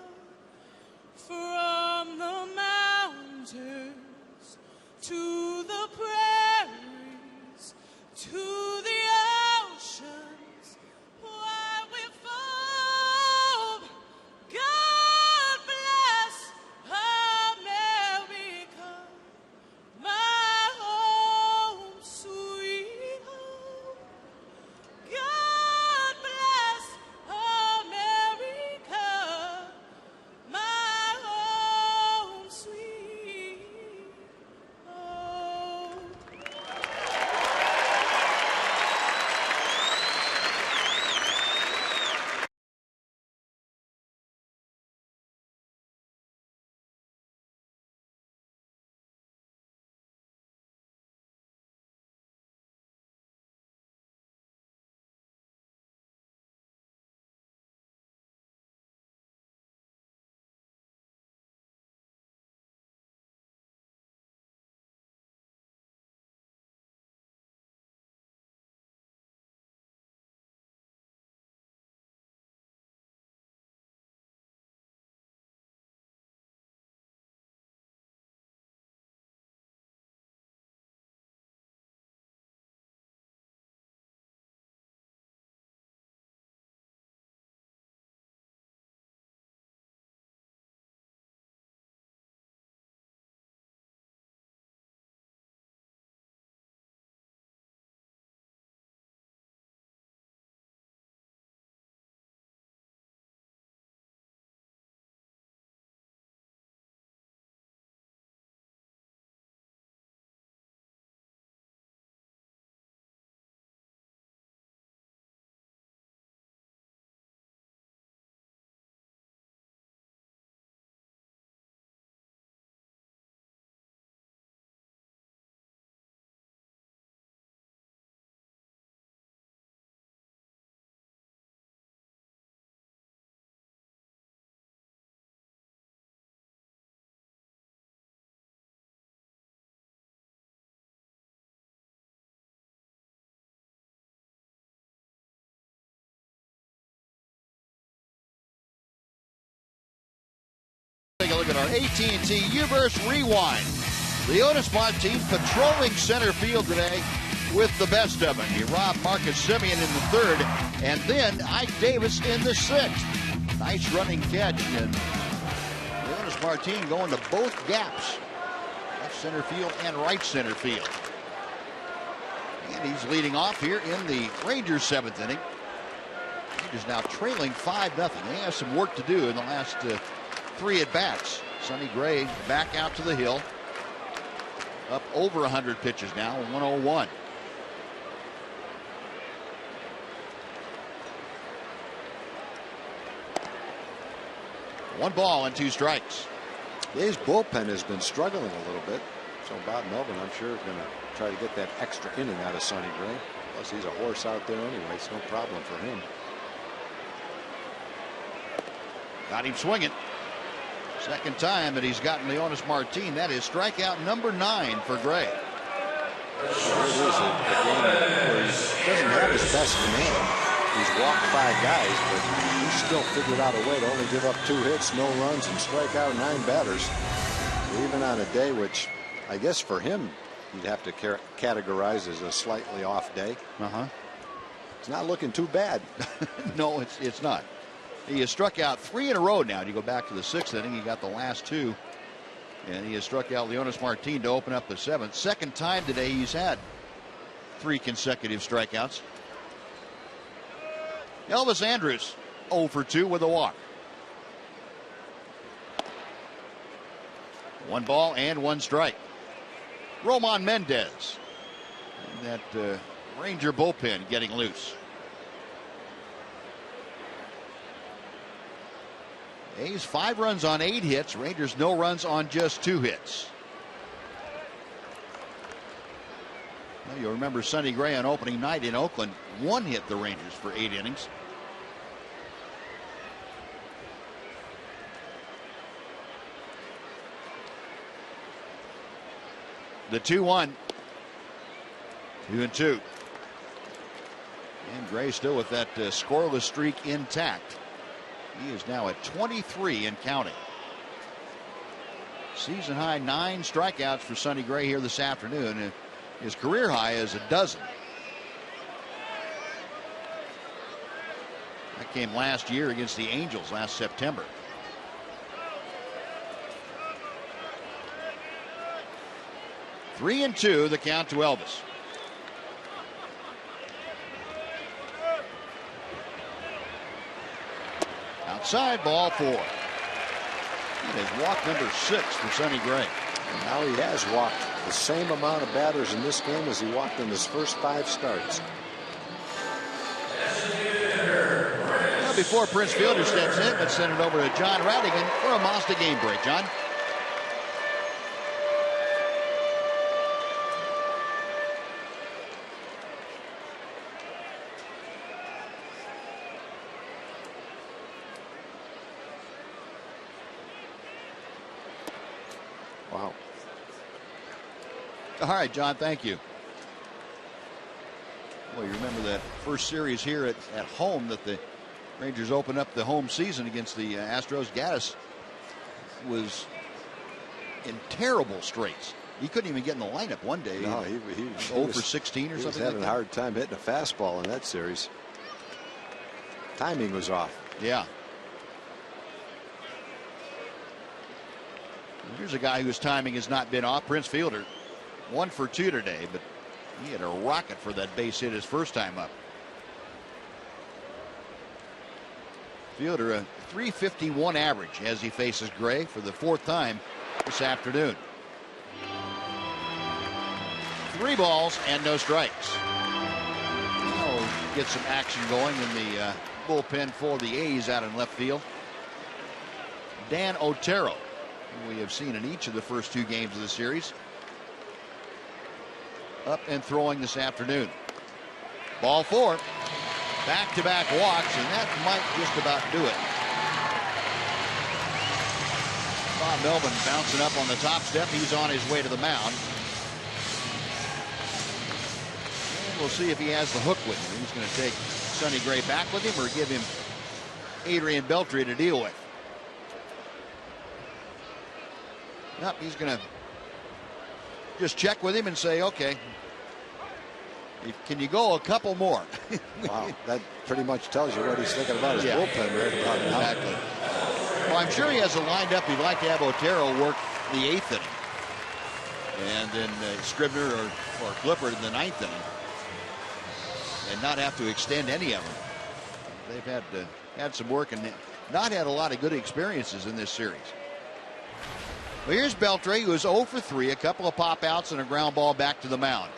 look at our AT&T U-verse Rewind. Leonis Martin patrolling center field today with the best of it. He robbed Marcus Semien in the third, and then Ike Davis in the sixth. Nice running catch, and Leonis Martin going to both gaps, left center field and right center field. And he's leading off here in the Rangers' seventh inning. Rangers now trailing 5-0. They have some work to do in the last 3 at-bats. Sonny Gray back out to the hill. Up over 100 pitches now, 101. One ball and 2 strikes.
His bullpen has been struggling a little bit. So Bob Melvin, I'm sure, is going to try to get that extra inning out of Sonny Gray. Plus, he's a horse out there anyway. It's no problem for him.
Got him swinging. Second time that he's gotten Leonis Martin. That is strikeout number 9 for Gray.
It is a game where he doesn't have his best command. He's walked 5 guys, but he's still figured out a way to only give up 2 hits, no runs, and strike out 9 batters. Even on a day which, I guess for him, you'd have to categorize as a slightly off day. It's not looking too bad.
No, it's not. He has struck out 3 in a row now. You go back to the 6th inning, he got the last 2. And he has struck out Leonis Martin to open up the 7th. Second time today he's had 3 consecutive strikeouts. Elvis Andrus 0 for 2 with a walk. 1 ball and 1 strike. Roman Mendez. And that Ranger bullpen getting loose. A's 5 runs on 8 hits. Rangers no runs on just 2 hits. Well, you'll remember Sonny Gray on opening night in Oakland 1 hit the Rangers for 8 innings. The 2-1. 2-2. And Gray still with that scoreless streak intact. He is now at 23 and counting. Season high 9 strikeouts for Sonny Gray here this afternoon. His career high is 12. That came last year against the Angels last September. Three and 2, the count to Elvis. Outside, ball 4. It is walk number 6 for Sonny Gray.
And now he has walked the same amount of batters in this game as he walked in his first 5 starts.
Well, before Prince Fielder steps in, let's send it over to John Radigan for a Mazda game break. John?
Wow.
All right, John, thank you. Well, you remember that first series here at home that the Rangers opened up the home season against the Astros. Gaddis was in terrible straits. He couldn't even get in the lineup one day.
No, he was
0 for 16 or
he
something.
was having
like
a hard time hitting a fastball in that series. Timing was off.
Yeah. Here's a guy whose timing has not been off. Prince Fielder, 1 for 2 today, but he had a rocket for that base hit his first time up. Fielder, a .351 average as he faces Gray for the 4th time this afternoon. 3 balls and no strikes. Now we'll get some action going in the bullpen for the A's out in left field. Dan Otero, who we have seen in each of the first 2 games of the series, up and throwing this afternoon. Ball 4. Back-to-back walks, and that might just about do it. Bob Melvin bouncing up on the top step. He's on his way to the mound. And we'll see if he has the hook with him. He's going to take Sonny Gray back with him or give him Adrian Beltre to deal with. Yep, he's going to just check with him and say, okay, can you go a couple more?
Wow, that pretty much tells you what he's thinking about his bullpen right about now.
Exactly. Well, I'm sure he has it lined up. He'd like to have Otero work the 8th inning. And then Scribner or Clippard in the 9th inning. And not have to extend any of them. They've had some work and not had a lot of good experiences in this series. Well, here's Beltre, who is 0 for 3, a couple of pop outs and a ground ball back to the mound.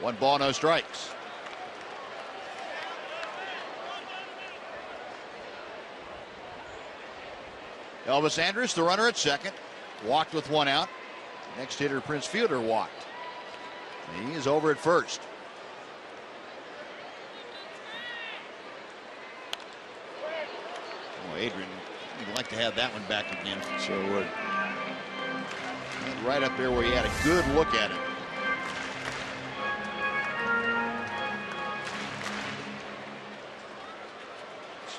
1 ball, no strikes. Elvis Andrus, the runner at second, walked with 1 out. Next hitter, Prince Fielder, walked. And he is over at first. Oh, Adrian, you'd like to have that one back again.
Sure would.
And right up there where he had a good look at it.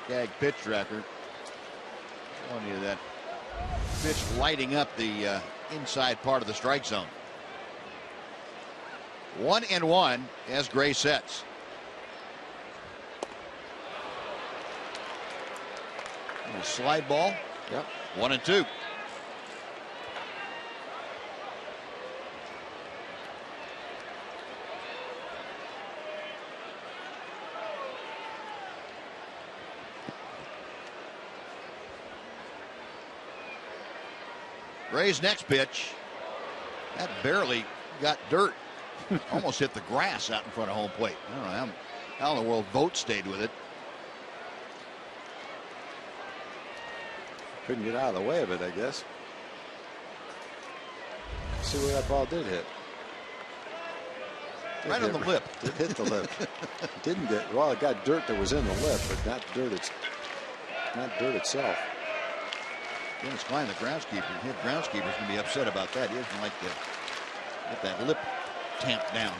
Skag pitch tracker. Showing you that pitch lighting up the inside part of the strike zone. 1-1 as Gray sets. And a slide ball.
Yep.
1-2. Gray's next pitch. That barely got dirt. Almost hit the grass out in front of home plate. I don't know how in the world Vogt stayed with it.
Couldn't get out of the way of it, I guess. See where that ball did hit.
Right on the lip.
It hit the lip. Didn't get, well, it got dirt that was in the lip, but not dirt itself.
Dennis Klein, the groundskeeper, head groundskeeper's going to be upset about that. He doesn't like to get that lip tamped down.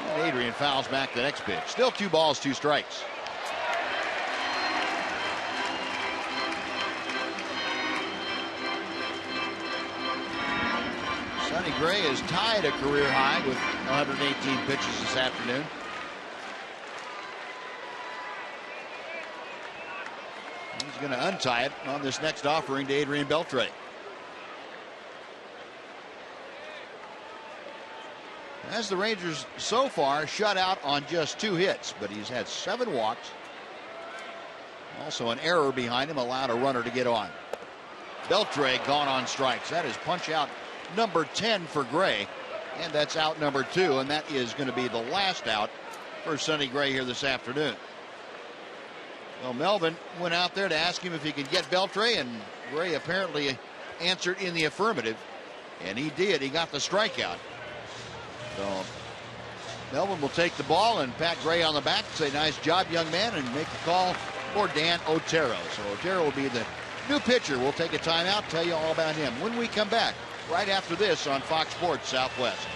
And Adrian fouls back the next pitch. Still 2 balls, 2 strikes. Sonny Gray is tied a career high with 118 pitches this afternoon. He's going to untie it on this next offering to Adrian Beltre. As the Rangers so far shut out on just 2 hits, but he's had 7 walks. Also an error behind him allowed a runner to get on. Beltre gone on strikes. That is punch out number 10 for Gray, and that's out number 2, and that is going to be the last out for Sonny Gray here this afternoon. Well, Melvin went out there to ask him if he could get Beltre, and Gray apparently answered in the affirmative, and he did. He got the strikeout. So Melvin will take the ball and pat Gray on the back, say nice job, young man, and make a call for Dan Otero. So Otero will be the new pitcher. We'll take a timeout, tell you all about him when we come back right after this on Fox Sports Southwest.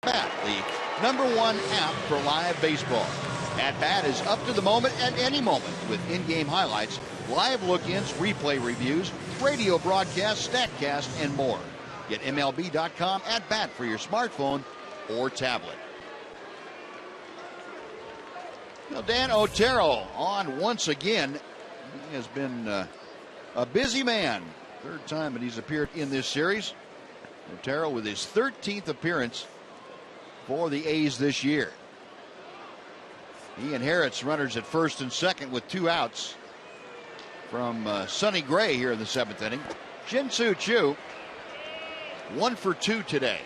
Bat, the #1 app for live baseball. At Bat is up to the moment at any moment with in-game highlights, live look-ins, replay reviews, radio broadcasts, StatCast, and more. Get MLB.com at Bat for your smartphone or tablet. Now, Dan Otero on once again. He has been a busy man. Third time that he's appeared in this series. Otero with his 13th appearance for the A's this year. He inherits runners at first and second with 2 outs from Sonny Gray here in the 7th inning. Shin-Soo Choo, 1 for 2 today.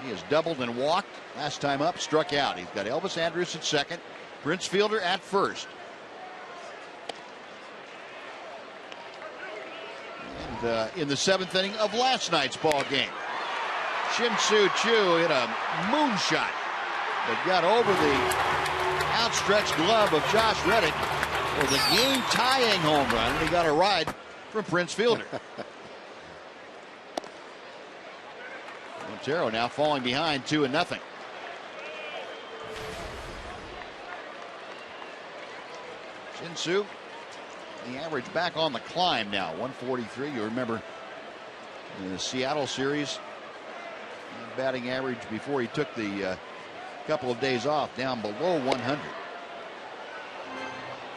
He has doubled and walked. Last time up, struck out. He's got Elvis Andrus at second, Prince Fielder at first. And in the 7th inning of last night's ball game, Shin-Soo Choo hit a moonshot that got over the outstretched glove of Josh Reddick for the game-tying home run, and he got a ride from Prince Fielder. Otero now falling behind 2-0. Shin-Soo, the average back on the climb now, 143. You remember in the Seattle series, batting average before he took the couple of days off down below 100.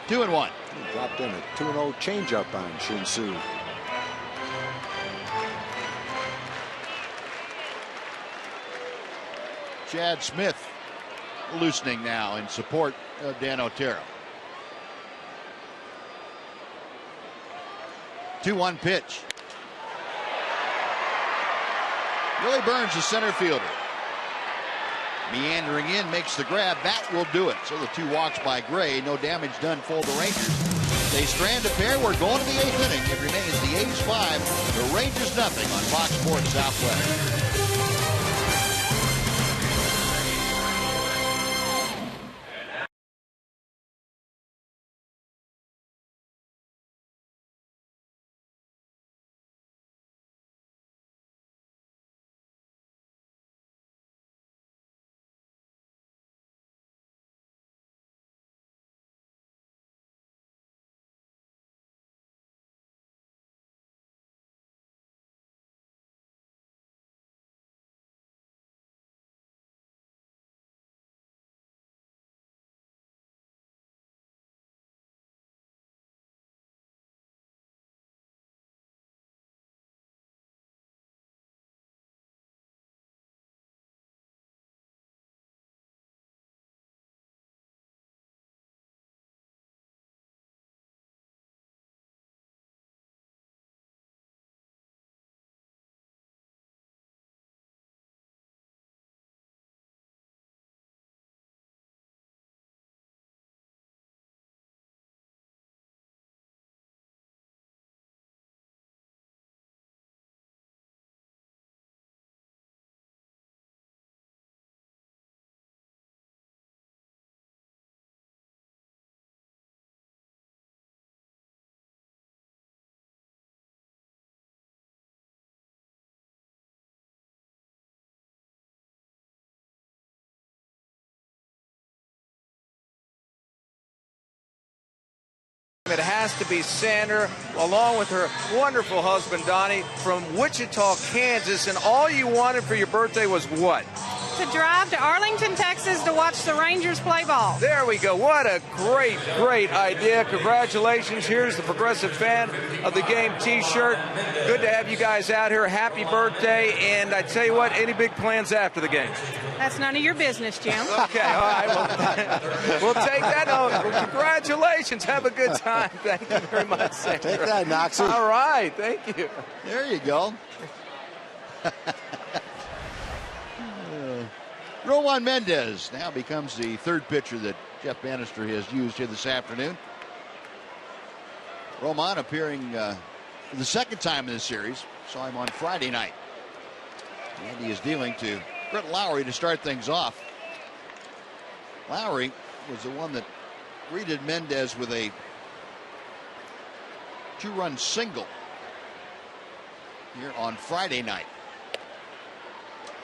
2-1.
He dropped in a 2-0 changeup on Shin-Soo.
Chad Smith loosening now in support of Dan Otero. 2-1 pitch. Willie Burns, the center fielder. Meandering in, makes the grab. That will do it. So the 2 walks by Gray. No damage done for the Rangers. They strand a pair. We're going to the 8th inning. It remains the A's 5, the Rangers nothing on Fox Sports Southwest.
It has to be Sander, along with her wonderful husband, Donnie, from Wichita, Kansas. And all you wanted for your birthday was what?
To drive to Arlington, Texas to watch the Rangers play ball.
There we go. What a great, great idea. Congratulations. Here's the Progressive Fan of the Game t-shirt. Good to have you guys out here. Happy birthday. And I tell you what, any big plans after the game?
That's none of your business, Jim.
Okay, all right. Well, we'll take that. Well, congratulations. Have a good time. Thank you very much, Sandra.
Take that, Noxie.
All right. Thank you.
There you go. Rowan Mendez now becomes the 3rd pitcher that Jeff Bannister has used here this afternoon. Roman appearing the 2nd time in this series. Saw him on Friday night. And he is dealing to Brett Lowry to start things off. Lowry was the one that greeted Mendez with a 2-run single here on Friday night.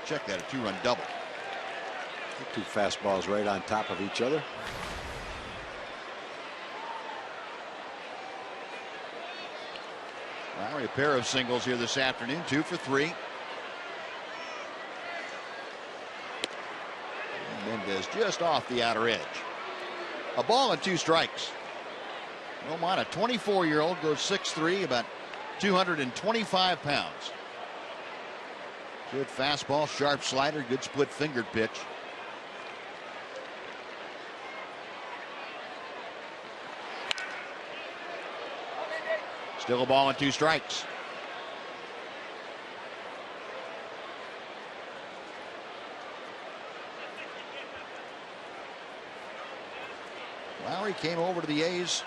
check that, a 2-run double.
Two fastballs right on top of each other.
Lowry, a pair of singles here this afternoon, 2 for 3. Mendez just off the outer edge. A ball and 2 strikes. Román, a 24-year-old, goes 6'3", about 225 pounds. Good fastball, sharp slider, good split-fingered pitch. Still a ball and 2 strikes. Lowry came over to the A's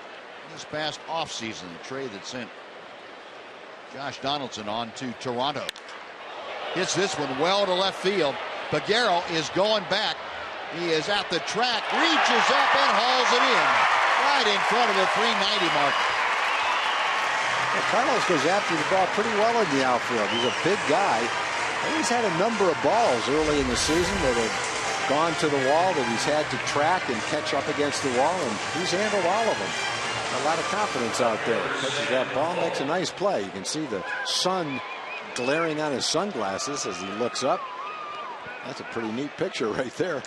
this past offseason, the trade that sent Josh Donaldson on to Toronto. Hits this one well to left field. Peguero is going back. He is at the track, reaches up and hauls it in right in front of the 390 mark.
Well, Carlos goes after the ball pretty well in the outfield. He's a big guy. And he's had a number of balls early in the season that have gone to the wall that he's had to track and catch up against the wall, and he's handled all of them. A lot of confidence out there. Catches that ball, makes a nice play. You can see the sun glaring on his sunglasses as he looks up. That's a pretty neat picture right there.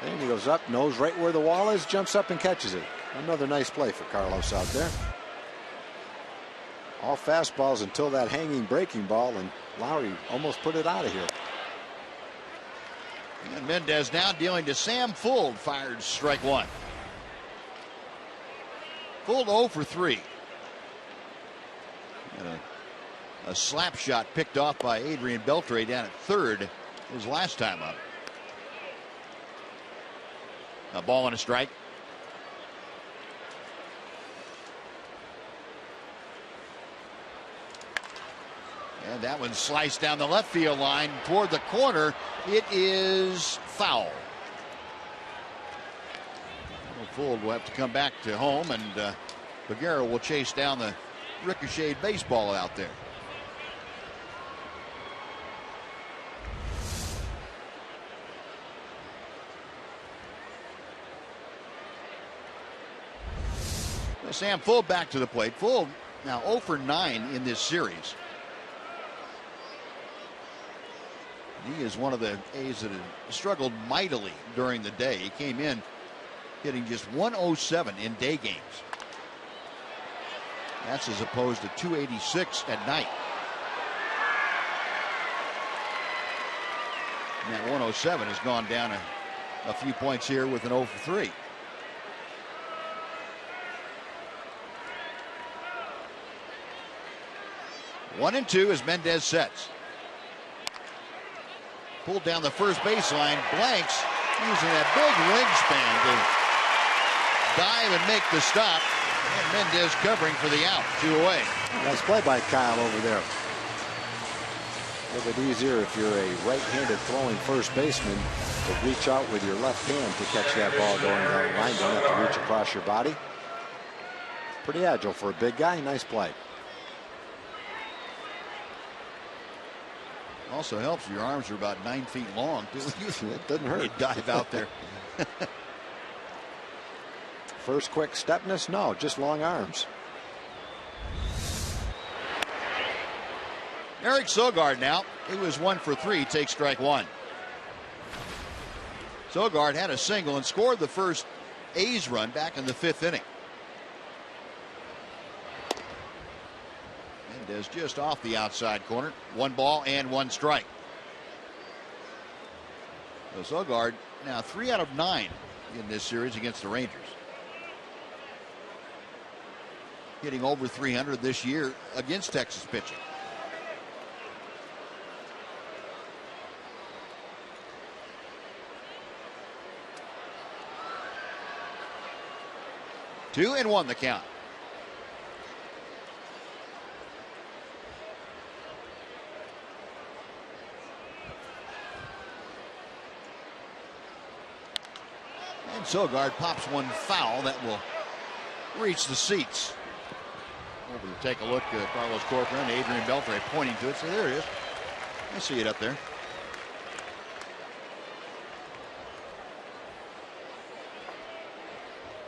And he goes up, knows right where the wall is, jumps up and catches it. Another nice play for Carlos out there. All fastballs until that hanging breaking ball, and Lowry almost put it out of here.
And Mendez now dealing to Sam Fuld, fired strike 1. Fuld 0 for 3. And a slap shot picked off by Adrian Beltre down at third his last time up. A ball and a strike. And that one sliced down the left field line toward the corner. It is foul. Fuld will have to come back to home, and Peguero will chase down the ricocheted baseball out there. Sam Fuld back to the plate. Fuld now 0 for 9 in this series. He is one of the A's that have struggled mightily during the day. He came in hitting just 107 in day games. That's as opposed to 286 at night. And that 107 has gone down a few points here with an 0 for 3. One and 2 as Mendez sets. Pulled down the first baseline. Blanks using that big wingspan to dive and make the stop. And Mendez covering for the out. 2 away.
Nice play by Kyle over there. A little bit easier if you're a right-handed throwing first baseman to reach out with your left hand to catch that ball going down the line. Don't have to reach across your body. Pretty agile for a big guy. Nice play.
Also helps your arms are about 9 feet long.
It doesn't hurt.
You dive out there.
First quick stepness? No, just long arms.
Eric Sogard now. He was 1 for 3. Takes strike 1. Sogard had a single and scored the first A's run back in the 5th inning. Mendez just off the outside corner. 1 ball and 1 strike. So Sogard now 3 out of 9 in this series against the Rangers. Hitting over 300 this year against Texas pitching. Two and 1 the count. And Sogard pops one foul that will reach the seats. Over to take a look at Carlos Corcoran, Adrian Beltre pointing to it. So there it is. I see it up there.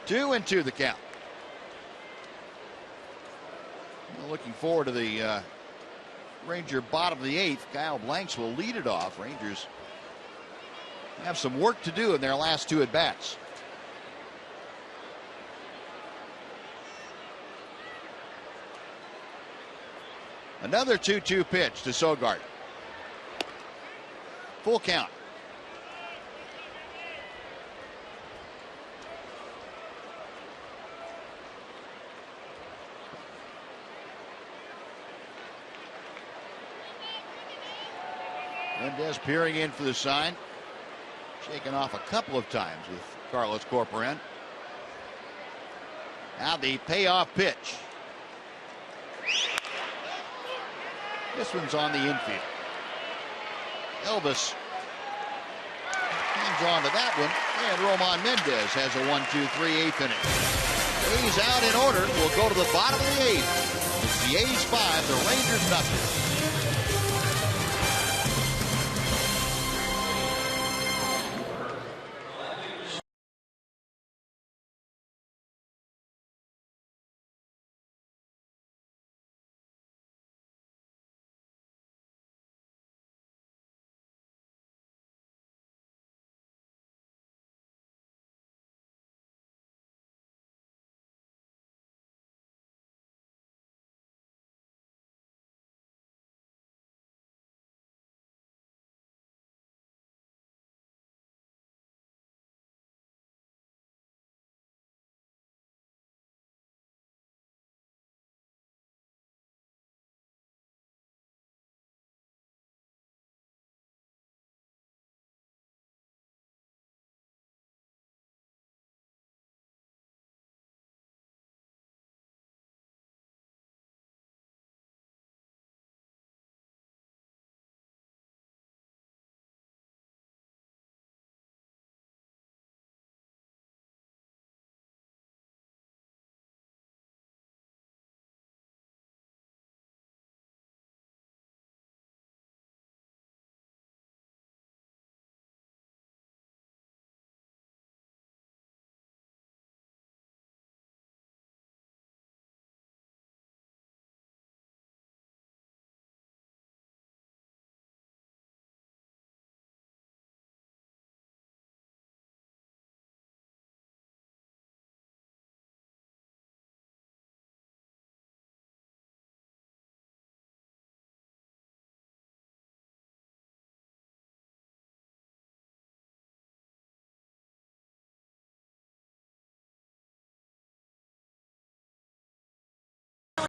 2-2 the count. Well, looking forward to the Ranger bottom of the 8th. Kyle Blanks will lead it off. Rangers have some work to do in their last 2 at-bats. Another 2-2 pitch to Sogard. Full count. Mendez peering in for the sign. Shaken off a couple of times with Carlos Corporan. Now the payoff pitch. This one's on the infield. Elvis hangs on to that one, and Roman Mendez has a 1-2-3 8th inning. A's out in order. We'll go to the bottom of the 8th. It's the A's 5, the Rangers nothing.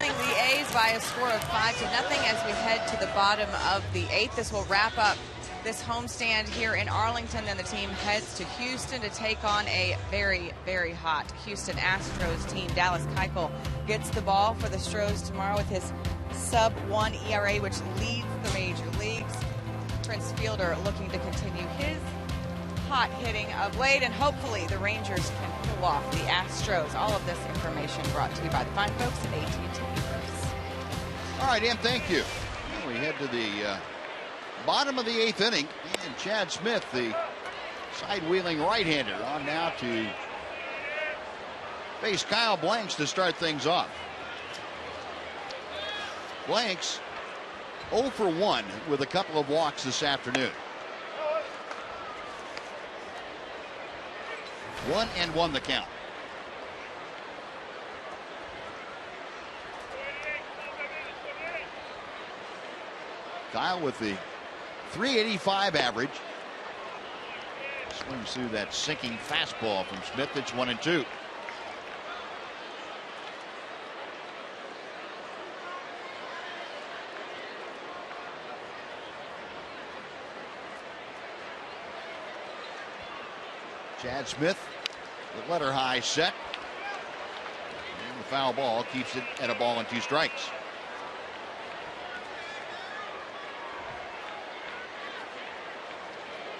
The A's by a score of 5-0 as we head to the bottom of the 8th. This will wrap up this homestand here in Arlington. Then the team heads to Houston to take on a very, very hot Houston Astros team. Dallas Keuchel gets the ball for the Astros tomorrow with his sub-1 ERA, which leads the major leagues. Prince Fielder looking to continue his hot hitting of late, and hopefully the Rangers can pull off the Astros. All of this information brought to you by the fine folks at AT TEX.
All right, Em, thank you. Well, we head to the bottom of the 8th inning, and Chad Smith, the side-wheeling right-hander, on now to face Kyle Blanks to start things off. Blanks 0 for 1 with a couple of walks this afternoon. 1-1 the count. Kyle with the .385 average. Swings through that sinking fastball from Smith. It's 1-2. Chad Smith, the letter high set. And the foul ball keeps it at a ball and 2 strikes.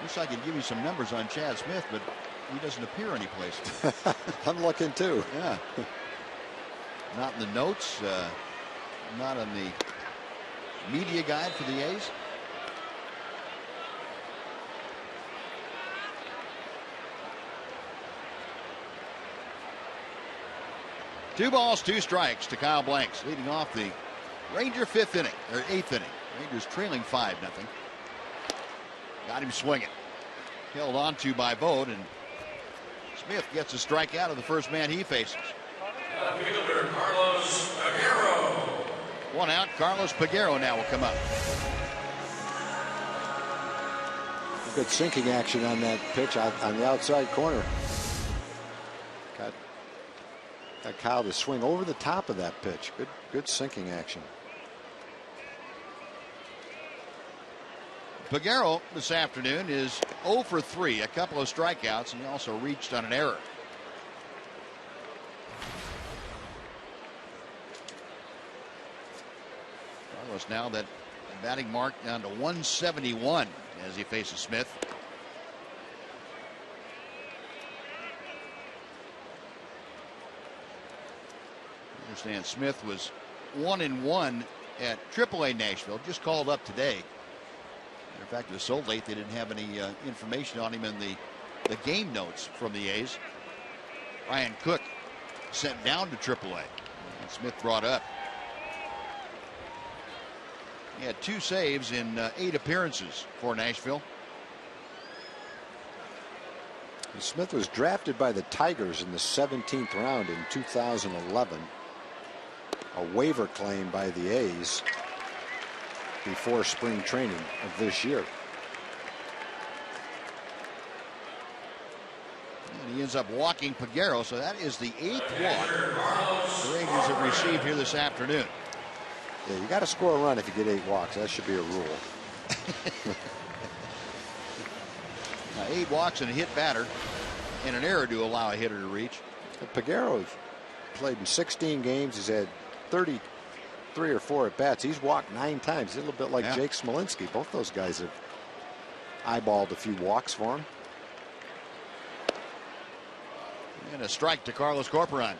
Wish I could give you some numbers on Chad Smith, but he doesn't appear anyplace.
I'm looking too.
Yeah. Not in the notes, not on the media guide for the A's. 2 balls, 2 strikes to Kyle Blanks, leading off the Ranger 8th inning. Rangers trailing 5-0. Got him swinging. Held on to by Vogt, and Smith gets a strikeout of the first man he faces.
Fielder Carlos Peguero.
1 out. Carlos Peguero now will come up.
Good sinking action on that pitch out on the outside corner. Got Kyle to swing over the top of that pitch. Good sinking action.
Peguero this afternoon is 0 for 3, a couple of strikeouts, and he also reached on an error. Carlos now that batting mark down to 171 as he faces Smith. I understand Smith was 1-1 at AAA Nashville, just called up today. Matter of fact, it was so late they didn't have any information on him in the game notes from the A's. Ryan Cook sent down to AAA, and Smith brought up. He had 2 saves in 8 appearances for Nashville.
Smith was drafted by the Tigers in the 17th round in 2011. A waiver claim by the A's before spring training of this year.
And he ends up walking Peguero, so that is the 8th walk the Rangers have received here this afternoon.
Yeah, you got to score a run if you get 8 walks. That should be a rule.
8 walks and a hit batter, and an error to allow a hitter to reach.
Peguero played in 16 games. He's had 33 or 4 at bats. He's walked 9 times. He's a little bit like Jake Smolinski. Both those guys have eyeballed a few walks for him.
And a strike to Carlos Corporan.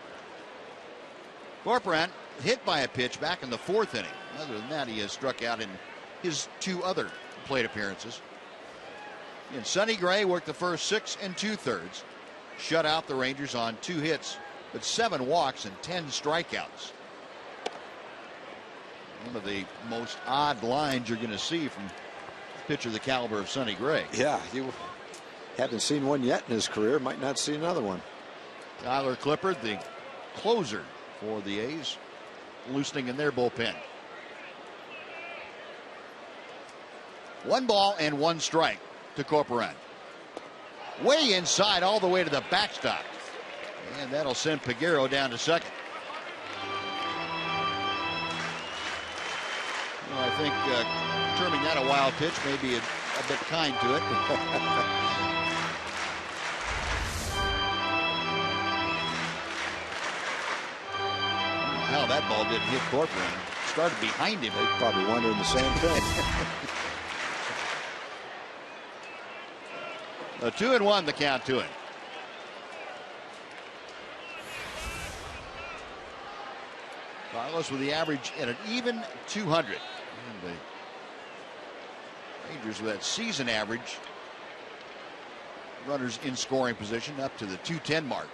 Corporan hit by a pitch back in the 4th inning. Other than that, he has struck out in his 2 other plate appearances. And Sonny Gray worked the first 6 2/3. Shut out the Rangers on 2 hits, but 7 walks and 10 strikeouts. One of the most odd lines you're going to see from a pitcher the caliber of Sonny Gray.
Yeah, you haven't seen one yet in his career. Might not see another one.
Tyler Clippard, the closer for the A's, loosening in their bullpen. 1 ball and 1 strike to Corporan. Way inside, all the way to the backstop. And that'll send Peguero down to second. Well, I think terming that a wild pitch may be a bit kind to it. How that ball didn't hit Corporan. Started behind him.
They're probably wondering the same thing.
A 2-1 the count to it. Carlos with the average at an even 200. And the Rangers with that season average. Runners in scoring position up to the 210 mark.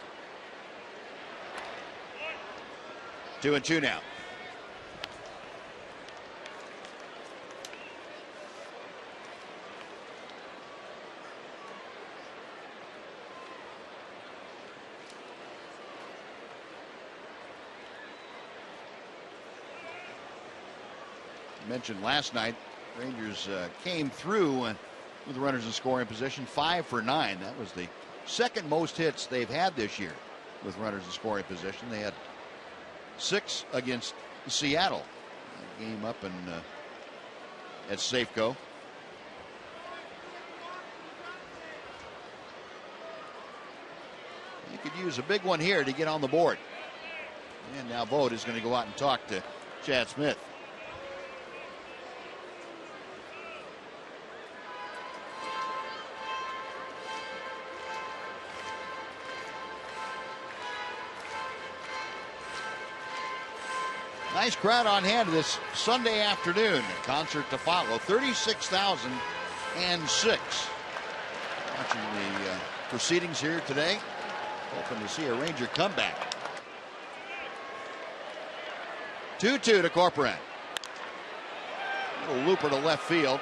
2-2 now. Mentioned last night, Rangers came through with the runners in scoring position, 5 for 9. That was the second most hits they've had this year with runners in scoring position. They had 6 against Seattle. Game up in at Safeco. You could use a big one here to get on the board. And now Vogt is going to go out and talk to Chad Smith. Nice crowd on hand this Sunday afternoon. Concert to follow. 36,006. Watching the proceedings here today. Hoping to see a Ranger comeback. 2-2 to Corcoran. Little looper to left field.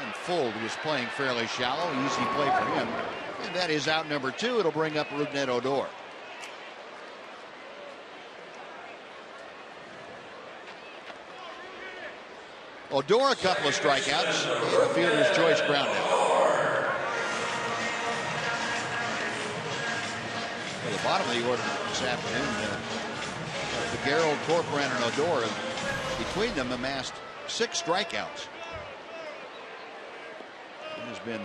And Fuld was playing fairly shallow. Easy play for him. And that is out number 2. It'll bring up Rougned Odor. Odor, a couple of strikeouts, and a fielder's choice ground out. At the bottom of the order this afternoon, Figueroa, Corcoran, and Odor, between them, amassed 6 strikeouts. It has been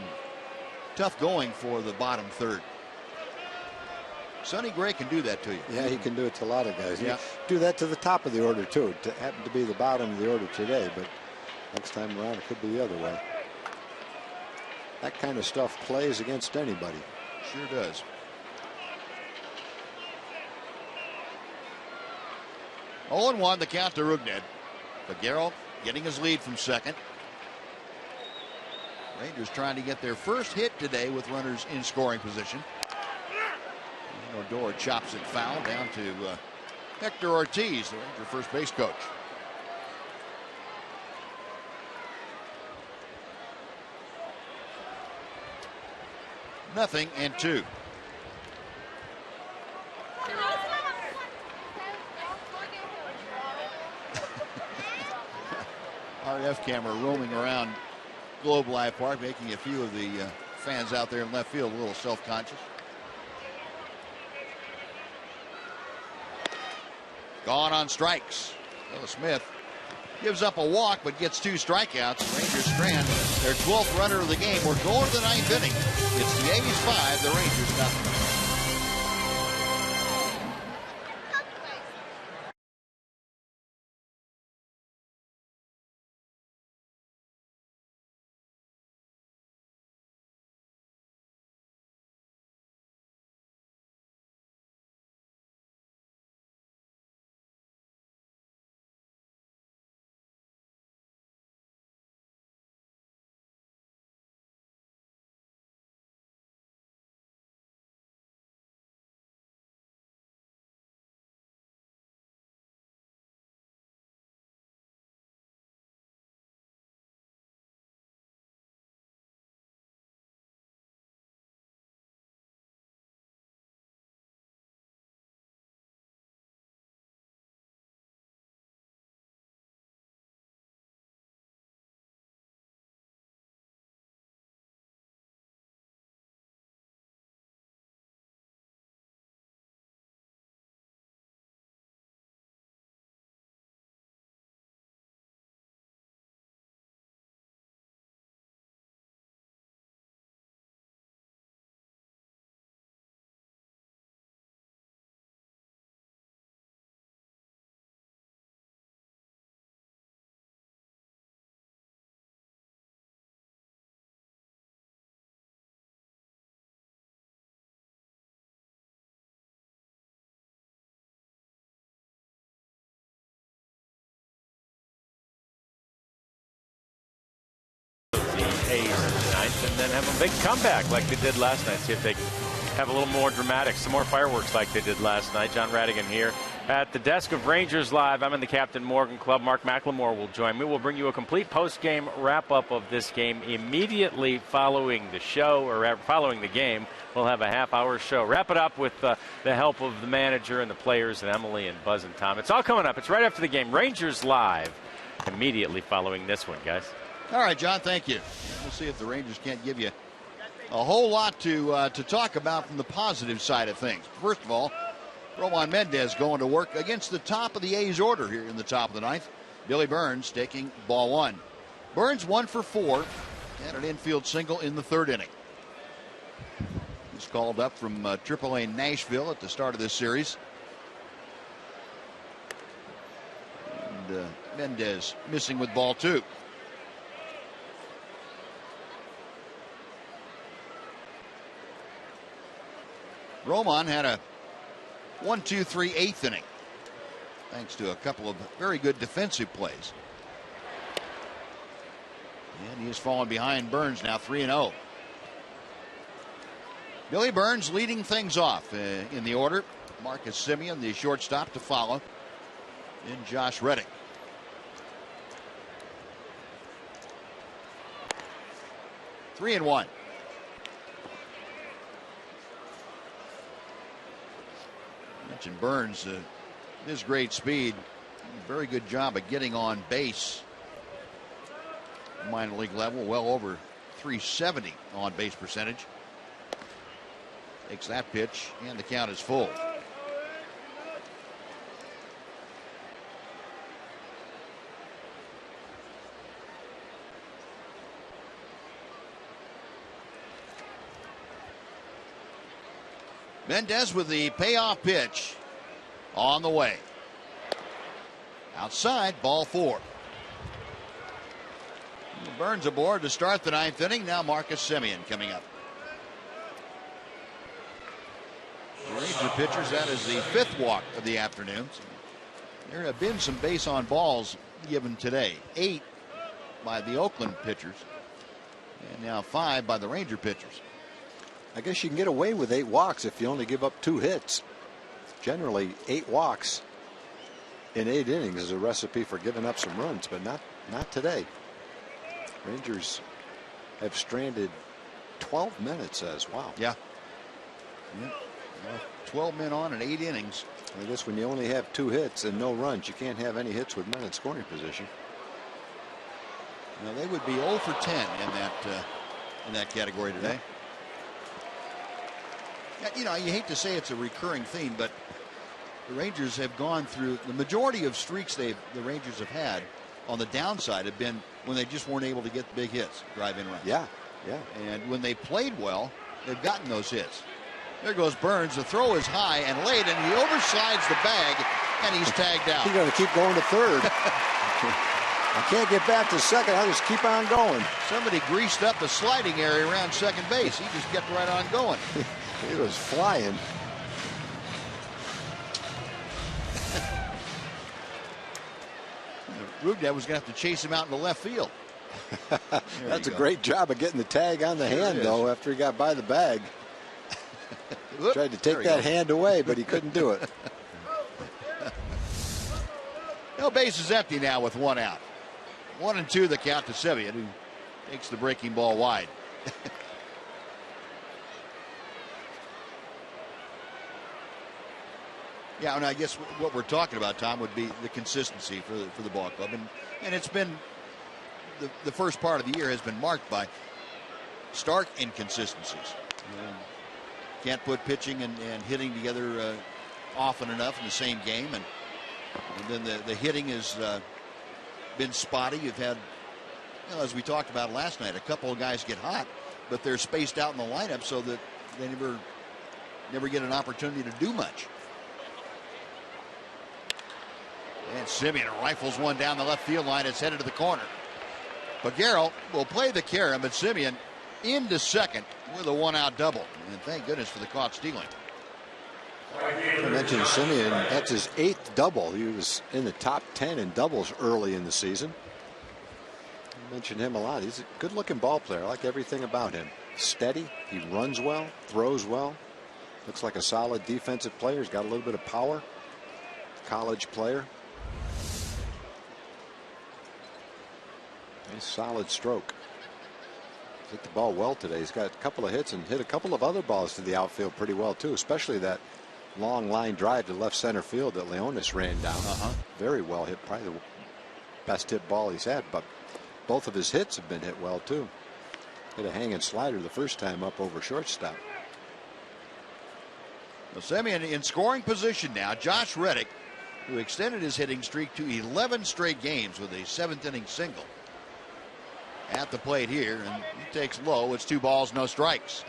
tough going for the bottom third. Sonny Gray can do that to you.
Yeah, he can do it to a lot of guys.
Yeah.
He do that to the top of the order, too. It happened to be the bottom of the order today, but next time around it could be the other way. That kind of stuff plays against anybody.
Sure does. Oh, and 1 the count to Rougned. Figueroa getting his lead from second. Rangers trying to get their first hit today with runners in scoring position. And Odor chops it foul down to Hector Ortiz, the Ranger first base coach. Nothing and 2. RF camera roaming around Globe Life Park, making a few of the fans out there in left field a little self-conscious. Gone on strikes. Willis Smith gives up a walk but gets 2 strikeouts. Rangers strand their 12th runner of the game. We're going to the 9th inning. It's the A's 5, the Rangers nothing.
A's tonight, and then have a big comeback like they did last night. See if they can have a little more dramatic, some more fireworks like they did last night. John Radigan here at the desk of Rangers Live. I'm in the Captain Morgan Club. Mark McLemore will join me. We'll bring you a complete post-game wrap-up of this game immediately following the show, or following the game. We'll have a half-hour show. Wrap it up with the help of the manager and the players and Emily and Buzz and Tom. It's all coming up. It's right after the game. Rangers Live immediately following this one, guys.
All right, John, thank you. We'll see if the Rangers can't give you a whole lot to talk about from the positive side of things. First of all, Roman Mendez going to work against the top of the A's order here in the top of the 9th. Billy Burns taking ball 1. Burns 1 for 4 and an infield single in the 3rd inning. He's called up from AAA Nashville at the start of this series. And Mendez missing with ball 2. Roman had a 1-2-3 8th inning, thanks to a couple of very good defensive plays. And he has fallen behind Burns now 3-0. Billy Burns leading things off in the order. Marcus Semien, the shortstop, to follow. And Josh Reddick. 3-1. Mentioned Burns, his great speed, very good job of getting on base. Minor league level, well over 370 on base percentage. Takes that pitch, and the count is full. Mendez with the payoff pitch on the way. Outside, ball 4. Burns aboard to start the 9th inning. Now Marcus Semien coming up. Ranger pitchers, that is the 5th walk of the afternoon. There have been some base on balls given today. 8 by the Oakland pitchers, and now 5 by the Ranger pitchers.
I guess you can get away with 8 walks if you only give up 2 hits. Generally, 8 walks in 8 innings is a recipe for giving up some runs, but not today. Rangers have stranded 12 men, it says. Wow.
Yeah. 12 men on in 8 innings.
I guess when you only have 2 hits and no runs, you can't have any hits with men in scoring position.
Now they would be 0 for 10 in that category today. Yeah. You know, you hate to say it's a recurring theme, but the Rangers have gone through the majority of streaks the Rangers have had on the downside have been when they just weren't able to get the big hits, drive-in runs.
Yeah.
And when they played well, they've gotten those hits. There goes Burns. The throw is high and late, and he oversides the bag, and he's tagged out.
He's going to keep going to third. I can't get back to second. I'll just keep on going.
Somebody greased up the sliding area around second base. He just kept right on going.
He was flying.
Rugdad was going to have to chase him out in the left field.
That's a great job of getting the tag on the hand, though, after he got by the bag. Tried to take that hand away, but he couldn't do it.
No, base is empty now with 1 out. 1 and 2 the count to Semien, who takes the breaking ball wide. Yeah, and I guess what we're talking about, Tom, would be the consistency for the ball club, and it's been the first part of the year has been marked by stark inconsistencies. Can't put pitching and hitting together often enough in the same game, and then the hitting has been spotty. You've had, as we talked about last night, a couple of guys get hot, but they're spaced out in the lineup so that they never get an opportunity to do much. And Semien rifles one down the left field line. It's headed to the corner. Peguero will play the carom, but Semien into second with a 1-out double. And thank goodness for the caught stealing.
I mentioned Semien. That's his 8th double. He was in the top 10 in doubles early in the season. I mentioned him a lot. He's a good-looking ball player. I like everything about him. Steady. He runs well, throws well. Looks like a solid defensive player. He's got a little bit of power. College player. Nice solid stroke. Hit the ball well today. He's got a couple of hits and hit a couple of other balls to the outfield pretty well too, especially that long line drive to left center field that Leonis ran down. Very well hit, probably the best hit ball he's had, but both of his hits have been hit well too. Hit a hanging slider the first time up over shortstop.
Well, Semien in scoring position now. Josh Reddick, who extended his hitting streak to 11 straight games with a 7th inning single, at the plate here, and he takes low. It's 2 balls, no strikes.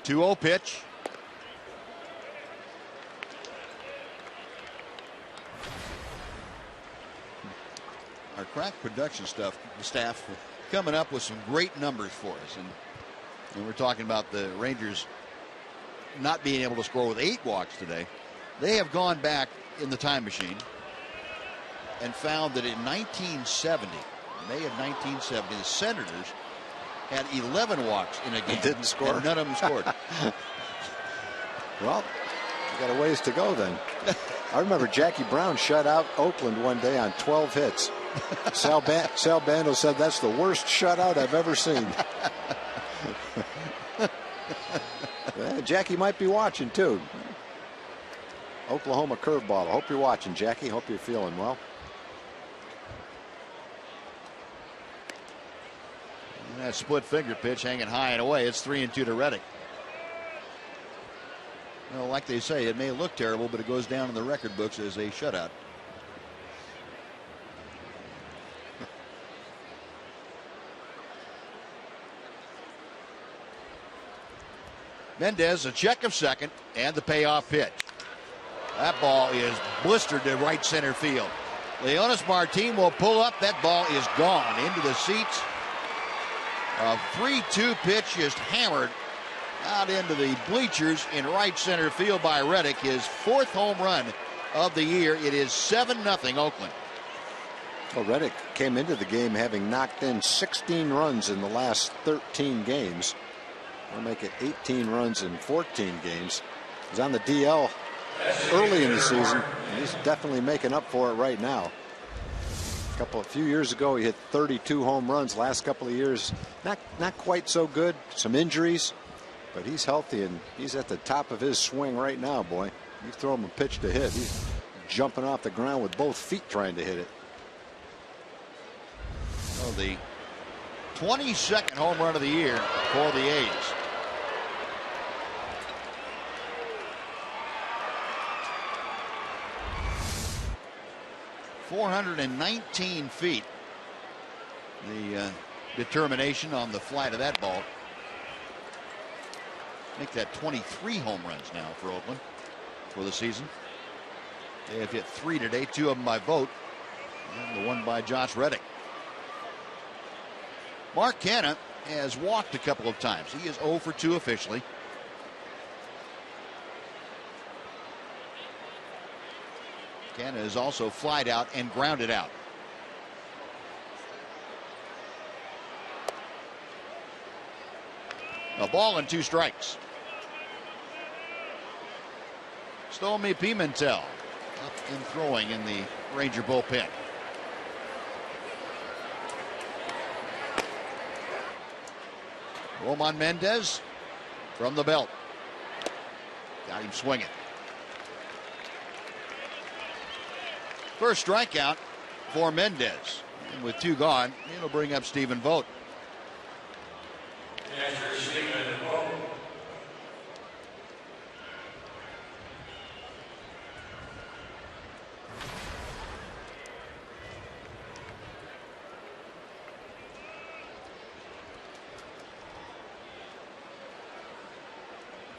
Two-0 pitch. Our crack production staff coming up with some great numbers for us, and we're talking about the Rangers not being able to score with 8 walks today. They have gone back in the time machine and found that in 1970 May of 1970. The Senators had 11 walks in a game.
Didn't score.
And none of them scored.
Well, you got a ways to go then. I remember Jackie Brown shut out Oakland one day on 12 hits. Sal Bando said that's the worst shutout I've ever seen. Jackie might be watching too. Oklahoma curveball. I hope you're watching, Jackie. Hope you're feeling well.
And that split finger pitch hanging high and away. It's 3-2 to Reddick. Well, like they say, it may look terrible, but it goes down in the record books as a shutout. Mendez, a check of second, and the payoff pitch. That ball is blistered to right center field. Leonis Martin will pull up. That ball is gone into the seats. A 3-2 pitch just hammered out into the bleachers in right center field by Reddick. His 4th home run of the year. It is 7-0 Oakland.
Well, Reddick came into the game having knocked in 16 runs in the last 13 games. We'll make it 18 runs in 14 games. He's on the DL early in the season, and he's definitely making up for it right now. A few years ago, he hit 32 home runs. Last couple of years, not quite so good. Some injuries, but he's healthy and he's at the top of his swing right now, boy. You throw him a pitch to hit, he's jumping off the ground with both feet trying to hit it.
Oh, the 22nd home run of the year for the A's. .419 feet. The determination on the flight of that ball. Make that 23 home runs now for Oakland for the season. They have hit 3 today, 2 of them by vote, and the one by Josh Reddick. Mark Canha has walked a couple of times. He is 0 for 2 officially. Canha is also flied out and grounded out. A ball and 2 strikes. Stormy Pimentel up and throwing in the Ranger bullpen. Roman Mendez from the belt. Got him swinging. First strikeout for Mendez. And with 2 gone, it'll bring up Stephen Vogt.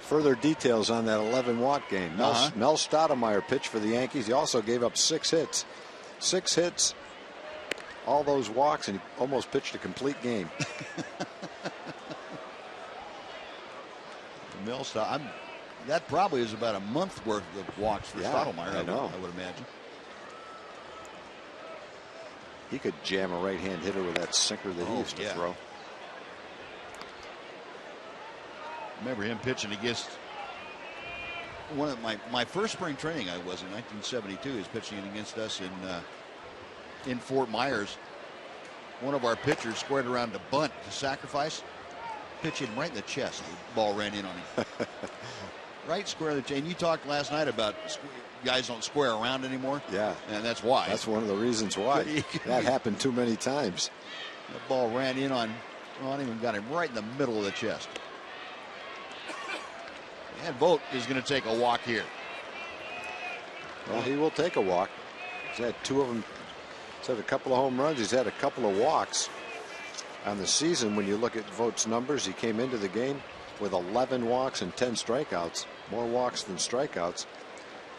Further details on that 11-watt game. Mel Stoudemire pitched for the Yankees. He also gave up 6 hits. 6 hits, all those walks, and he almost pitched a complete game.
That probably is about a month worth of walks for Stoudemire. I would imagine.
He could jam a right-hand hitter with that sinker that he used to throw.
Remember him pitching against one of my first spring training. I was in 1972. He was pitching against us in Fort Myers. One of our pitchers squared around to bunt to sacrifice, pitch him right in the chest. The ball ran in on him. Right square in the chest. And you talked last night about guys don't square around anymore.
Yeah,
and that's why.
That's one of the reasons why. That happened too many times.
The ball ran in on him and got him right in the middle of the chest. And Vogt is going to take a walk here.
Well, he will take a walk. He's had 2 of them. He's had a couple of home runs. He's had a couple of walks. On the season, when you look at Vogt's numbers, he came into the game with 11 walks and 10 strikeouts. More walks than strikeouts.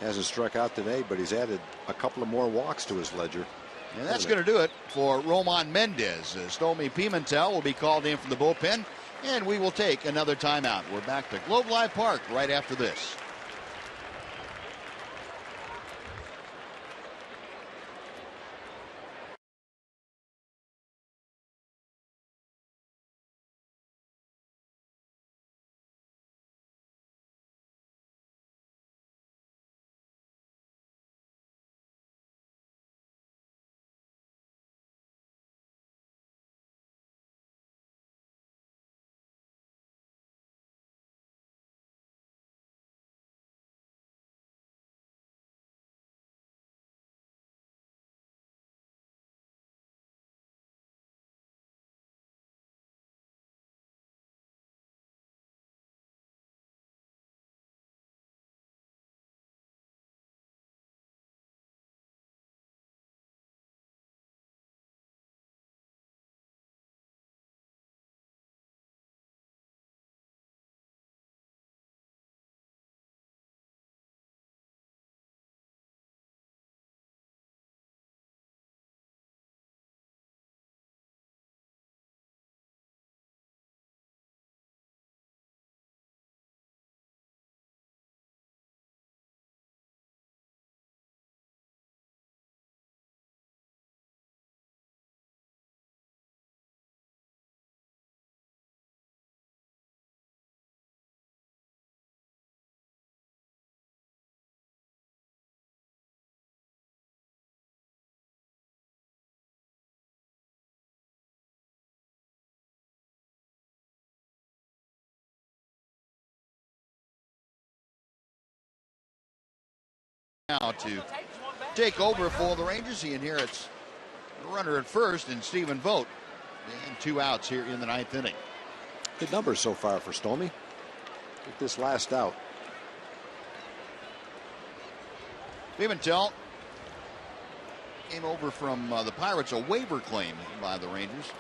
Hasn't struck out today, but he's added a couple of more walks to his ledger.
And that's going to do it for Roman Mendez. Stormy Pimentel will be called in from the bullpen. And we will take another timeout. We're back to Globe Life Park right after this. now to take over for the Rangers. He inherits the runner at first in Stephen Vogt, and 2 outs here in the 9th inning.
Good numbers so far for Stormy. With this last out.
Pimentel came over from the Pirates, a waiver claim by the Rangers,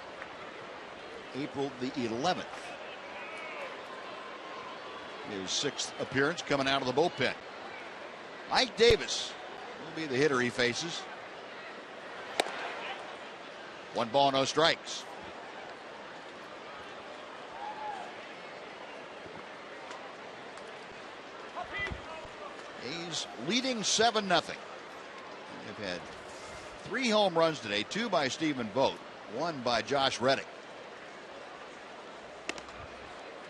April the 11th. His 6th appearance coming out of the bullpen. Ike Davis will be the hitter he faces. 1 ball, no strikes. A's leading 7-0. They've had 3 home runs today, 2 by Stephen Vogt, 1 by Josh Reddick.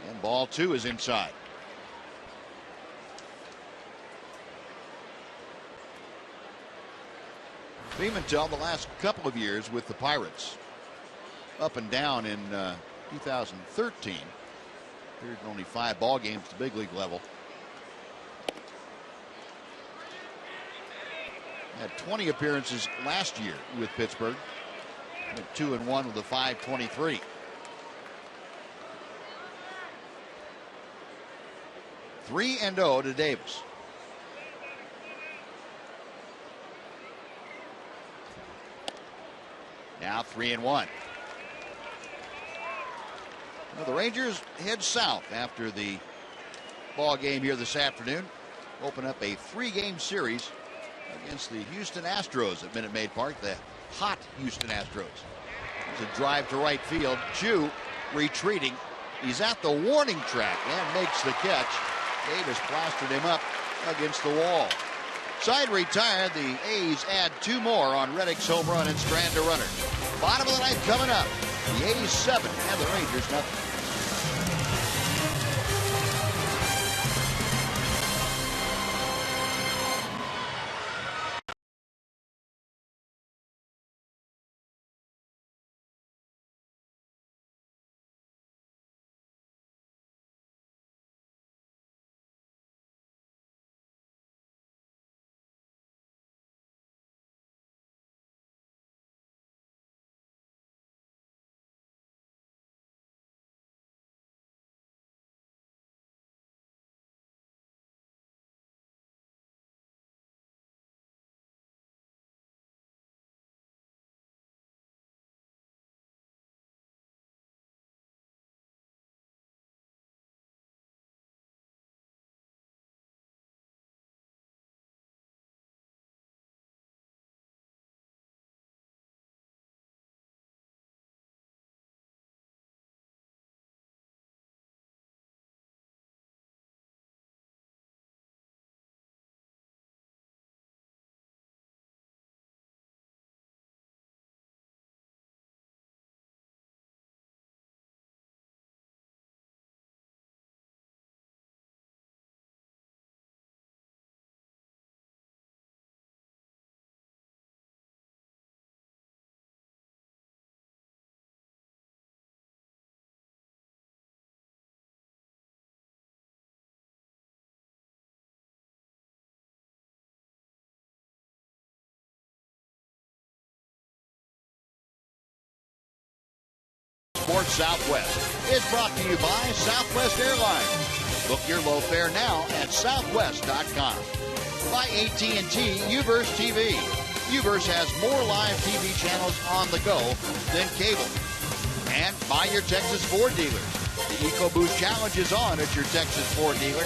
And ball 2 is inside. Pimentel, the last couple of years with the Pirates, up and down in 2013. Appeared in only 5 ball games at the big league level. Had 20 appearances last year with Pittsburgh. Went 2-1 with a .523. .3-0 to Davis. Now 3-1. Now the Rangers head south after the ball game here this afternoon. Open up a 3-game series against the Houston Astros at Minute Maid Park, the hot Houston Astros. There's a drive to right field. Chu retreating. He's at the warning track and makes the catch. Davis plastered him up against the wall. Side retired. The A's add 2 more on Reddick's home run and strand a runner. Bottom of the ninth coming up. The A's 7 and the Rangers nothing. Sports Southwest is brought to you by Southwest Airlines. Book your low fare now at southwest.com. By AT&T UVerse TV. UVerse has more live TV channels on the go than cable. And by your Texas Ford dealers. The EcoBoost Challenge is on at your Texas Ford dealer.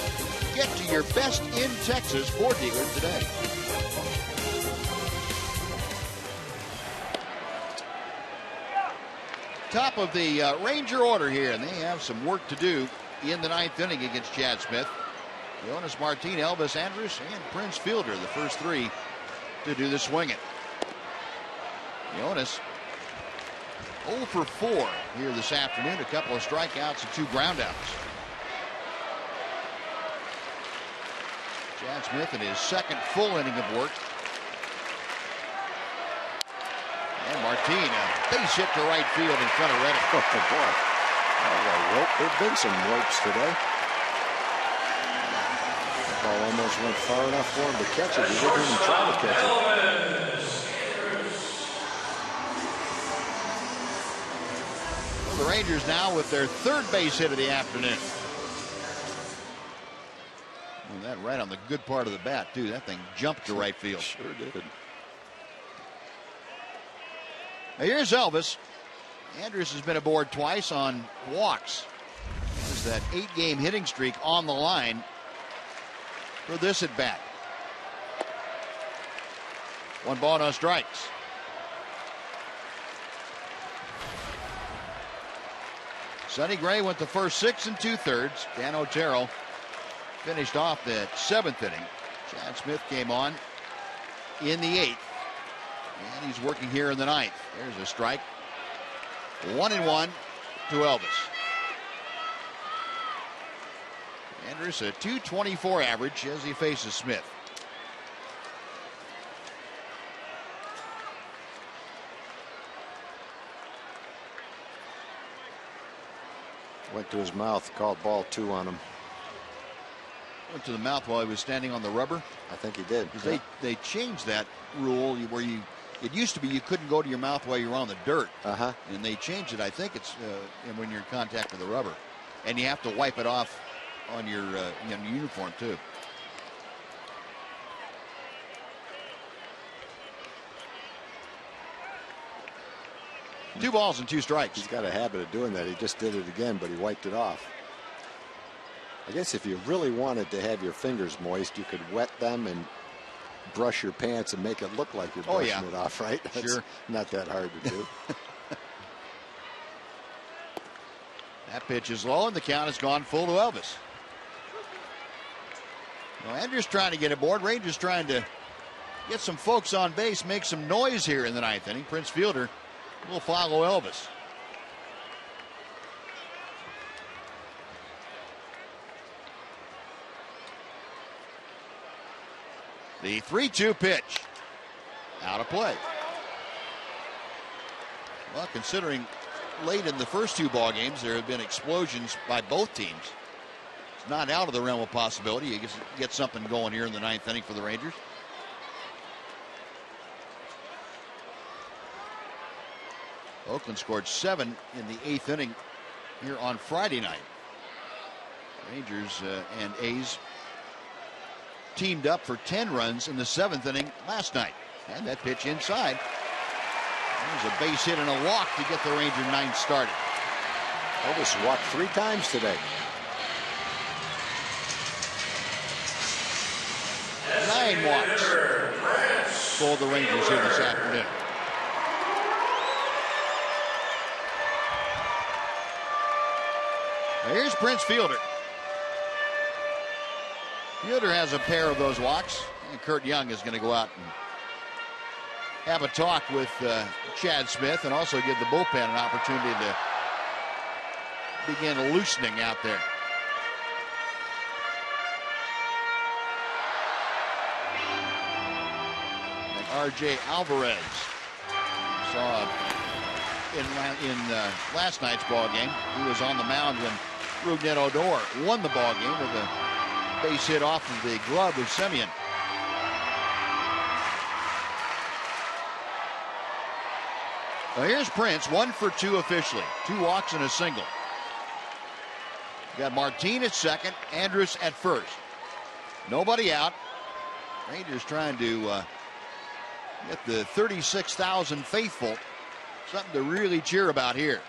Get to your best in Texas Ford dealer today. Top of the Ranger order here, and they have some work to do in the 9th inning against Chad Smith. Jonas Martin, Elvis Andrus, and Prince Fielder, the first 3 to do the swinging. Jonas 0 for 4 here this afternoon, a couple of strikeouts and 2 groundouts. Chad Smith in his 2nd full inning of work. And Martin, a base hit to right field in front of Reddick.
Oh, boy. There have been some ropes today. ball almost went far enough for him to catch it. He didn't even try to catch it.
The Rangers now with their third base hit of the afternoon. Well, that right on the good part of the bat, too. That thing jumped to right field.
Sure did.
Now here's Elvis. Andrus has been aboard twice on walks. There's that 8-game hitting streak on the line for this at bat. 1 ball, no strikes. Sonny Gray went the first 6 2/3. Dan Otero finished off the 7th inning. Chad Smith came on in the 8th. And he's working here in the 9th. There's a strike. 1-1 to Elvis. Andrus a .224 average as he faces Smith.
Went to his mouth, called ball 2 on him.
Went to the mouth while he was standing on the rubber.
I think he did.
Yeah. They changed that rule where it used to be you couldn't go to your mouth while you were on the dirt. And they changed it. I think it's when you're in contact with the rubber. And you have to wipe it off on your uniform too. Two balls and 2 strikes.
He's got a habit of doing that. He just did it again, but he wiped it off. I guess if you really wanted to have your fingers moist, you could wet them and brush your pants and make it look like you're brushing it off, right? That's
sure.
Not that hard to do.
That pitch is low, and the count has gone full to Elvis. Well, Andrus trying to get aboard. Rangers trying to get some folks on base, make some noise here in the 9th inning. Prince Fielder will follow Elvis. The 3-2 pitch. Out of play. Well, considering late in the first 2 ball games there have been explosions by both teams, it's not out of the realm of possibility. You get something going here in the 9th inning for the Rangers. Oakland scored 7 in the 8th inning here on Friday night. Rangers and A's teamed up for 10 runs in the 7th inning last night. And that pitch inside. There's a base hit and a walk to get the Ranger 9th started.
Elvis walked 3 times today.
9 walks for the Rangers here this afternoon. Now here's Prince Fielder. Fielder has a pair of those walks, and Kurt Young is going to go out and have a talk with Chad Smith and also give the bullpen an opportunity to begin loosening out there. And R.J. Alvarez saw in last night's ball game. He was on the mound when Rougned Odor won the ball game with a base hit off of the glove of Semien. Well, here's Prince, 1 for 2 officially. 2 walks and a single. Got Martin at second, Andrus at first. Nobody out. Rangers trying to get the 36,000 faithful something to really cheer about here.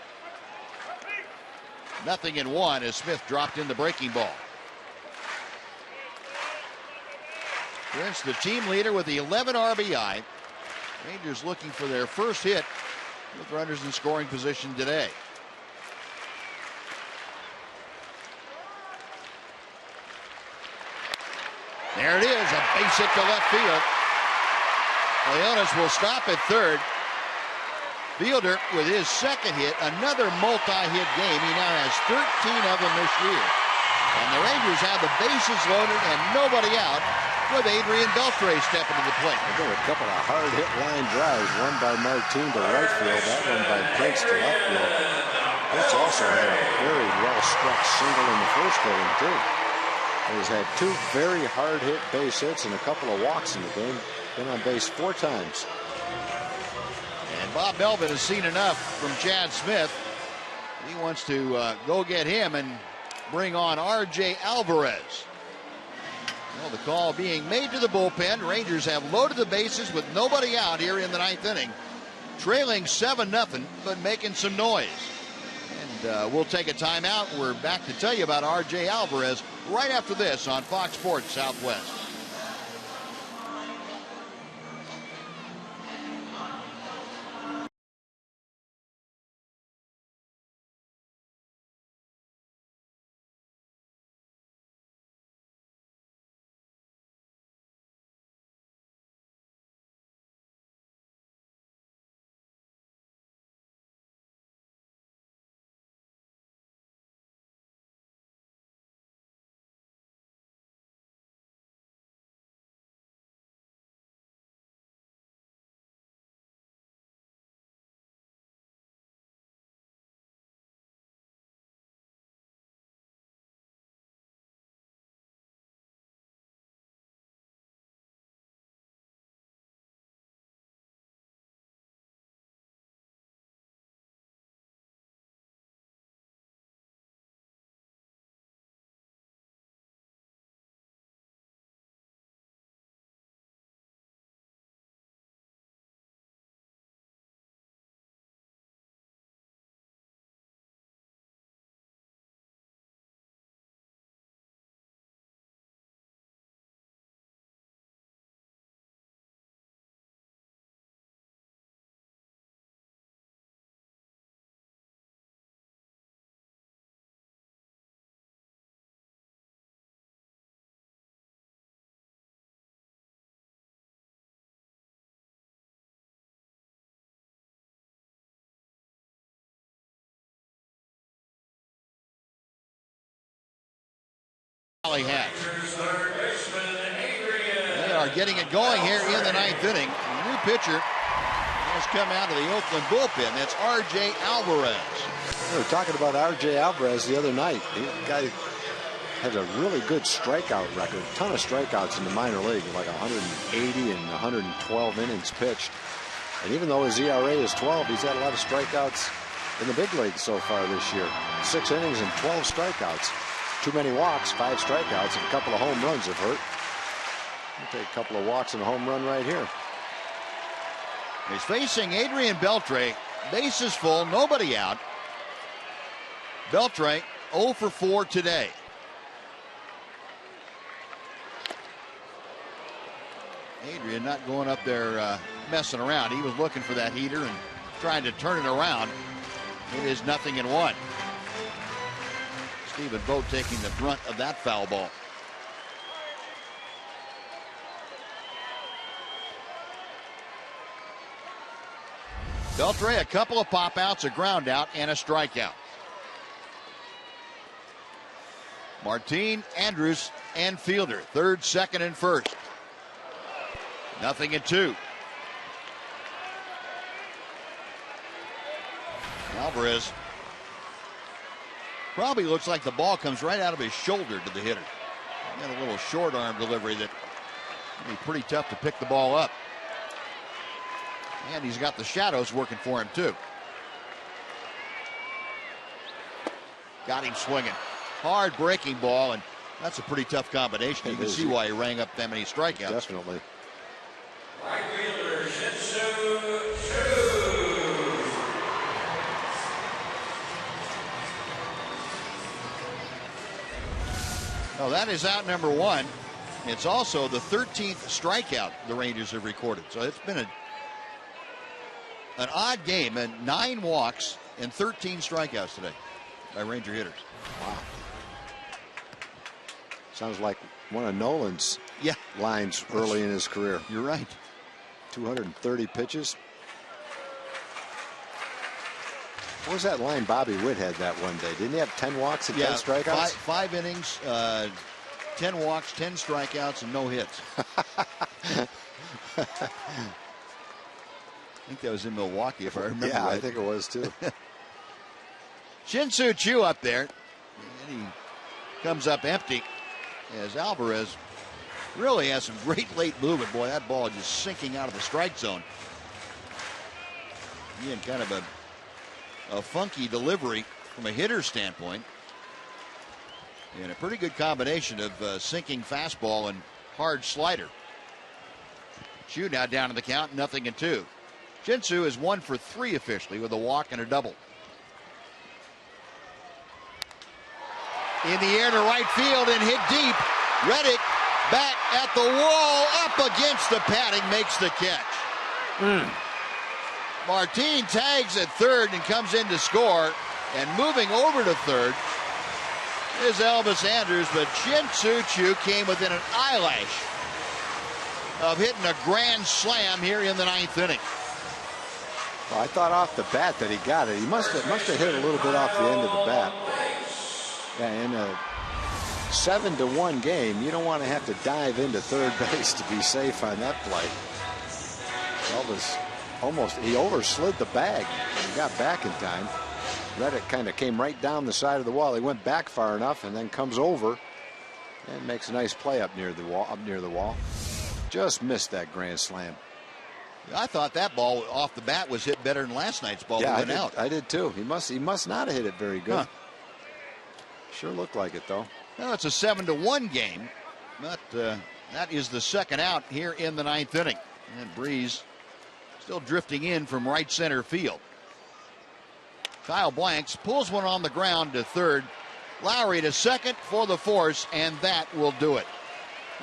Nothing in 1 as Smith dropped in the breaking ball. Prince, the team leader with the 11 RBI. Rangers looking for their first hit with runners in scoring position today. There it is, a base hit to left field. Leonis will stop at third. Fielder with his second hit, another multi-hit game. He now has 13 of them this year. And the Rangers have the bases loaded and nobody out with Adrian Beltre stepping to the plate.
There were a couple of hard-hit line drives, one by Martin to right field, that one by Prince to left field. Prince also had a very well-struck single in the first inning, too. He's had 2 very hard hit base hits and a couple of walks in the game. Been on base 4 times.
And Bob Melvin has seen enough from Chad Smith. He wants to go get him and bring on R.J. Alvarez. Well, the call being made to the bullpen. Rangers have loaded the bases with nobody out here in the 9th inning. Trailing 7-0, but making some noise. And we'll take a timeout. We're back to tell you about R.J. Alvarez right after this on Fox Sports Southwest. Hats. They are getting it going here in the 9th inning. The new pitcher has come out of the Oakland bullpen. That's R.J. Alvarez.
We were talking about R.J. Alvarez the other night. The guy has a really good strikeout record. A ton of strikeouts in the minor league, like 180 and 112 innings pitched. And even though his ERA is 12, he's had a lot of strikeouts in the big leagues so far this year. 6 innings and 12 strikeouts. Too many walks, 5 strikeouts, and a couple of home runs have hurt. We'll take a couple of walks and a home run right here.
He's facing Adrian Beltre. Bases full, nobody out. Beltre 0 for 4 today. Adrian not going up there messing around. He was looking for that heater and trying to turn it around. It is 0-1. Stephen Vogt taking the brunt of that foul ball. Beltre, a couple of pop outs, a ground out, and a strikeout. Martin, Andrus, and Fielder, 3rd, 2nd, and 1st. 0-2. Alvarez probably looks like the ball comes right out of his shoulder to the hitter. He got a little short arm delivery that will be pretty tough to pick the ball up. And he's got the shadows working for him too. Got him swinging. Hard breaking ball, and that's a pretty tough combination. You can see why he rang up that many strikeouts.
Definitely.
Right fielder,
Well, that is out number 1. It's also the 13th strikeout the Rangers have recorded. So it's been an odd game, and 9 walks and 13 strikeouts today by Ranger hitters.
Wow. Sounds like one of Nolan's lines early in his career.
You're right.
230 pitches. What was that line Bobby Witt had that one day? Didn't he have 10 walks and 10 strikeouts?
5 innings, 10 walks, 10 strikeouts, and no hits. I think that was in Milwaukee, if I remember right.
I think it was too.
Shin-Soo Choo up there. And he comes up empty. as Alvarez really has some great late movement. Boy, that ball just sinking out of the strike zone. Again, kind of a funky delivery from a hitter standpoint. And a pretty good combination of sinking fastball and hard slider. Chu now down to the count, 0-2. Shin-Soo is 1 for 3 officially with a walk and a double. In the air to right field and hit deep. Reddick back at the wall, up against the padding, makes the catch. Martin tags at third and comes in to score. And moving over to third is Elvis Andrus, but Shin-Soo Choo came within an eyelash of hitting a grand slam here in the 9th inning.
Well, I thought off the bat that he got it. He must have hit a little bit off the end of the bat. Yeah, in a 7-1 game, you don't want to have to dive into third base to be safe on that play. Elvis he overslid the bag and got back in time. Reddick kind of came right down the side of the wall. He went back far enough and then comes over and makes a nice play up near the wall. Just missed that grand slam.
I thought that ball off the bat was hit better than last night's ball.
Yeah,
that went out.
I did too. He must not have hit it very good. Sure looked like it though.
Well, it's a 7-1 game, but that is the second out here in the 9th inning. And Breeze still drifting in from right center field. Kyle Blanks pulls one on the ground to third. Lowry to second for the force, and that will do it.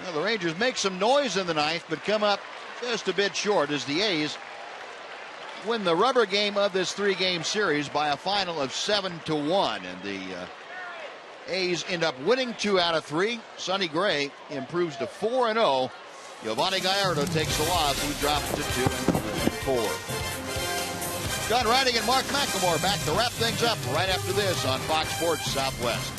Well, the Rangers make some noise in the 9th, but come up just a bit short as the A's win the rubber game of this 3-game series by a final of 7-1. And the A's end up winning 2 out of 3. Sonny Gray improves to 4-0. Giovanni Gallardo takes the loss. He drops to 2-4. John Riding and Mark McLemore back to wrap things up right after this on Fox Sports Southwest.